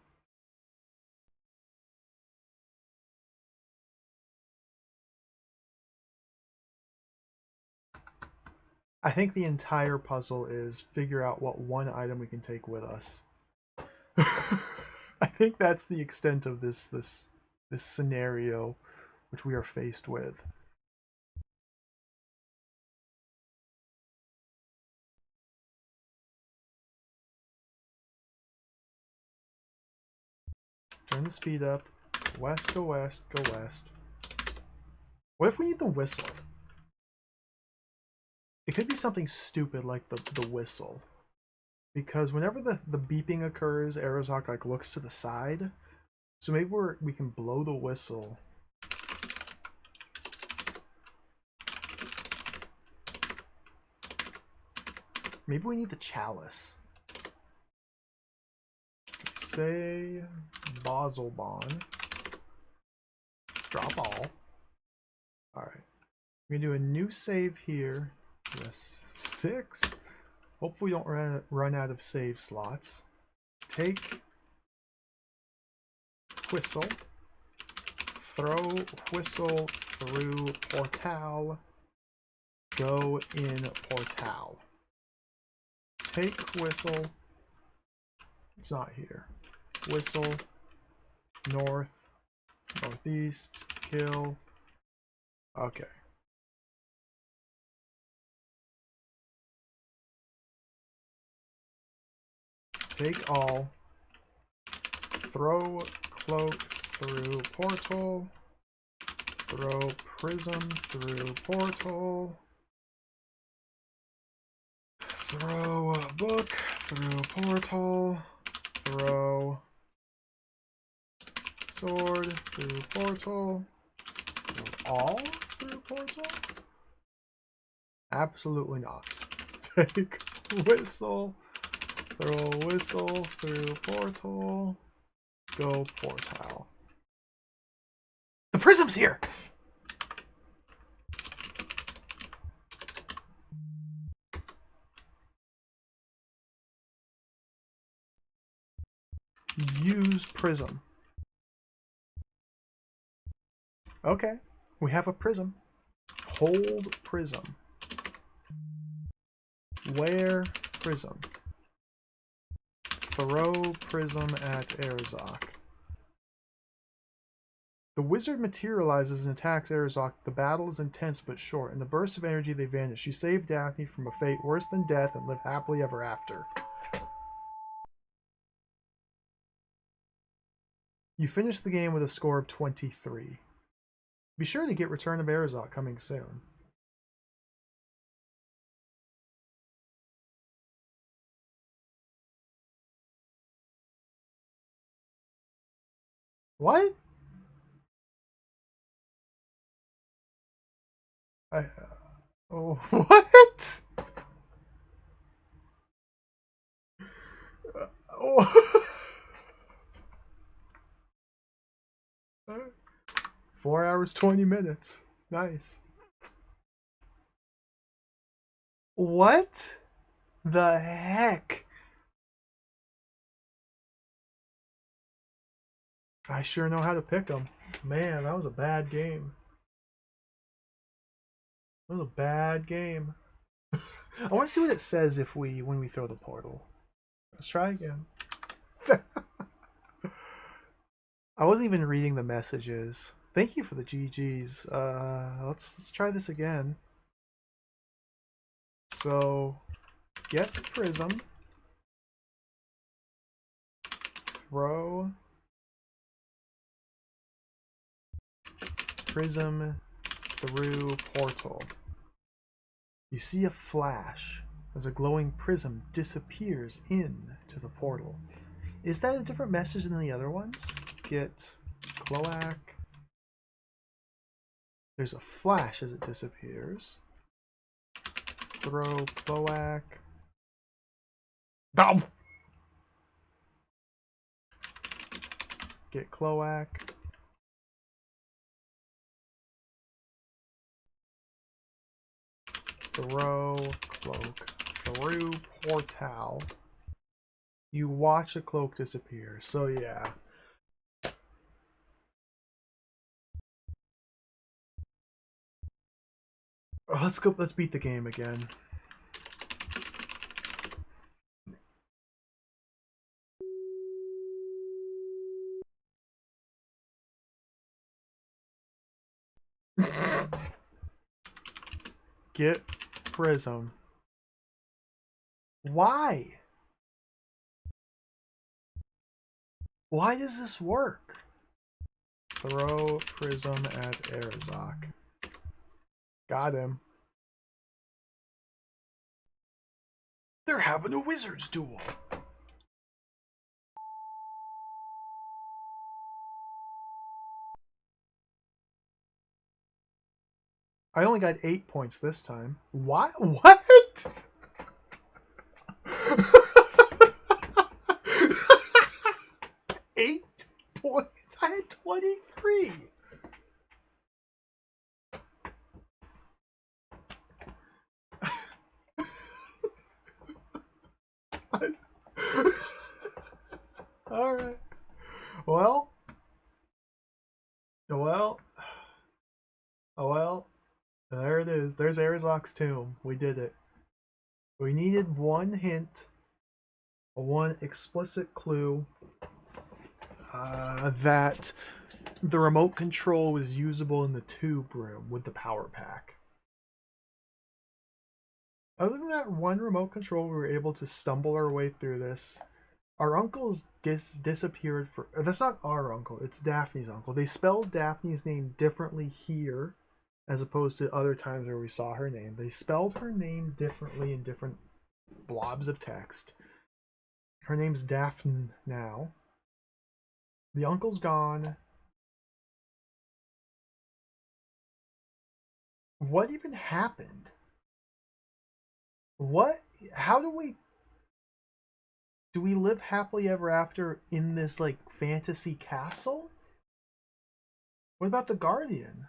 I think the entire puzzle is figure out what one item we can take with us. I think that's the extent of this scenario which we are faced with. Turn the speed up. West, go west, go west. What if we need the whistle? It could be something stupid like the whistle. Because whenever the beeping occurs, Arazok like looks to the side. So maybe we can blow the whistle. Maybe we need the chalice. Say Basilbon. Drop all. Alright. We're gonna do a new save here. Yes. 6. Hopefully we don't run out of save slots. Take whistle. Throw whistle through portal. Go in portal. Take whistle. It's not here. Whistle. North. Northeast. Kill. Okay. Take all. Throw cloak through portal. Throw prism through portal. Throw book through portal. Throw sword through portal. Throw all through portal? Absolutely not. Take whistle. Throw whistle through portal. Go portal. The prism's here! Use prism. Okay, we have a prism. Hold prism. Wear prism. Throw prism at Arazok. The wizard materializes and attacks Arazok. The battle is intense but short. In the burst of energy, they vanish. You save Daphne from a fate worse than death and live happily ever after. You finish the game with a score of 23. Be sure to get Return of Arazok coming soon. What? Oh, what? Oh. 4 hours, 20 minutes. Nice. What the heck? I sure know how to pick them. Man, that was a bad game. That was a bad game. I want to see what it says if when we throw the portal. Let's try again. I wasn't even reading the messages. Thank you for the GGs. Let's try this again. So, get prism, throw prism through portal. You see a flash as a glowing prism disappears into the portal. Is that a different message than the other ones? Get cloac. There's a flash as it disappears. Throw cloac. Bow! Get cloac. Throw cloak through portal. You watch a cloak disappear. So yeah. Let's go. Let's beat the game again. Get prism. Why? Why does this work? Throw prism at Arazok. Got him. They're having a wizard's duel. I only got 8 points this time. Why? What? 8 points? I had 23. Alright. Well. There it is. There's Arazok's tomb. We did it. We needed one hint, one explicit clue that the remote control was usable in the tube room with the power pack. Other than that one remote control, we were able to stumble our way through this. Our uncle's disappeared for... That's not our uncle. It's Daphne's uncle. They spelled Daphne's name differently here as opposed to other times where we saw her name. They spelled her name differently in different blobs of text. Her name's Daphne now. The uncle's gone. What even happened? What? How do we live happily ever after in this like fantasy castle? What about the guardian?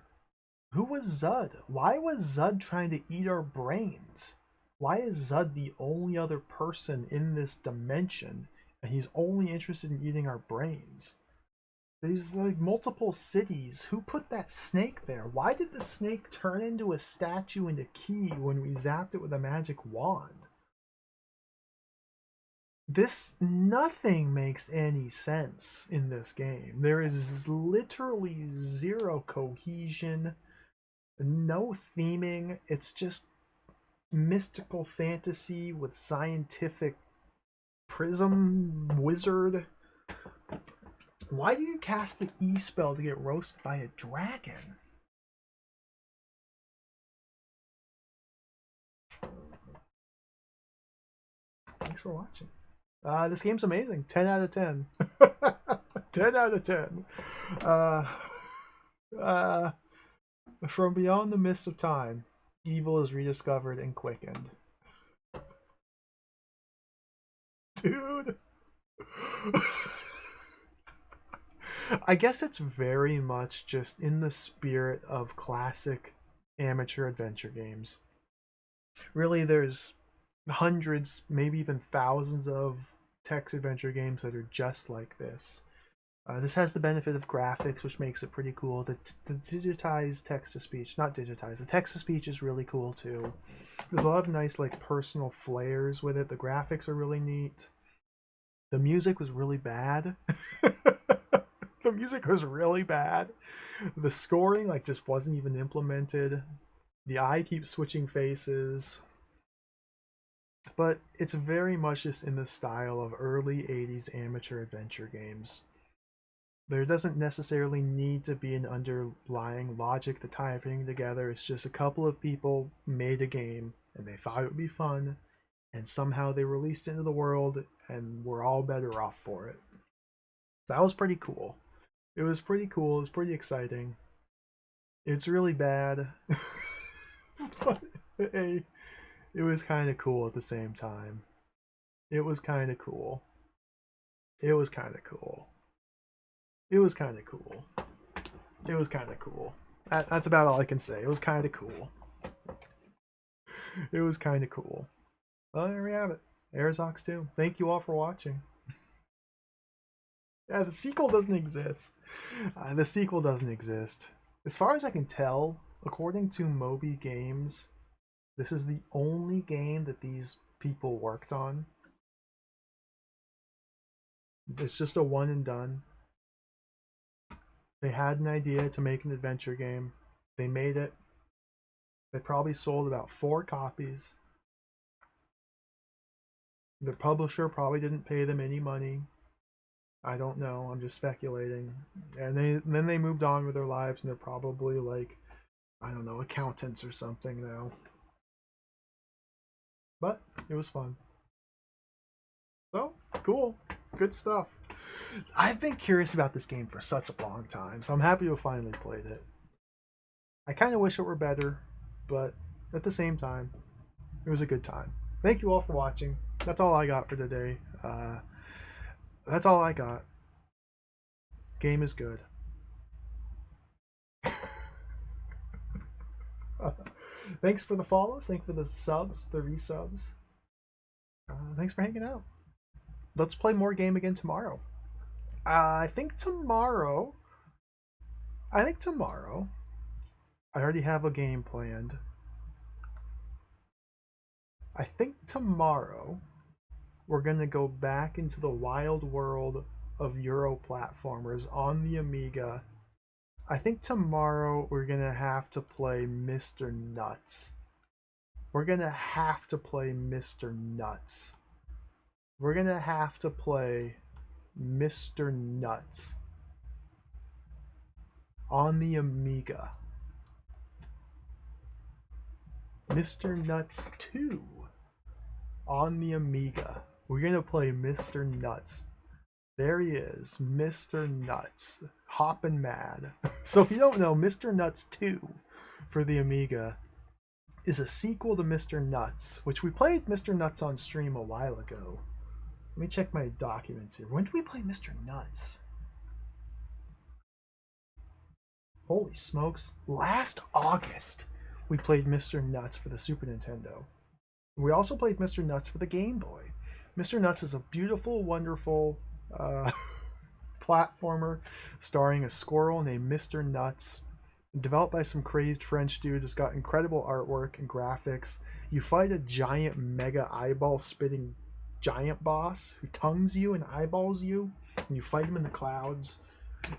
Who was Zud? Why was Zud trying to eat our brains? Why is Zud the only other person in this dimension and he's only interested in eating our brains? There's like multiple cities. Who put that snake there? Why did the snake turn into a statue and a key when we zapped it with a magic wand? Nothing makes any sense in this game. There is literally zero cohesion, no theming. It's just mystical fantasy with scientific prism wizard. Why do you cast the E spell to get roasted by a dragon? Thanks for watching. This game's amazing. 10 out of 10. 10 out of 10. From beyond the mists of time, evil is rediscovered and quickened. Dude. I guess it's very much just in the spirit of classic amateur adventure games. Really, there's hundreds, maybe even thousands of text adventure games that are just like this. This has the benefit of graphics, which makes it pretty cool. The digitized text to speech, not digitized, the text to speech is really cool too. There's a lot of nice, like, personal flares with it. The graphics are really neat. The music was really bad. The music was really bad. The scoring, like, just wasn't even implemented. The eye keeps switching faces. But it's very much just in the style of early 80s amateur adventure games. There doesn't necessarily need to be an underlying logic to tie everything together. It's just a couple of people made a game and they thought it would be fun, and somehow they released it into the world, and we're all better off for it. That was pretty cool. It was pretty cool. It was pretty exciting. It's really bad, but hey, it was kind of cool at the same time. It was kind of cool. It was kind of cool. It was kind of cool. It was kind of cool. That's about all I can say. It was kind of cool. It was kind of cool. Well, there we have it. Arazok's 2. Thank you all for watching. Yeah, the sequel doesn't exist. The sequel doesn't exist. As far as I can tell, according to Moby Games, this is the only game that these people worked on. It's just a one and done. They had an idea to make an adventure game. They made it. They probably sold about 4 copies. The publisher probably didn't pay them any money. I don't know. I'm just speculating. And then they moved on with their lives, and they're probably like, I don't know, accountants or something now. But it was fun. So cool, good stuff. I've been curious about this game for such a long time, so I'm happy to have finally played it. I kind of wish it were better, but at the same time, it was a good time. Thank you all for watching. That's all I got for today. That's all I got. Game is good. Thanks for the follows. Thanks for the subs, the resubs. Thanks for hanging out. Let's play more game again tomorrow. I think tomorrow. I think tomorrow. I already have a game planned. I think tomorrow we're gonna go back into the wild world of Euro platformers on the Amiga. I think tomorrow we're gonna have to play Mr. Nuts. We're gonna have to play Mr. Nuts. We're gonna have to play Mr. Nuts on the Amiga. Mr. Nuts 2 on the Amiga. We're gonna play Mr. Nuts. There he is, Mr. Nuts, hoppin' mad. So if you don't know, Mr. Nuts 2 for the Amiga is a sequel to Mr. Nuts, which we played Mr. Nuts on stream a while ago. Let me check my documents here. When did we play Mr. Nuts? Holy smokes. Last August, we played Mr. Nuts for the Super Nintendo. We also played Mr. Nuts for the Game Boy. Mr. Nuts is a beautiful, wonderful platformer starring a squirrel named Mr. Nuts. Developed by some crazed French dudes. It's got incredible artwork and graphics. You fight a giant mega eyeball spitting giant boss who tongues you and eyeballs you, and you fight him in the clouds.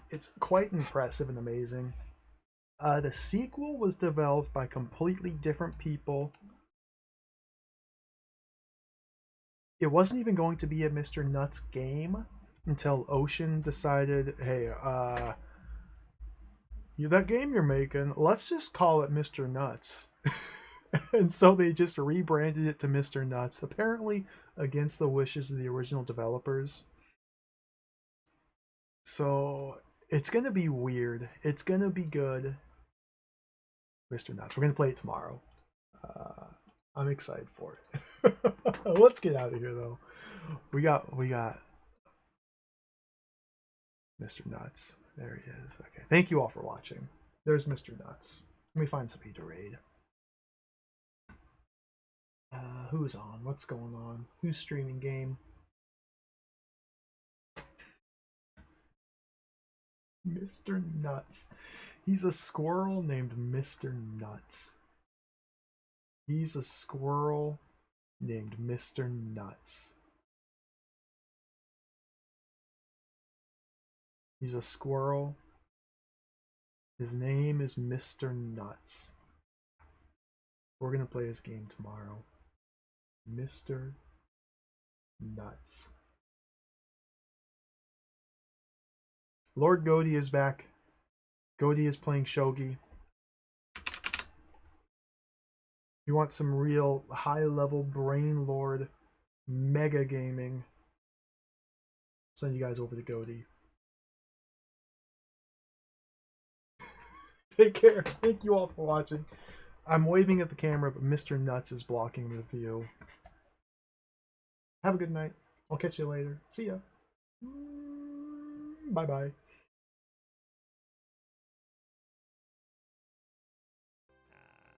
It's quite impressive and amazing. The sequel was developed by completely different people. It wasn't even going to be a Mr. Nuts game until Ocean decided, hey, that game you're making, let's just call it Mr. Nuts. And so they just rebranded it to Mr. Nuts, apparently against the wishes of the original developers. So it's gonna be weird. It's gonna be good. Mr. Nuts. We're gonna play it tomorrow. I'm excited for it. Let's get out of here though. We got Mr. Nuts. There he is. Okay. Thank you all for watching. There's Mr. Nuts. Let me find somebody to raid. Who's on? What's going on? Who's streaming game? Mr. Nuts. He's a squirrel named Mr. Nuts. He's a squirrel named Mr. Nuts. He's a squirrel. His name is Mr. Nuts. We're going to play his game tomorrow. Mr. Nuts. Lord Godi is back. Godi is playing shogi. You want some real high-level brain lord mega gaming? Send you guys over to Godi. Take care. Thank you all for watching. I'm waving at the camera, but Mr. Nuts is blocking the view. Have a good night. I'll catch you later. See ya. Bye-bye.